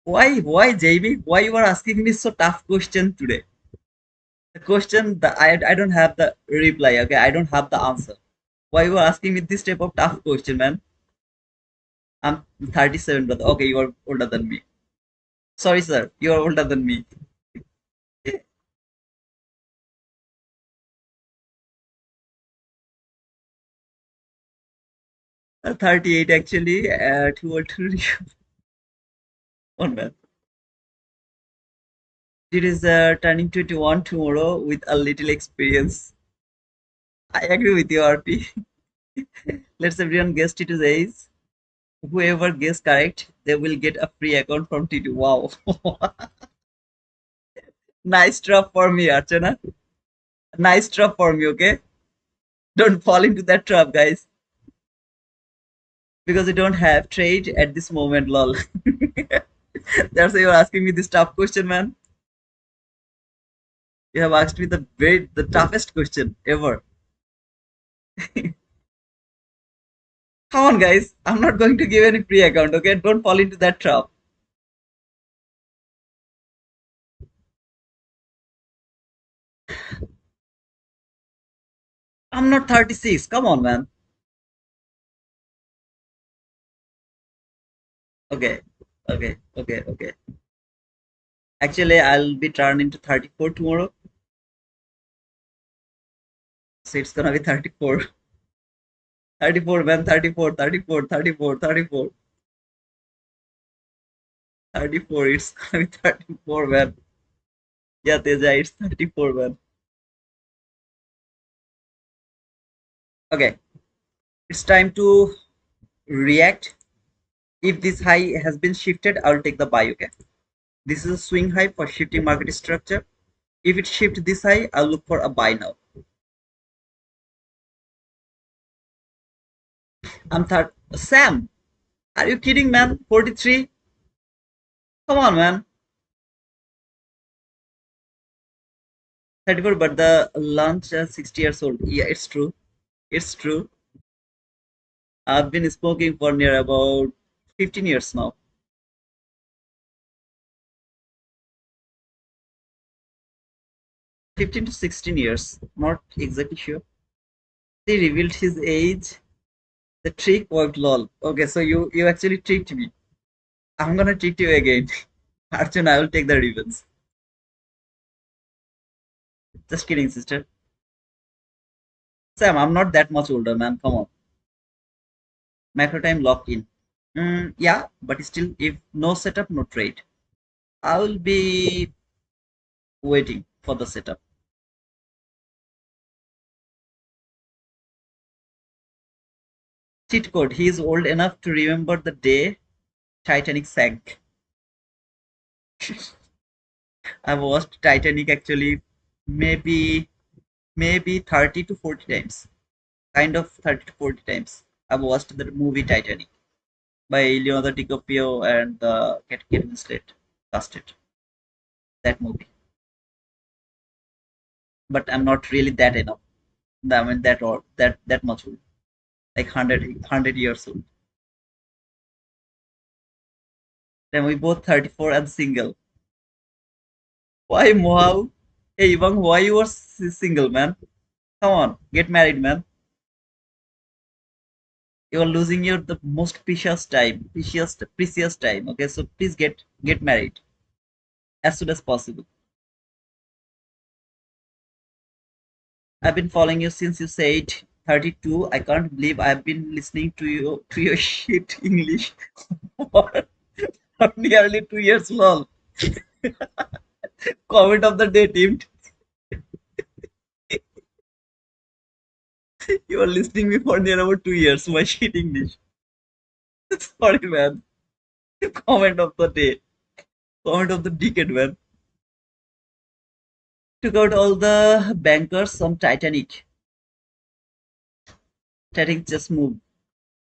Why, Jamie? Why you are asking me so tough question today? The question that I don't have the reply, okay? I don't have the answer. Why you are asking me this type of tough question, man? I'm 37, brother. Okay, you are older than me. Sorry, sir. You are older than me. 38 actually. Too old to on man. It is turning 21 tomorrow with a little experience. I agree with you, RP. Let's everyone guess Tito's age. Whoever guess correct, they will get a free account from Tito. Wow. Nice trap for me, Archana. Nice trap for me, okay? Don't fall into that trap, guys. Because you don't have trade at this moment, lol. That's why you're asking me this tough question, man. You have asked me the toughest question ever. Come on, guys. I'm not going to give any free account, okay? Don't fall into that trap. I'm not 36. Come on, man. Okay. Okay. Okay. Okay. Actually, I'll be turning to 34 tomorrow. So it's gonna be 34. 34, man. 34, 34, 34, 34, 34. It's gonna be 34, man. Yeah, Teja, it's 34, man. Okay. It's time to react. If this high has been shifted, I'll take the buy, okay? This is a swing high for shifting market structure. If it shifts this high, I'll look for a buy now. I'm third. Sam, are you kidding, man? 43? Come on, man. 34, but the launch 60 years old. Yeah, it's true. It's true. I've been smoking for near about 15 years now. 15 to 16 years. Not exactly sure. He revealed his age. The trick worked, lol. Okay, so you actually tricked me. I'm gonna trick you again. Arjun, I will take the revenge. Just kidding, sister. Sam, I'm not that much older, man. Come on. Macro time lock in. Yeah, but still, if no setup, no trade. I will be waiting for the setup. Cheat code. He is old enough to remember the day Titanic sank. I've watched Titanic actually maybe 30 to 40 times. Kind of 30 to 40 times. I've watched the movie Titanic by Leonardo DiCaprio and Kate Winslet. Casted that movie. But I'm not really that enough. I mean that much old. Like 100 years old. Then we both 34 and single. Why Mohau? Hey Ivang, why you are single, man? Come on, get married, man. You are losing your the most precious time. Okay, so please get married as soon as possible. I've been following you since you said 32. I can't believe I've been listening to your shit English for, for nearly 2 years long. Comment of the day, team. You are listening me for near about 2 years. My shit English. Sorry, man. Comment of the day. Comment of the decade, man. Took out all the bankers on Titanic. Titanic just moved.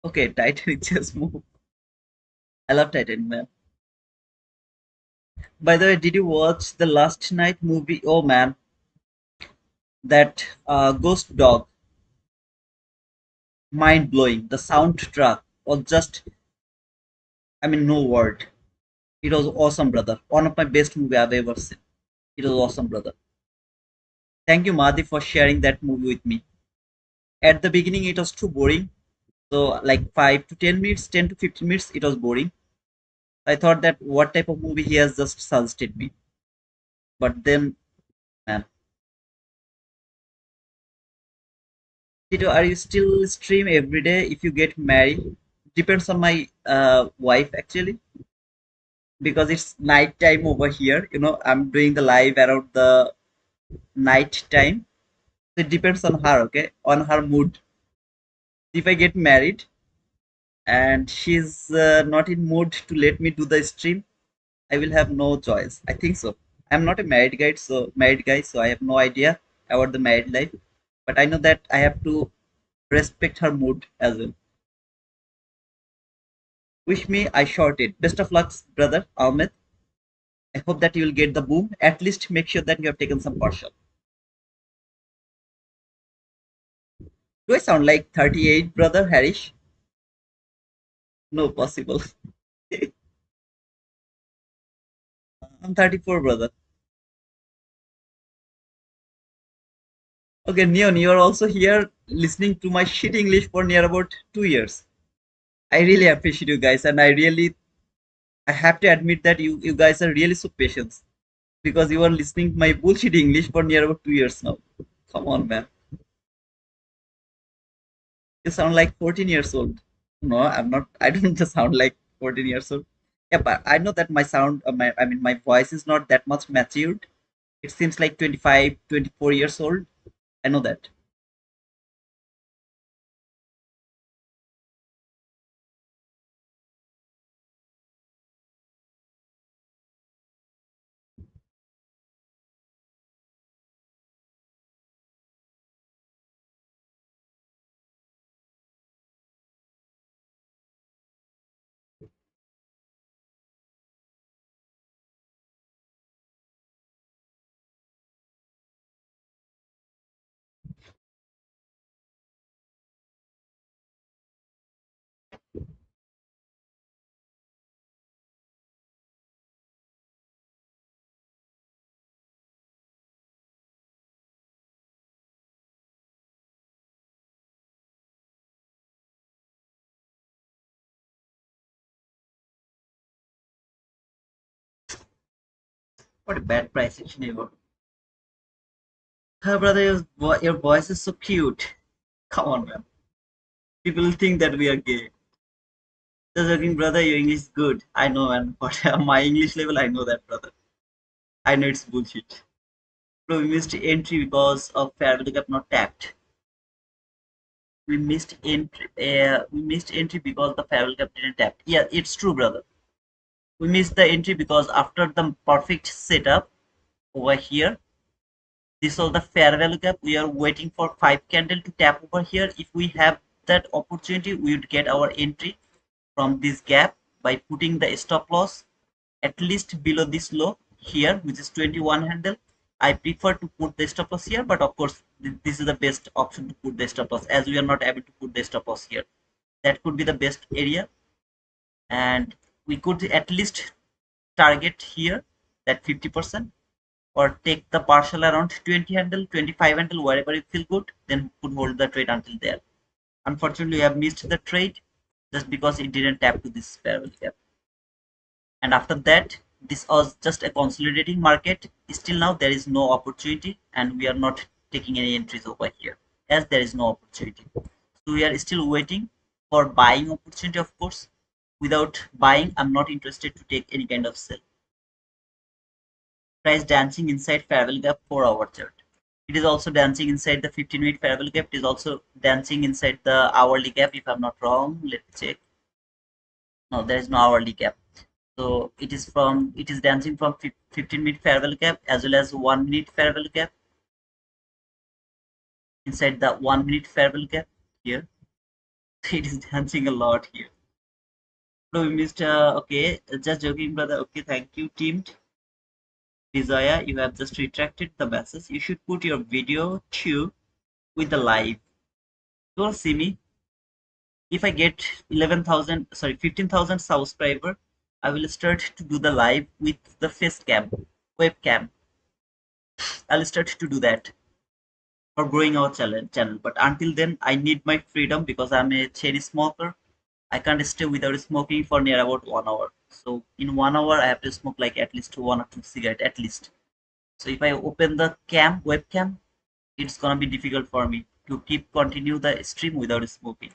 Okay, Titanic just moved. I love Titanic, man. By the way, did you watch the last night movie? Oh man, that Ghost Dog, mind blowing. The soundtrack was just, I mean, no word. It was awesome, brother. One of my best movie I've ever seen. It was awesome, brother. Thank you, Madhi, for sharing that movie with me. At the beginning, it was too boring. So, like 5 to 10 minutes, 10 to 15 minutes, it was boring. I thought that what type of movie he has just suggested me. But then, man, Tito, are you still stream every day if you get married? Depends on my wife actually, because it's night time over here. I'm doing the live around the night time. So it depends on her, okay, on her mood. If I get married and she's not in mood to let me do the stream, I will have no choice. I think so. I'm not a married guy, so I have no idea about the married life. But I know that I have to respect her mood as well. Wish me I short it. Best of luck, brother Ahmed. I hope that you will get the boom. At least make sure that you have taken some partial. Do I sound like 38, brother Harish? No possible. I'm 34, brother. Okay, Neon, you're also here listening to my shit English for near about 2 years. I really appreciate you guys, and I have to admit that you guys are really so patient because you are listening to my bullshit English for near about 2 years now. Come on, man. You sound like 14 years old. No, I'm not. I don't just sound like 14 years old. Yeah, but I know that my sound, I mean, my voice is not that much matured. It seems like 25, 24 years old. I know that. What a bad price action ever. Brother, your voice is so cute. Come on, man. People think that we are gay. Just joking, brother. Your English is good. I know, man. But my English level, I know that, brother. I know it's bullshit. Bro, we missed entry because of Farewell Cup not tapped. We missed entry. We missed entry because the Farewell Cup didn't tap. Yeah, it's true, brother. We missed the entry because after the perfect setup over here, this was the fair value gap. We are waiting for 5 candle to tap over here. If we have that opportunity, we would get our entry from this gap by putting the stop loss at least below this low here, which is 21 handle. I prefer to put the stop loss here, but of course this is the best option to put the stop loss, as we are not able to put the stop loss here. That could be the best area, and we could at least target here that 50%, or take the partial around 20 handle, 25 handle, wherever you feel good, then could hold the trade until there. Unfortunately, we have missed the trade just because it didn't tap to this parallel gap. And after that, this was just a consolidating market. Still now there is no opportunity, and we are not taking any entries over here as there is no opportunity. So we are still waiting for buying opportunity, of course. Without buying, I'm not interested to take any kind of sell. Price dancing inside fair value gap 4-hour chart. It is also dancing inside the 15-minute fair value gap. It is also dancing inside the hourly gap, if I'm not wrong. Let's check. No, there is no hourly gap. So it is dancing from 15-minute fair value gap as well as 1-minute fair value gap. Inside the 1-minute fair value gap here, it is dancing a lot here. So we missed. Okay, just joking, brother. Okay, thank you, team. Vizaya, you have just retracted the message. You should put your video too with the live. You will see me. If I get 11,000, sorry, 15,000 subscriber, I will start to do the live with the face cam, webcam. I'll start to do that for growing our channel. But until then, I need my freedom because I'm a chain smoker. I can't stay without smoking for near about 1 hour. So in 1 hour, I have to smoke like at least 1 or 2 cigarettes at least. So if I open the webcam, it's gonna be difficult for me to continue the stream without smoking.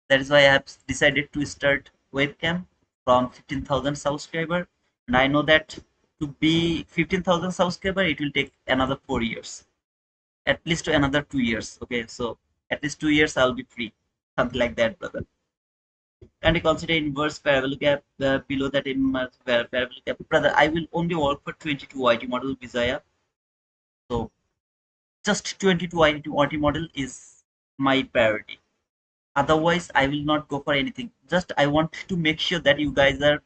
That is why I have decided to start webcam from 15,000 subscriber, and I know that to be 15,000 subscriber, it will take another 4 years, at least another 2 years. Okay, so at least 2 years I'll be free, something like that, brother. And you consider inverse parallel gap below that inverse parallel gap, brother. I will only work for 22 YT model Visaya, so just 22 YT model is my priority. Otherwise, I will not go for anything. Just I want to make sure that you guys are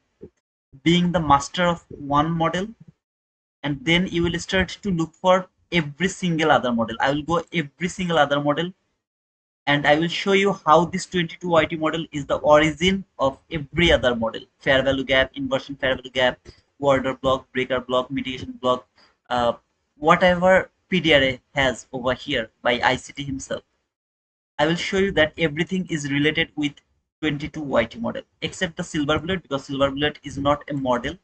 being the master of one model, and then you will start to look for every single other model. I will go every single other model, and I will show you how this 22 YT model is the origin of every other model. Fair value gap, inversion fair value gap, order block, breaker block, mitigation block, whatever PDRA has over here by ICT himself. I will show you that everything is related with 22 YT model except the silver bullet, because silver bullet is not a model.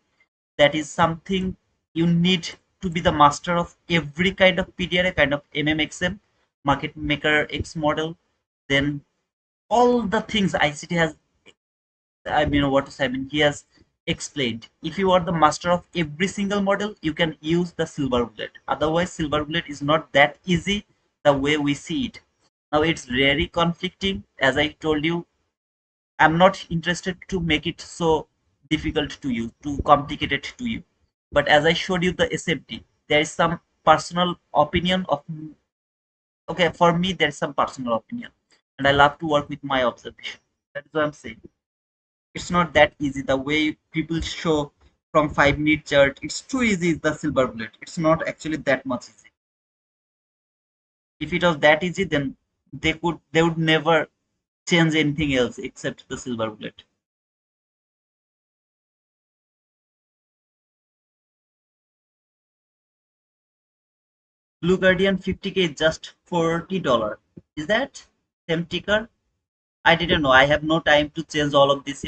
That is something you need to be the master of every kind of PDRA, kind of MMXM, market maker X model, then all the things ICT has, I mean, what to say, I mean, he has explained. If you are the master of every single model, you can use the silver bullet. Otherwise, silver bullet is not that easy the way we see it. Now it's very conflicting. As I told you, I'm not interested to make it so difficult to you, too complicated to you. But as I showed you the SMT, there is some personal opinion of, okay, for me there is some personal opinion, and I love to work with my observation. That is what I'm saying. It's not that easy the way people show from 5 minute chart. It's too easy, the silver bullet. It's not actually that much easy. If it was that easy, then they would never change anything else except the silver bullet. Blue Guardian 50K is just $40. Is that same ticker? I didn't know. I have no time to change all of this,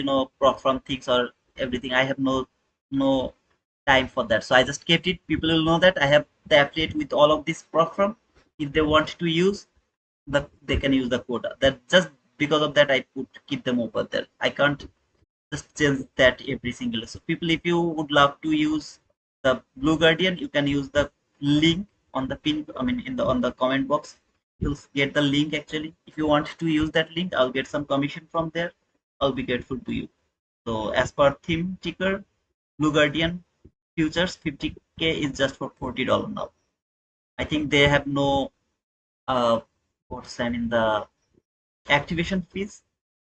from things or everything. I have no time for that. So I just kept it. People will know that I have the affiliate with all of this prop from. If they want to use they can use the quota. That just because of that I keep them over there. I can't just change that every single. So people, if you would love to use the Blue Guardian, you can use the link on the pin, I mean in the on the comment box. You'll get the link. Actually, if you want to use that link, I'll get some commission from there. I'll be grateful to you. So as per theme ticker, Blue Guardian futures 50K is just for $40 now. I think they have no uh what's I mean the activation fees,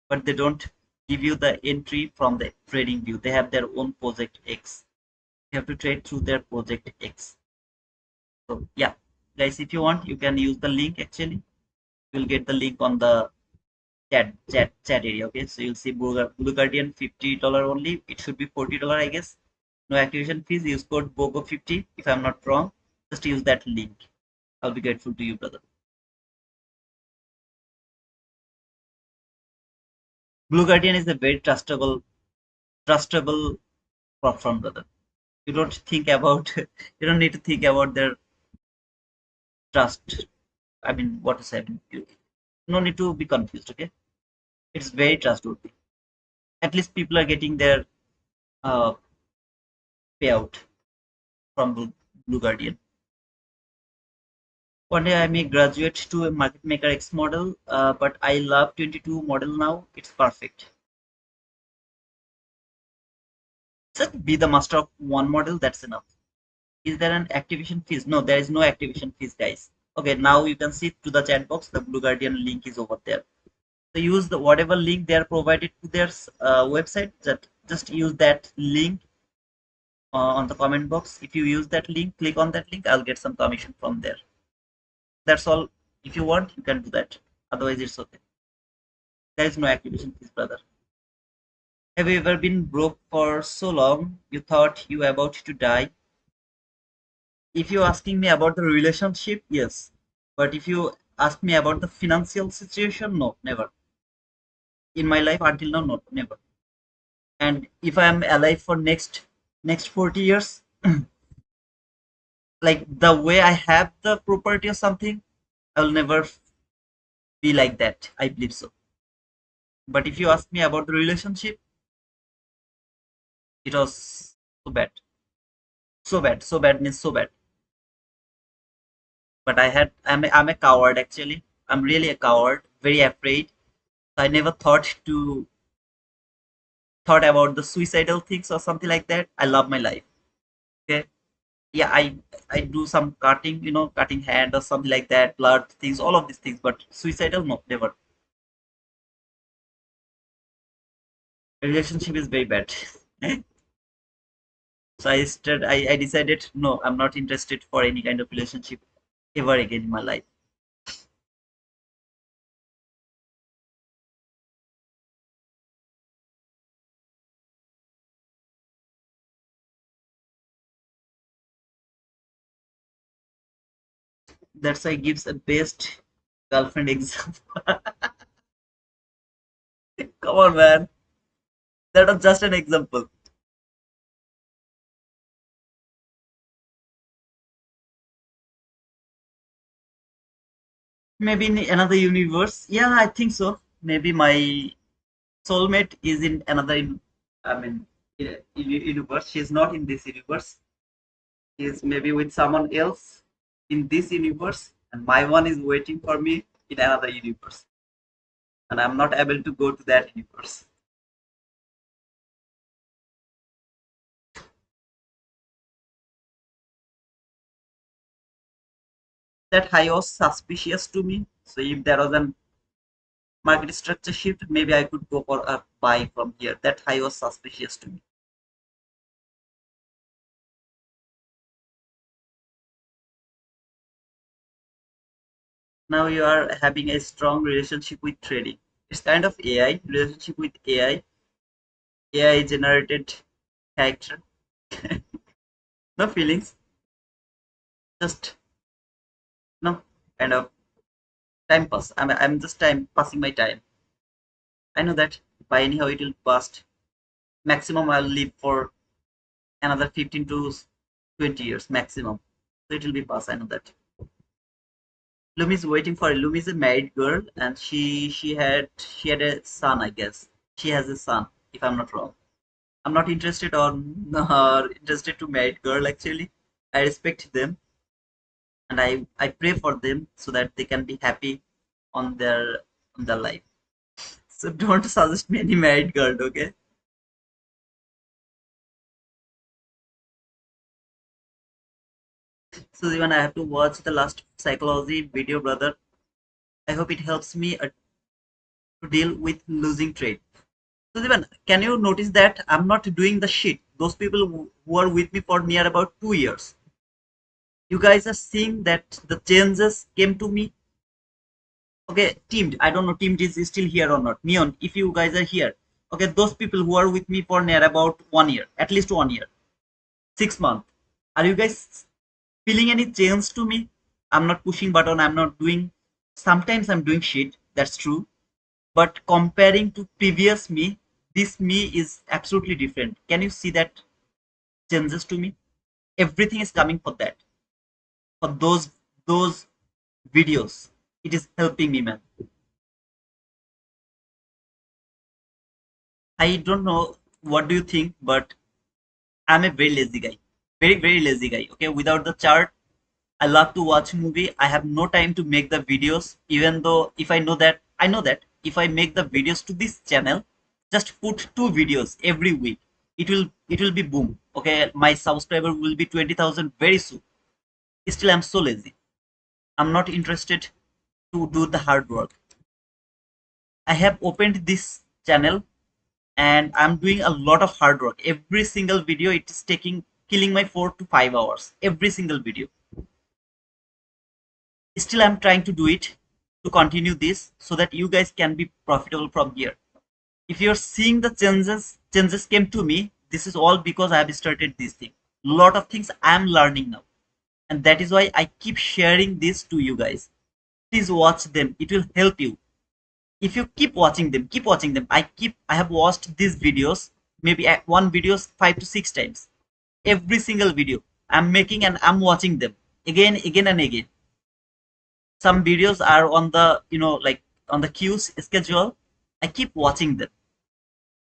but they don't give you the entry from the trading view. They have their own project X. You have to trade through their project X. So yeah, guys, if you want, you can use the link. Actually, you'll get the link on the chat area. Okay, so you'll see Blue Guardian $50 only. It should be $40, I guess. No activation fees. Use code BOGO50 if I'm not wrong. Just use that link. I'll be grateful to you, brother. Blue Guardian is a very trustable platform, brother. You don't think about you don't need to think about their trust. I mean, what to say? No need to be confused. Okay, it's very trustworthy. At least people are getting their uh, payout from Blue Guardian. One day I may graduate to a market maker X model, but I love 22 model now. It's perfect. Just be the master of one model. That's enough. Is there an activation fees? No, there is no activation fees, guys. Okay, now you can see to the chat box. The Blue Guardian link is over there. So use the whatever link they are provided to their website. Just use that link on the comment box. If you use that link, click on that link. I'll get some commission from there. That's all. If you want, you can do that. Otherwise, it's okay. There is no activation fees, brother. Have you ever been broke for so long you thought you were about to die? If you're asking me about the relationship, yes. But if you ask me about the financial situation, no, never. In my life until now, no, never. And if I am alive for next 40 years, like the way I have the property or something, I'll never be like that. I believe so. But if you ask me about the relationship, it was so bad. So bad. So bad means so bad. But I'm a coward actually. I'm really a coward, very afraid. I never thought about the suicidal things or something like that. I love my life. Okay. Yeah, I do some cutting, cutting hand or something like that, blood things, all of these things, but suicidal, no, never. Relationship is very bad. So I decided no, I'm not interested for any kind of relationship ever again in my life. That's why gives a best girlfriend example. Come on, man. That was just an example. Maybe in another universe. Yeah, I think so. Maybe my soulmate is in another, I mean, universe. She's not in this universe. She's maybe with someone else in this universe, and my one is waiting for me in another universe, and I'm not able to go to that universe. That high was suspicious to me. So if there was a market structure shift, maybe I could go for a buy from here. That high was suspicious to me. Now you are having a strong relationship with trading. It's kind of AI relationship with AI generated character. No feelings, just no kind of time pass. I'm just time passing my time. I know that by anyhow it will pass. Maximum I'll live for another 15 to 20 years maximum. So it will be past. I know that. Lumi is waiting for it. Lumi is a married girl, and she had a son. I guess she has a son. If I'm not wrong, I'm not interested on interested to married girl actually. I respect them, and I pray for them so that they can be happy on their life. So don't suggest me any married girl, okay? So even I have to watch the last psychology video, brother. I hope it helps me to deal with losing trade. So even can you notice that I'm not doing the shit? Those people who are with me for near about 2 years, you guys are seeing that the changes came to me. Okay, teamed. I don't know teamed is still here or not. Neon, if you guys are here, okay, those people who are with me for near about 1 year, at least 1 year, 6 months, are you guys feeling any change to me? I'm not pushing button. I'm not doing. Sometimes I'm doing shit. That's true. But comparing to previous me, this me is absolutely different. Can you see that changes to me? Everything is coming for that. For those videos, it is helping me, man. I don't know what do you think, but I'm a very lazy guy. Very, very lazy guy. Okay, without the chart, I love to watch movie. I have no time to make the videos, even though if I know that if I make the videos to this channel, just put 2 videos every week, it will be boom. Okay, my subscriber will be 20,000 very soon. Still, I'm so lazy. I'm not interested to do the hard work. I have opened this channel and I'm doing a lot of hard work. Every single video, it is taking killing my 4 to 5 hours. Every single video. Still, I'm trying to do it to continue this so that you guys can be profitable from here. If you're seeing the changes came to me. This is all because I have started this thing. Lot of things I'm learning now, and that is why I keep sharing this to you guys. Please watch them. It will help you if you keep watching them. Keep watching them. I have watched these videos maybe at one videos 5 to 6 times. Every single video I'm making and I'm watching them again and again. Some videos are on the like on the queues schedule. I keep watching them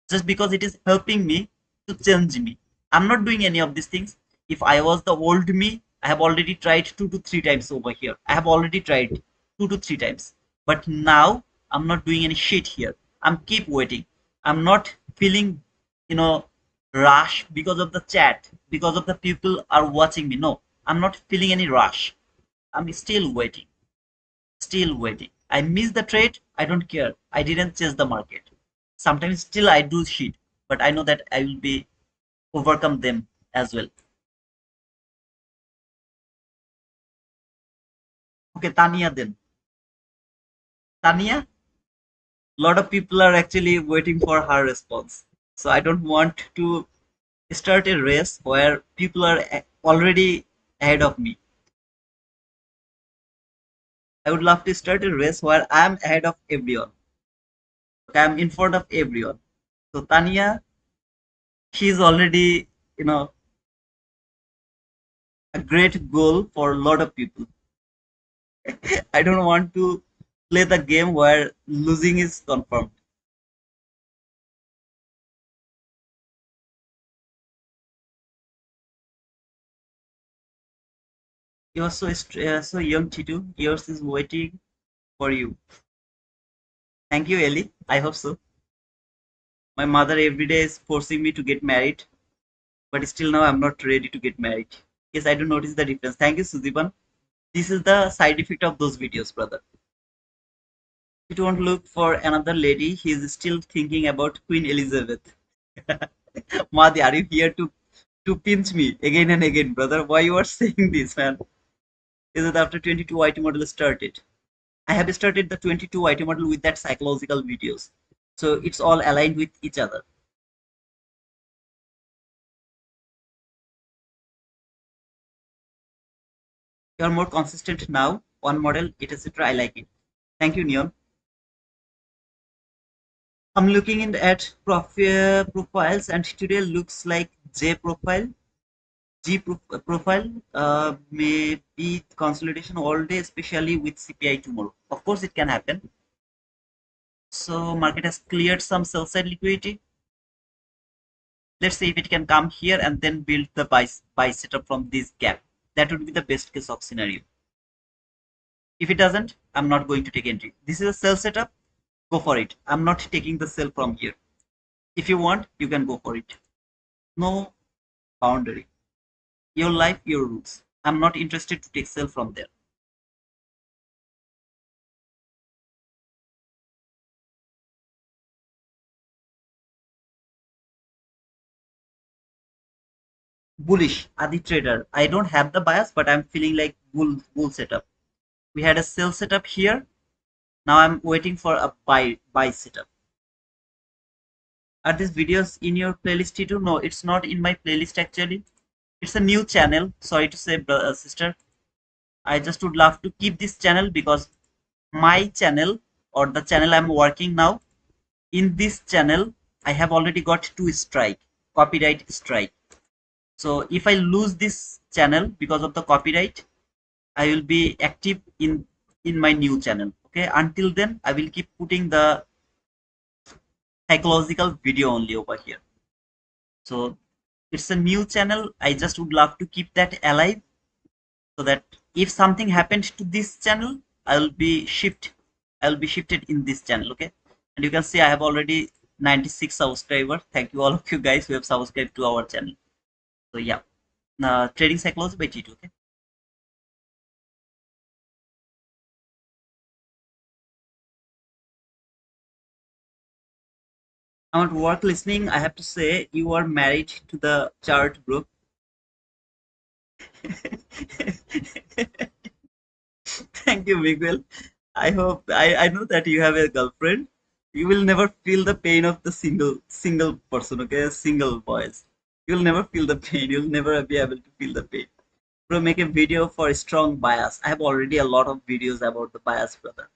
just because it is helping me to change me. I'm not doing any of these things. If I was the old me, I have already tried 2 to 3 times over here. I have already tried 2 to 3 times, but now I'm not doing any shit here. I'm keep waiting. I'm not feeling you know rush because of the chat, because of the people are watching me. No, I'm not feeling any rush. I'm still waiting. Still waiting. I miss the trade. I don't care. I didn't chase the market. Sometimes still I do shit, but I know that I will be overcome them as well. Okay, Tania then. Tania, lot of people are actually waiting for her response. So I don't want to start a race where people are already ahead of me. I would love to start a race where I'm ahead of everyone. Okay, I'm in front of everyone. So Tania, she's already, you know, a great goal for a lot of people. I don't want to play the game where losing is confirmed. You're so young, Chitu. Yours is waiting for you. Thank you, Ellie. I hope so. My mother every day is forcing me to get married, but still now I'm not ready to get married. Yes, I do notice the difference. Thank you, Sudipan. This is the side effect of those videos, brother. You don't look for another lady. He is still thinking about Queen Elizabeth. Madhi, are you here to pinch me again and again, brother? Why you are saying this, man? Is it after 22 IT model started? I have started the 22 IT model with that psychological videos. So it's all aligned with each other. You're more consistent now. One model, etc. I like it. Thank you, Neon. I'm looking in at profiles, and today looks like J profile, profile. Maybe consolidation all day, especially with CPI tomorrow. Of course, it can happen. So market has cleared some sell side liquidity. Let's see if it can come here and then build the buy setup from this gap. That would be the best case of scenario. If it doesn't, I'm not going to take entry. This is a sell setup. Go for it. I'm not taking the sell from here. If you want, you can go for it. No boundary. Your life, your rules. I'm not interested to take sell from there. Bullish, Adi trader. I don't have the bias, but I'm feeling like bull setup. We had a sell setup here. Now I'm waiting for a buy setup. Are these videos in your playlist too? No, it's not in my playlist actually. It's a new channel. Sorry to say, sister. I just would love to keep this channel because my channel or the channel I'm working now, in this channel, I have already got 2 strike, copyright strike. So if I lose this channel because of the copyright, I will be active in my new channel. Okay, until then, I will keep putting the psychological video only over here. So it's a new channel. I just would love to keep that alive so that if something happened to this channel, I'll be shifted in this channel. Okay, and you can see I have already 96 subscribers. Thank you all of you guys who have subscribed to our channel. So yeah, trading psychology by T2. Okay, I'm at work listening. I have to say you are married to the chart, bro. Thank you, Miguel. I know that you have a girlfriend. You will never feel the pain of the single person, okay? Single boys. You'll never feel the pain. You'll never be able to feel the pain. Bro, make a video for strong bias. I have already a lot of videos about the bias, brother.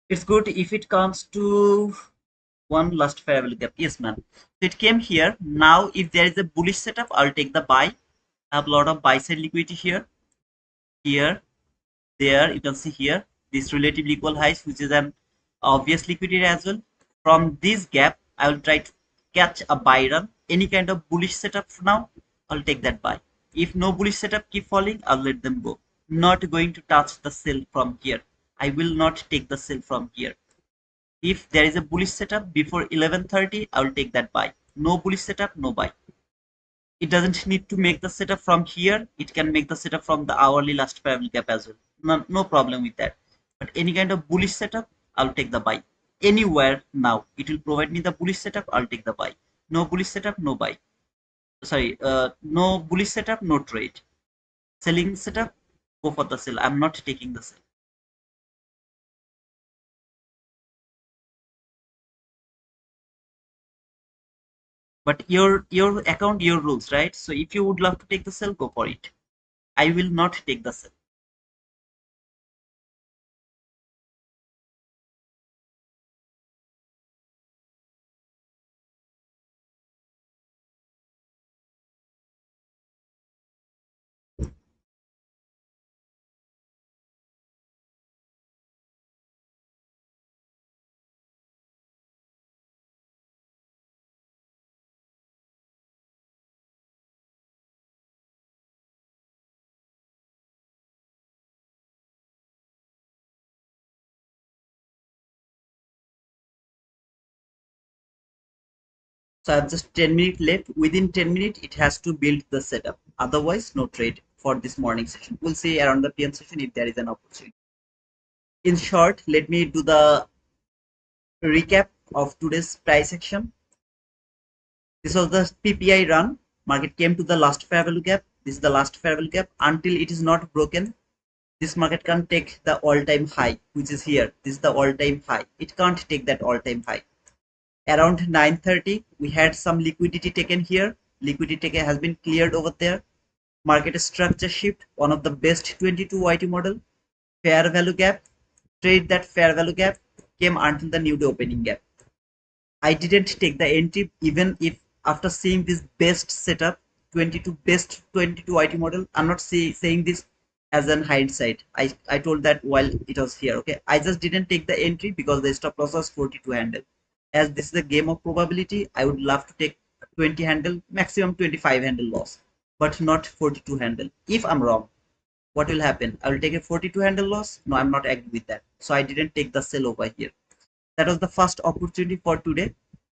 It's good if it comes to one last fair gap. Yes, man. It came here. Now, if there is a bullish setup, I'll take the buy. I have a lot of buy side liquidity here, here, there. You can see here this relatively equal highs, which is an obvious liquidity as well. From this gap, I will try to catch a buy run. Any kind of bullish setup now, I'll take that buy. If no bullish setup keep falling, I'll let them go. Not going to touch the sell from here. I will not take the sell from here. If there is a bullish setup before 11:30, I will take that buy. No bullish setup, no buy. It doesn't need to make the setup from here. It can make the setup from the hourly last parallel gap as well. No problem with that. But any kind of bullish setup, I'll take the buy. Anywhere now, it will provide me the bullish setup, I'll take the buy. No bullish setup, no buy. Sorry, no bullish setup, no trade. Selling setup, go for the sell. I'm not taking the sell. But your account, your rules, right? So if you would love to take the sell, go for it. I will not take the sell. So I have just 10 minutes left. Within 10 minutes, it has to build the setup. Otherwise, no trade for this morning session. We'll see around the PM session if there is an opportunity. In short, let me do the recap of today's price action. This was the PPI run. Market came to the last fair value gap. This is the last fair value gap. Until it is not broken, this market can't take the all-time high, which is here. This is the all-time high. It can't take that all-time high. Around 9:30, we had some liquidity taken here. Liquidity taken has been cleared over there. Market structure shift, one of the best 22 YT model. Fair value gap, trade that fair value gap, came until the new day opening gap. I didn't take the entry even if after seeing this best setup, 22 best 22 IT model. I'm not saying this as an hindsight. I told that while it was here. Okay, I just didn't take the entry because the stop loss was 42 handle. As this is a game of probability, I would love to take 20 handle, maximum 25 handle loss, but not 42 handle. If I'm wrong, what will happen? I will take a 42 handle loss. No, I'm not agree with that. So I didn't take the sell over here. That was the first opportunity for today.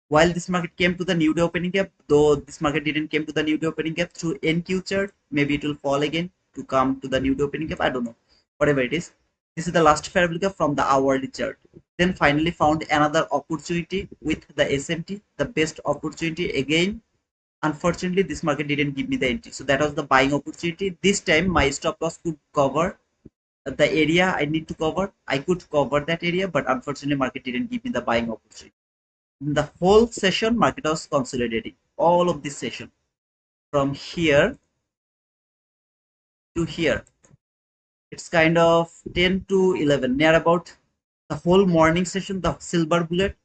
While this market came to the new day opening gap, though this market didn't came to the new day opening gap through NQ chart, maybe it will fall again to come to the new day opening gap. I don't know. Whatever it is, this is the last fair value gap from the hourly chart. Then finally found another opportunity with the SMT, the best opportunity again. Unfortunately, this market didn't give me the entry, so that was the buying opportunity. This time, my stop loss could cover the area I need to cover. I could cover that area, but unfortunately, market didn't give me the buying opportunity. The whole session market was consolidating, all of this session from here to here. It's kind of 10 to 11, near about the whole morning session. The silver bullet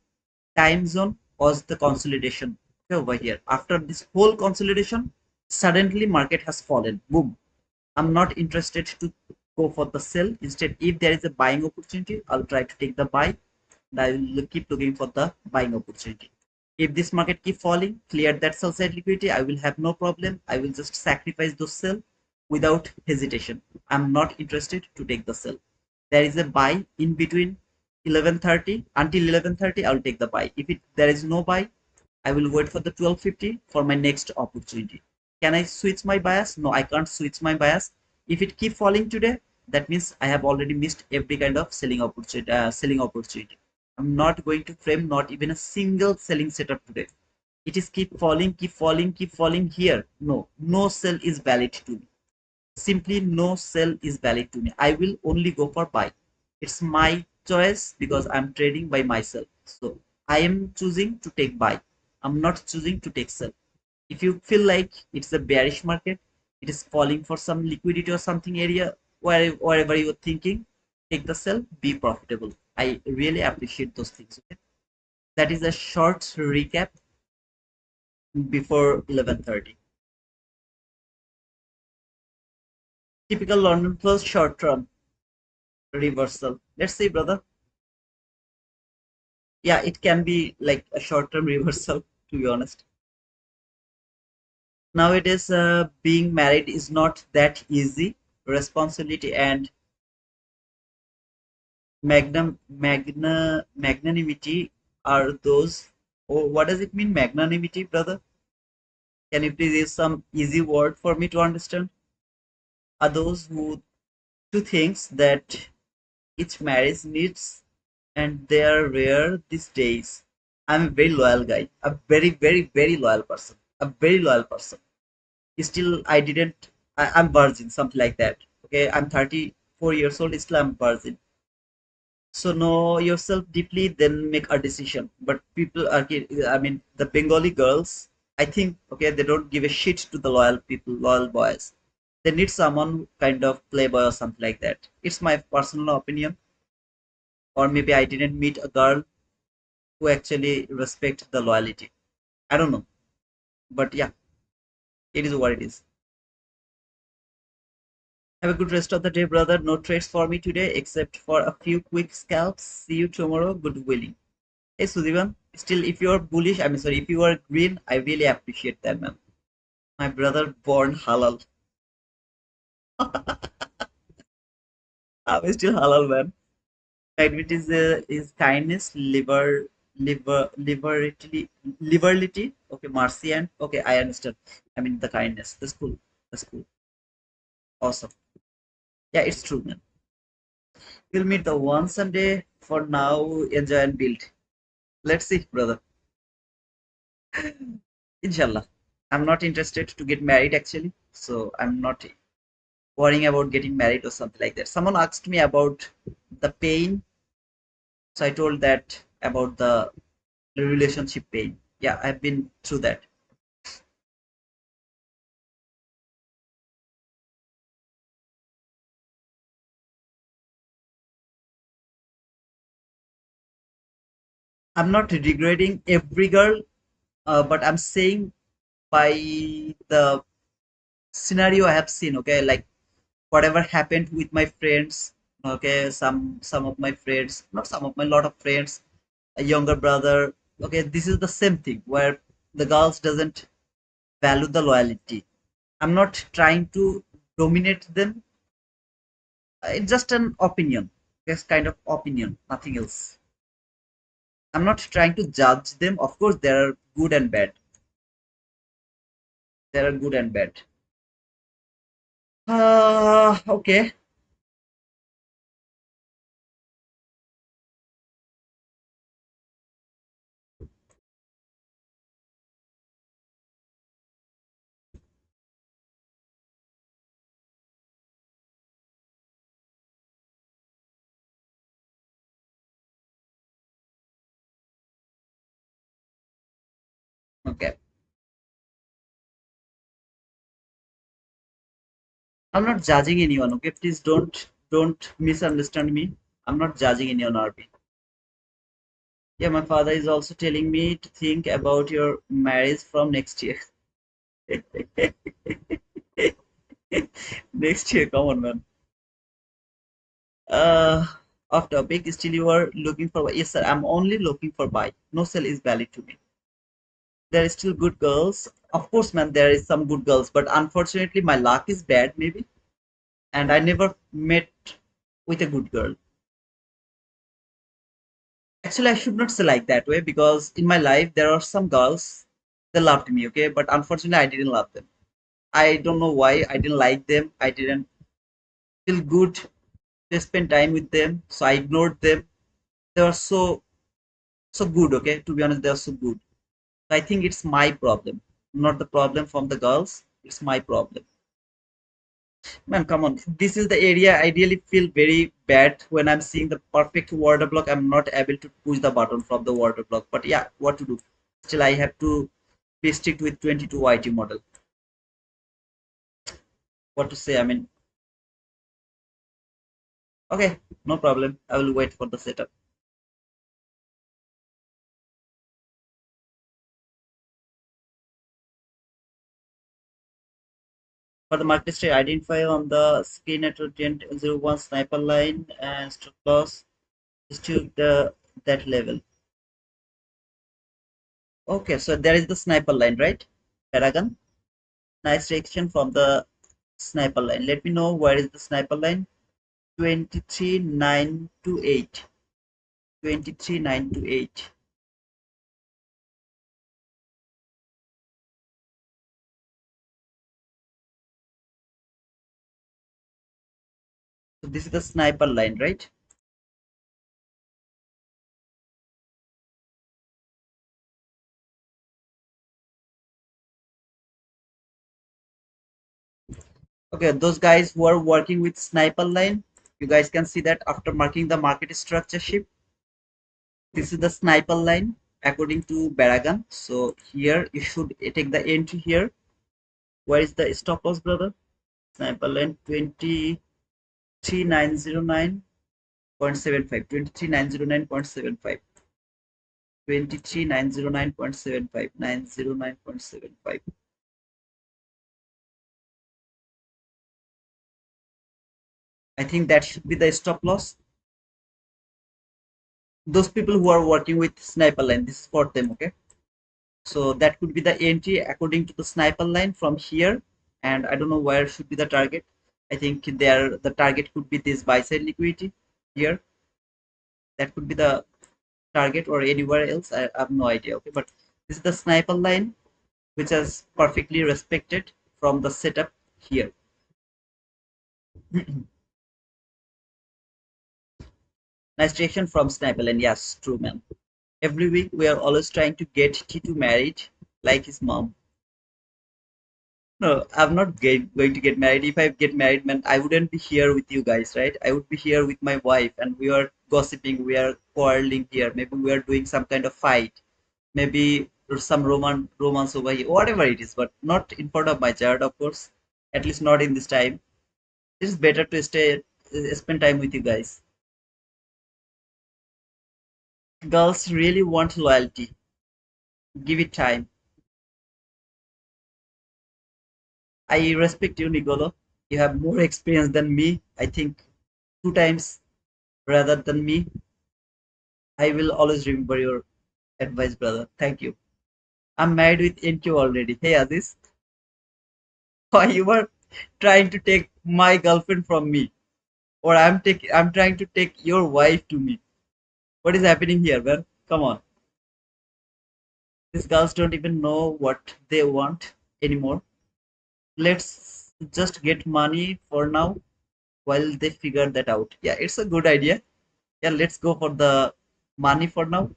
time zone was the consolidation over here. After this whole consolidation, suddenly market has fallen, boom. I'm not interested to go for the sell. Instead, if there is a buying opportunity, I'll try to take the buy. I will keep looking for the buying opportunity. If this market keep falling, clear that sell side liquidity, I will have no problem. I will just sacrifice those sell without hesitation. I'm not interested to take the sell. There is a buy in between 11:30 until 11:30. I'll take the buy. If there is no buy, I will wait for the 12:50 for my next opportunity. Can I switch my bias? No, I can't switch my bias. If it keep falling today, that means I have already missed every kind of selling opportunity. I'm not going to frame not even a single selling setup today. It is keep falling, keep falling, keep falling here. No, no sell is valid to me. Simply no sell is valid to me. I will only go for buy. It's my choice because I'm trading by myself. So I am choosing to take buy. I'm not choosing to take sell. If you feel like it's a bearish market, it is falling for some liquidity or something area, wherever you're thinking, take the sell, be profitable. I really appreciate those things. Okay? That is a short recap before 11:30. Typical London plus short term reversal. Let's see, brother. Yeah, it can be like a short term reversal, to be honest. Nowadays, being married is not that easy. Responsibility and magnanimity are those. Oh, what does it mean, magnanimity, brother? Can you please use some easy word for me to understand? Are those who two things that each marriage needs, and they are rare these days. I'm a very loyal guy, a very, very, very loyal person, a very loyal person. Still, I didn't, I'm virgin, something like that. Okay, I'm 34 years old, still I'm virgin. So know yourself deeply, then make a decision. But people are, I mean, the Bengali girls, I think, okay, they don't give a shit to the loyal people, loyal boys. They need someone kind of playboy or something like that. It's my personal opinion. Or maybe I didn't meet a girl who actually respect the loyalty. I don't know. But yeah, it is what it is. Have a good rest of the day, brother. No trades for me today except for a few quick scalps. See you tomorrow. Good willing. Hey Sudivan, still if you are bullish, I mean sorry, if you are green, I really appreciate that, man. My brother born halal. I'm still halal, man. It is kindness, liberality. Okay, mercy and okay, I understand. I mean the kindness. That's cool. That's cool. Awesome. Yeah, it's true, man. We'll meet the one someday. For now, enjoy and build. Let's see, brother. Inshallah. I'm not interested to get married actually, so I'm not worrying about getting married or something like that. Someone asked me about the pain, so I told that about the relationship pain. Yeah, I've been through that. I'm not regretting every girl, but I'm saying by the scenario I have seen, okay, like whatever happened with my friends, okay, some of my friends, not some of my lot of friends, a younger brother, okay, this is the same thing where the girls doesn't value the loyalty. I'm not trying to dominate them. It's just an opinion. Just kind of opinion, nothing else. I'm not trying to judge them. Of course, there are good and bad. There are good and bad. Okay. Okay. I'm not judging anyone. Okay, please don't misunderstand me. I'm not judging anyone, RP. Yeah, my father is also telling me to think about your marriage from next year. Next year, come on, man. Uh, Off topic. Still, you are looking for. Yes, sir. I'm only looking for buy. No sell is valid to me. There is still good girls. Of course, man, there is some good girls, but unfortunately, my luck is bad, maybe, and I never met with a good girl. Actually, I should not say like that way because in my life there are some girls they loved me, okay, but unfortunately, I didn't love them. I don't know why I didn't like them. I didn't feel good to spend time with them, so I ignored them. They were so good, okay. To be honest, they are so good. I think it's my problem, not the problem from the girls. It's my problem. Man, come on. This is the area I really feel very bad when I'm seeing the perfect water block. I'm not able to push the button from the water block. But yeah, what to do? Still, I have to be strict with 22 YT model. What to say? I mean, okay, no problem. I will wait for the setup. For the market stay, identify on the screen at 1001 sniper line and stop loss is to the that level. Okay, so there is the sniper line, right? Paragon. Nice reaction from the sniper line. Let me know where is the sniper line. 23928. 23928. So this is the sniper line, right? Okay, those guys who are working with sniper line, you guys can see that after marking the market structure ship, this is the sniper line according to Baragan. So here you should take the entry here. Where is the stop loss, brother? Sniper line 23909.75. 23909.75. 23909.75. 909.75. I think that should be the stop loss. Those people who are working with sniper line, this is for them, okay? So that could be the entry according to the sniper line from here. And I don't know where should be the target. I think there the target could be this buy side liquidity here. That could be the target or anywhere else. I have no idea, okay? But this is the sniper line which is perfectly respected from the setup here. Nice reaction from sniper line. Yes, true, man. Every week we are always trying to get T2 married like his mom. No, I'm not going to get married. If I get married, man, I wouldn't be here with you guys, right? I would be here with my wife and we are gossiping, we are quarreling here. Maybe we are doing some kind of fight. Maybe there's some romance over here, whatever it is, but not in front of my child, of course. At least not in this time. It is better to spend time with you guys. Girls really want loyalty. Give it time. I respect you, Nicolo. You have more experience than me. I think two times rather than me. I will always remember your advice, brother. Thank you. I'm married with NQ already. Hey, Aziz, why you are trying to take my girlfriend from me, or I'm trying to take your wife to me. What is happening here, man? Come on. These girls don't even know what they want anymore. Let's just get money for now while they figure that out. Yeah, it's a good idea. Yeah, let's go for the money for now.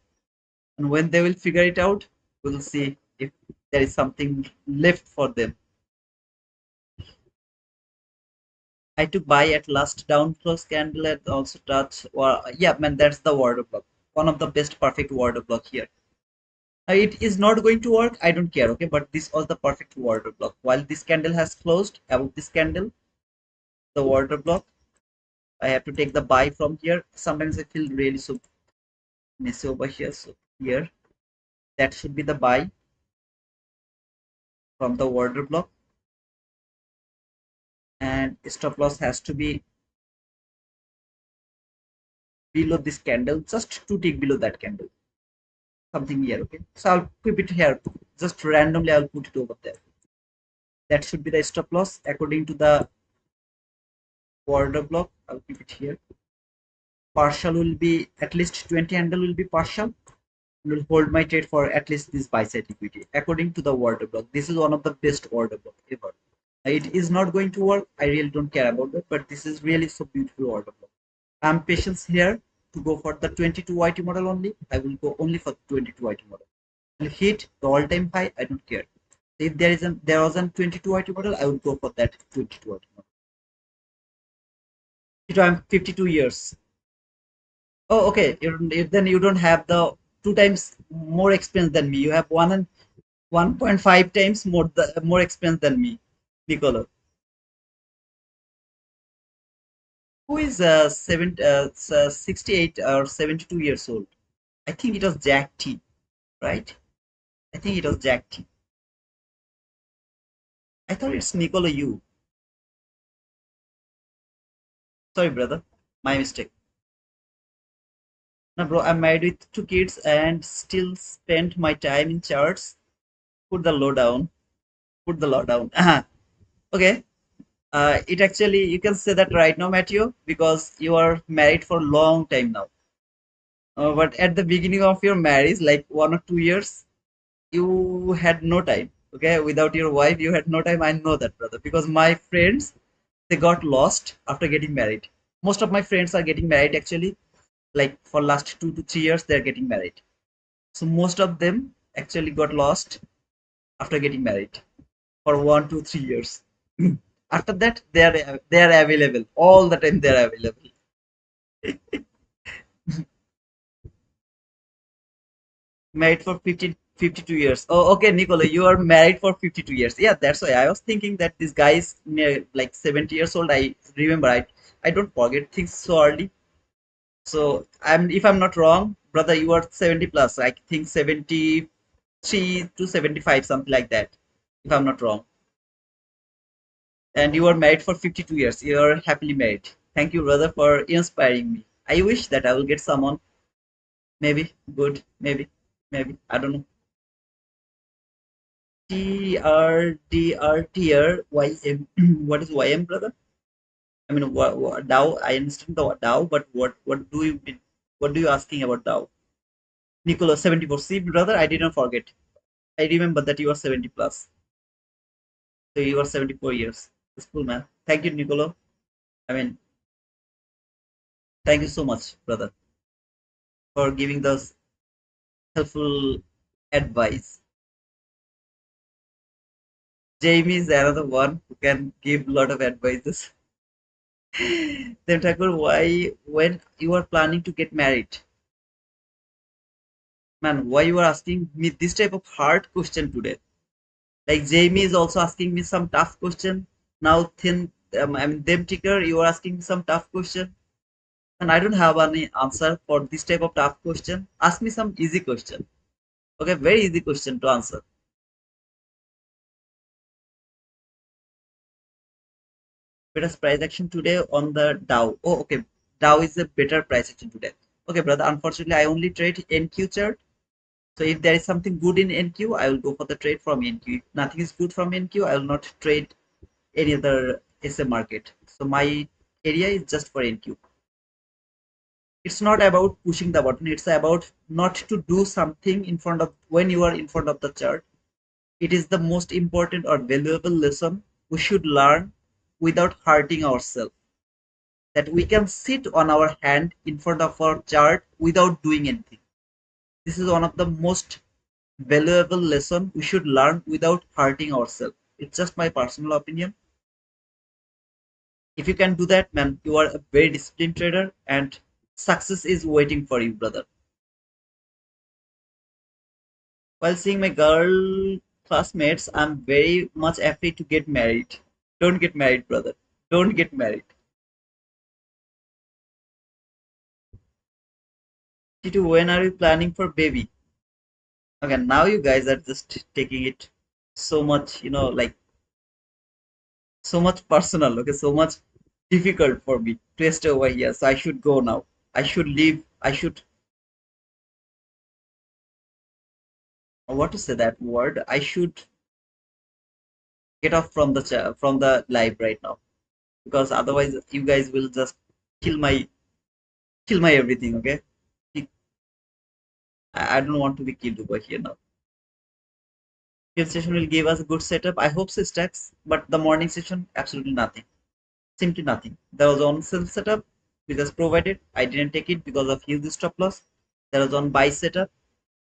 And when they will figure it out, we'll see if there is something left for them. I took buy at last down close candle and also touch. Or yeah, man, that's the word block. One of the best perfect word block here. It is not going to work. I don't care. Okay, but this was the perfect word block. While this candle has closed, above this candle, the word block. I have to take the buy from here. Sometimes I feel really so messy over here. So here, that should be the buy from the order block, and stop loss has to be below this candle, just 2 tick below that candle, something here. Okay, so I'll keep it here, just randomly I'll put it over there. That should be the stop loss according to the order block. I'll keep it here. Partial will be at least 20 handle will be partial, and will hold my trade for at least this buy side liquidity according to the order block. This is one of the best order block ever. It is not going to work, I really don't care about that, but this is really so beautiful order block. I'm patient here to go for the 22 YT model only. I will go only for 22 YT model. I'll hit the all-time high. I don't care. If there was a 22 YT model, I would go for that 22 YT model. I'm 52 years. Oh, okay. Then you don't have the 2 times more experience than me. You have 1.5 times more experience than me, Nicola. Who is 68 or 72 years old? I think it was Jack T, right? I think it was Jack T. I thought it's Nicola you. Sorry, brother. My mistake. No, bro, I'm married with 2 kids and still spend my time in charts. Put the low down. Put the low down. Okay. It actually, you can say that right now, Matthew, because you are married for a long time now. But at the beginning of your marriage, like 1 or 2 years, you had no time. Okay. Without your wife, you had no time. I know that, brother, because my friends, they got lost after getting married. Most of my friends are getting married actually, like for last 2 to 3 years they're getting married, so most of them actually got lost after getting married for 1 to 3 years. After that they are available all the time, they're available. Married for 52 years. Oh, okay, Nicola, you are married for 52 years. Yeah, that's why I was thinking that this guy is near like 70 years old. I remember, I don't forget things so early. So if I'm not wrong, brother, you are 70 plus. I think 73 to 75, something like that, if I'm not wrong. And you are married for 52 years. You are happily married. Thank you, brother, for inspiring me. I wish that I will get someone, maybe good, maybe I don't know. YM. What is YM, brother? I mean, what Dow? I understand the Dow, but what do you mean? What do you asking about Dow? Nicola 74. See, brother, I didn't forget. I remember that you are 70 plus. So you are 74 years. It's cool, man. Thank you, Nicolo. I mean, thank you so much, brother, for giving those helpful advice. Jamie is another one who can give a lot of advices. Then Thakur, why when you are planning to get married? Man, why you are asking me this type of hard question today? Like Jamie is also asking me some tough question. Now I mean them ticker, you are asking me some tough question. And I don't have any answer for this type of tough question. Ask me some easy question. Okay, very easy question to answer. Better price action today on the Dow. Oh, okay. Dow is a better price action today. Okay, brother. Unfortunately, I only trade NQ chart. So if there is something good in NQ, I will go for the trade from NQ. If nothing is good from NQ, I will not trade any other SA market. So my area is just for NQ. It's not about pushing the button, it's about not to do something in front of when you are in front of the chart. It is the most important or valuable lesson we should learn without hurting ourselves, that we can sit on our hand in front of our chart without doing anything. This is one of the most valuable lesson we should learn without hurting ourselves. It's just my personal opinion. If you can do that, man, you are a very disciplined trader and success is waiting for you, brother. While seeing my girl classmates, I'm very much afraid to get married. Don't get married, brother. Don't get married. Titu, when are you planning for baby? Okay, now you guys are just taking it so much, like so much personal, okay, so much difficult for me to stay over here. So I should go now. I should leave. I should, what to say that word? I should get off from the from the live right now, because otherwise you guys will just kill my everything. Okay, I don't want to be killed over here now. Field session will give us a good setup. I hope so, stacks. But the morning session, absolutely nothing. Simply nothing. There was on sell setup which was provided. I didn't take it because of huge stop loss. There was on buy setup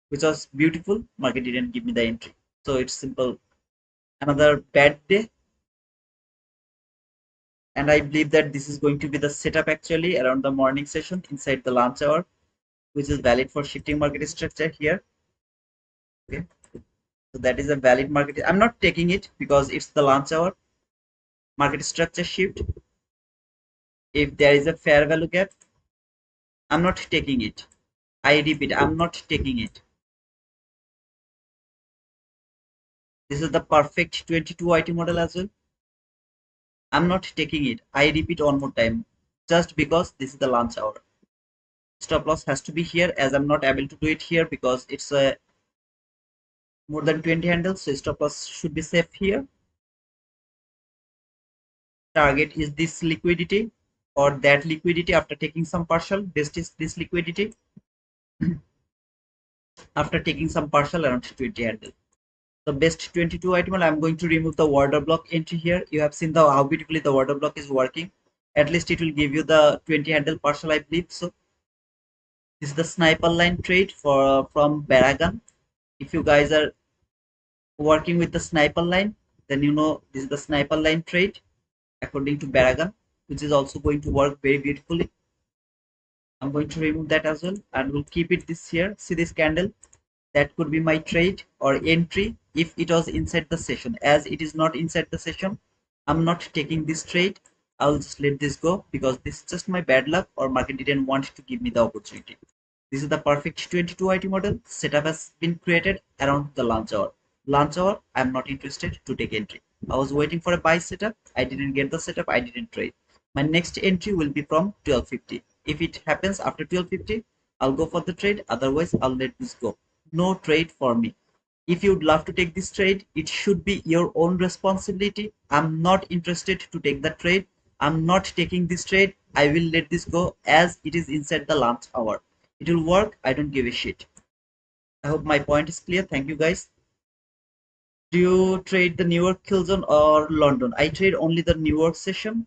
which was beautiful. Market didn't give me the entry. So it's simple. Another bad day. And I believe that this is going to be the setup actually around the morning session inside the lunch hour, which is valid for shifting market structure here. Okay. So that is a valid market. I'm not taking it because it's the lunch hour. Market structure shift. If there is a fair value gap, I'm not taking it. I repeat, I'm not taking it. This is the perfect 22 IT model as well. I'm not taking it. I repeat one more time, just because this is the lunch hour. Stop loss has to be here, as I'm not able to do it here because it's a more than 20 handles, so stop loss should be safe here. Target is this liquidity or that liquidity after taking some partial. Best is this liquidity after taking some partial around 20 handle. The best 22 item, I'm going to remove the order block entry here. You have seen how beautifully the order block is working. At least it will give you the 20 handle partial, I believe. So this is the sniper line trade for from Baragan. If you guys are working with the sniper line, then you know this is the sniper line trade according to Baragan, which is also going to work very beautifully. I'm going to remove that as well and we'll keep it this here. See this candle? That could be my trade or entry if it was inside the session. As it is not inside the session, I'm not taking this trade. I'll just let this go because this is just my bad luck or market didn't want to give me the opportunity. This is the perfect 22 IT model. Setup has been created around the launch hour. Launch hour, I'm not interested to take entry. I was waiting for a buy setup. I didn't get the setup. I didn't trade. My next entry will be from 1250. If it happens after 1250, I'll go for the trade. Otherwise, I'll let this go. No trade for me. If you'd love to take this trade, it should be your own responsibility. I'm not interested to take the trade. I'm not taking this trade. I will let this go as it is inside the lunch hour. It will work. I don't give a shit. I hope my point is clear. Thank you guys. Do you trade the New York kill zone or London? I trade only the New York session.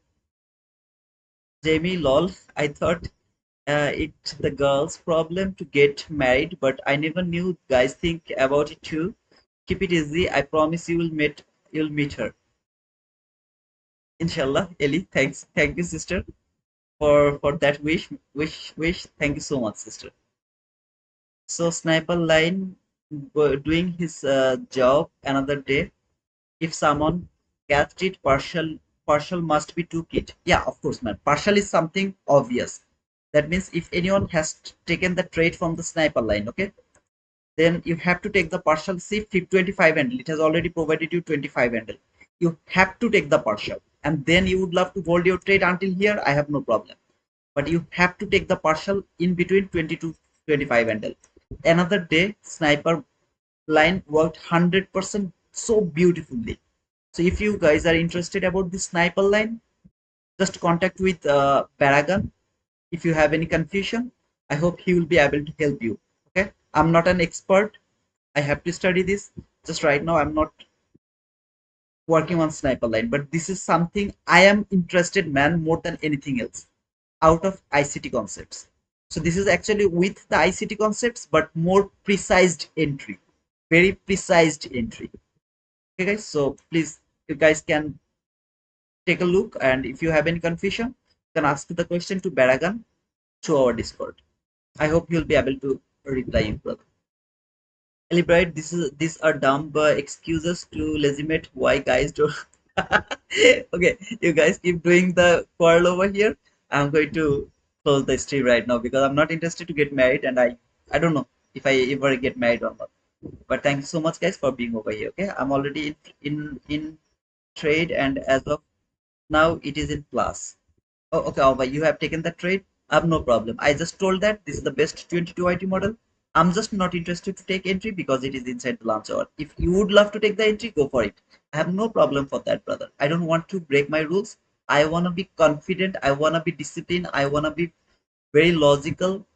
Jamie, lol. I thought it's the girl's problem to get married, but I never knew guys think about it too. Keep it easy. I promise you'll meet her. Inshallah, Ellie. Thanks. Thank you, sister, for that wish. Thank you so much, sister. So sniper line doing his job another day. If someone catched it, partial must be took it. Yeah, of course, man. Partial is something obvious. That means if anyone has taken the trade from the sniper line, okay, then you have to take the partial. See, 25 handle. It has already provided you 25 handle. You have to take the partial, and then you would love to hold your trade until here. I have no problem, but you have to take the partial in between 20 to 25 handle. Another day, sniper line worked 100% so beautifully. So if you guys are interested about this sniper line, just contact with Paragon. If you have any confusion, I hope he will be able to help you. Okay, I'm not an expert. I have to study this. Just right now, I'm not working on sniper line, but this is something I am interested, man, more than anything else out of ICT concepts. So this is actually with the ICT concepts, but more precise entry, very precise entry. Okay, guys. So please, you guys can take a look, and if you have any confusion, you can ask the question to Baragan through our Discord. I hope you'll be able to reply you, brother. Elaborate. These are dumb excuses to legitimate why guys do. Okay, you guys keep doing the quarrel over here. I'm going to close the stream right now because I'm not interested to get married, and I don't know if I ever get married or not. But thank you so much, guys, for being over here. Okay, I'm already in trade, and as of now, it is in plus. Oh, okay, Alva, you have taken that trade. I have no problem. I just told that this is the best 22 IT model. I'm just not interested to take entry because it is inside the launch hour. If you would love to take the entry, go for it. I have no problem for that, brother. I don't want to break my rules. I want to be confident. I want to be disciplined. I want to be very logical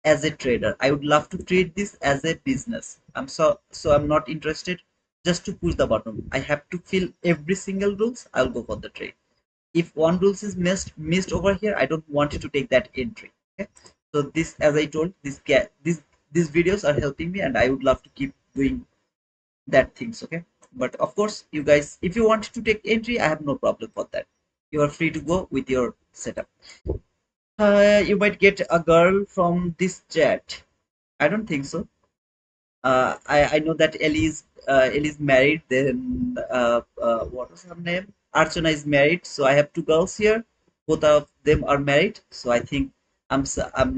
as a trader. I would love to treat this as a business. So I'm not interested just to push the button. I have to fill every single rules. I'll go for the trade. If one rules is missed over here, I don't want you to take that entry. Okay, so this, as I told, these videos are helping me, and I would love to keep doing that things. Okay, but of course, you guys, if you want to take entry, I have no problem for that. You are free to go with your setup. You might get a girl from this chat. I don't think so. I know that Ellie's married. Then what was her name? Archana is married. So I have two girls here. Both of them are married. So I think I'm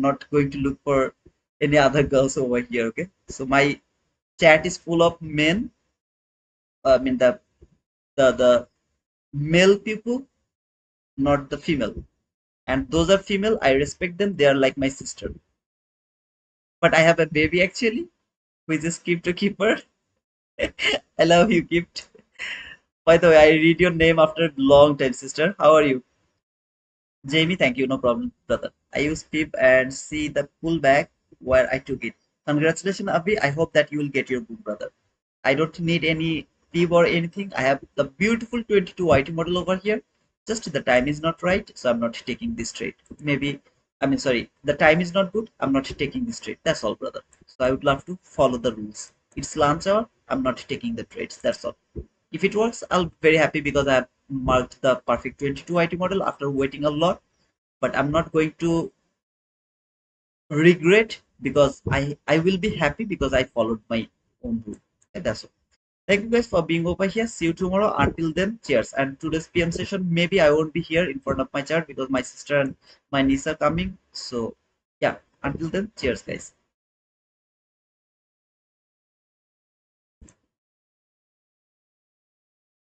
not going to look for any other girls over here. Okay. So my chat is full of men. I mean the male people, not the female. And those are female. I respect them. They are like my sister. But I have a baby actually, which is keep to keeper. I love you, Gift. By the way, I read your name after a long time, sister. How are you? Jamie, thank you. No problem, brother. I use PIP and see the pullback where I took it. Congratulations, Abhi. I hope that you will get your book, brother. I don't need any PIP or anything. I have the beautiful 22 IT model over here. Just the time is not right, so I'm not taking this trade. Maybe, I mean, sorry, the time is not good. I'm not taking this trade. That's all, brother. So I would love to follow the rules. It's lunch hour. I'm not taking the trades. That's all. If it works, I'll be very happy because I have marked the perfect 22 IT model after waiting a lot. But I'm not going to regret because I will be happy because I followed my own rule. Okay, that's all. Thank you guys for being over here. See you tomorrow. Until then, cheers. And today's PM session, maybe I won't be here in front of my chart because my sister and my niece are coming. So yeah, until then, cheers, guys.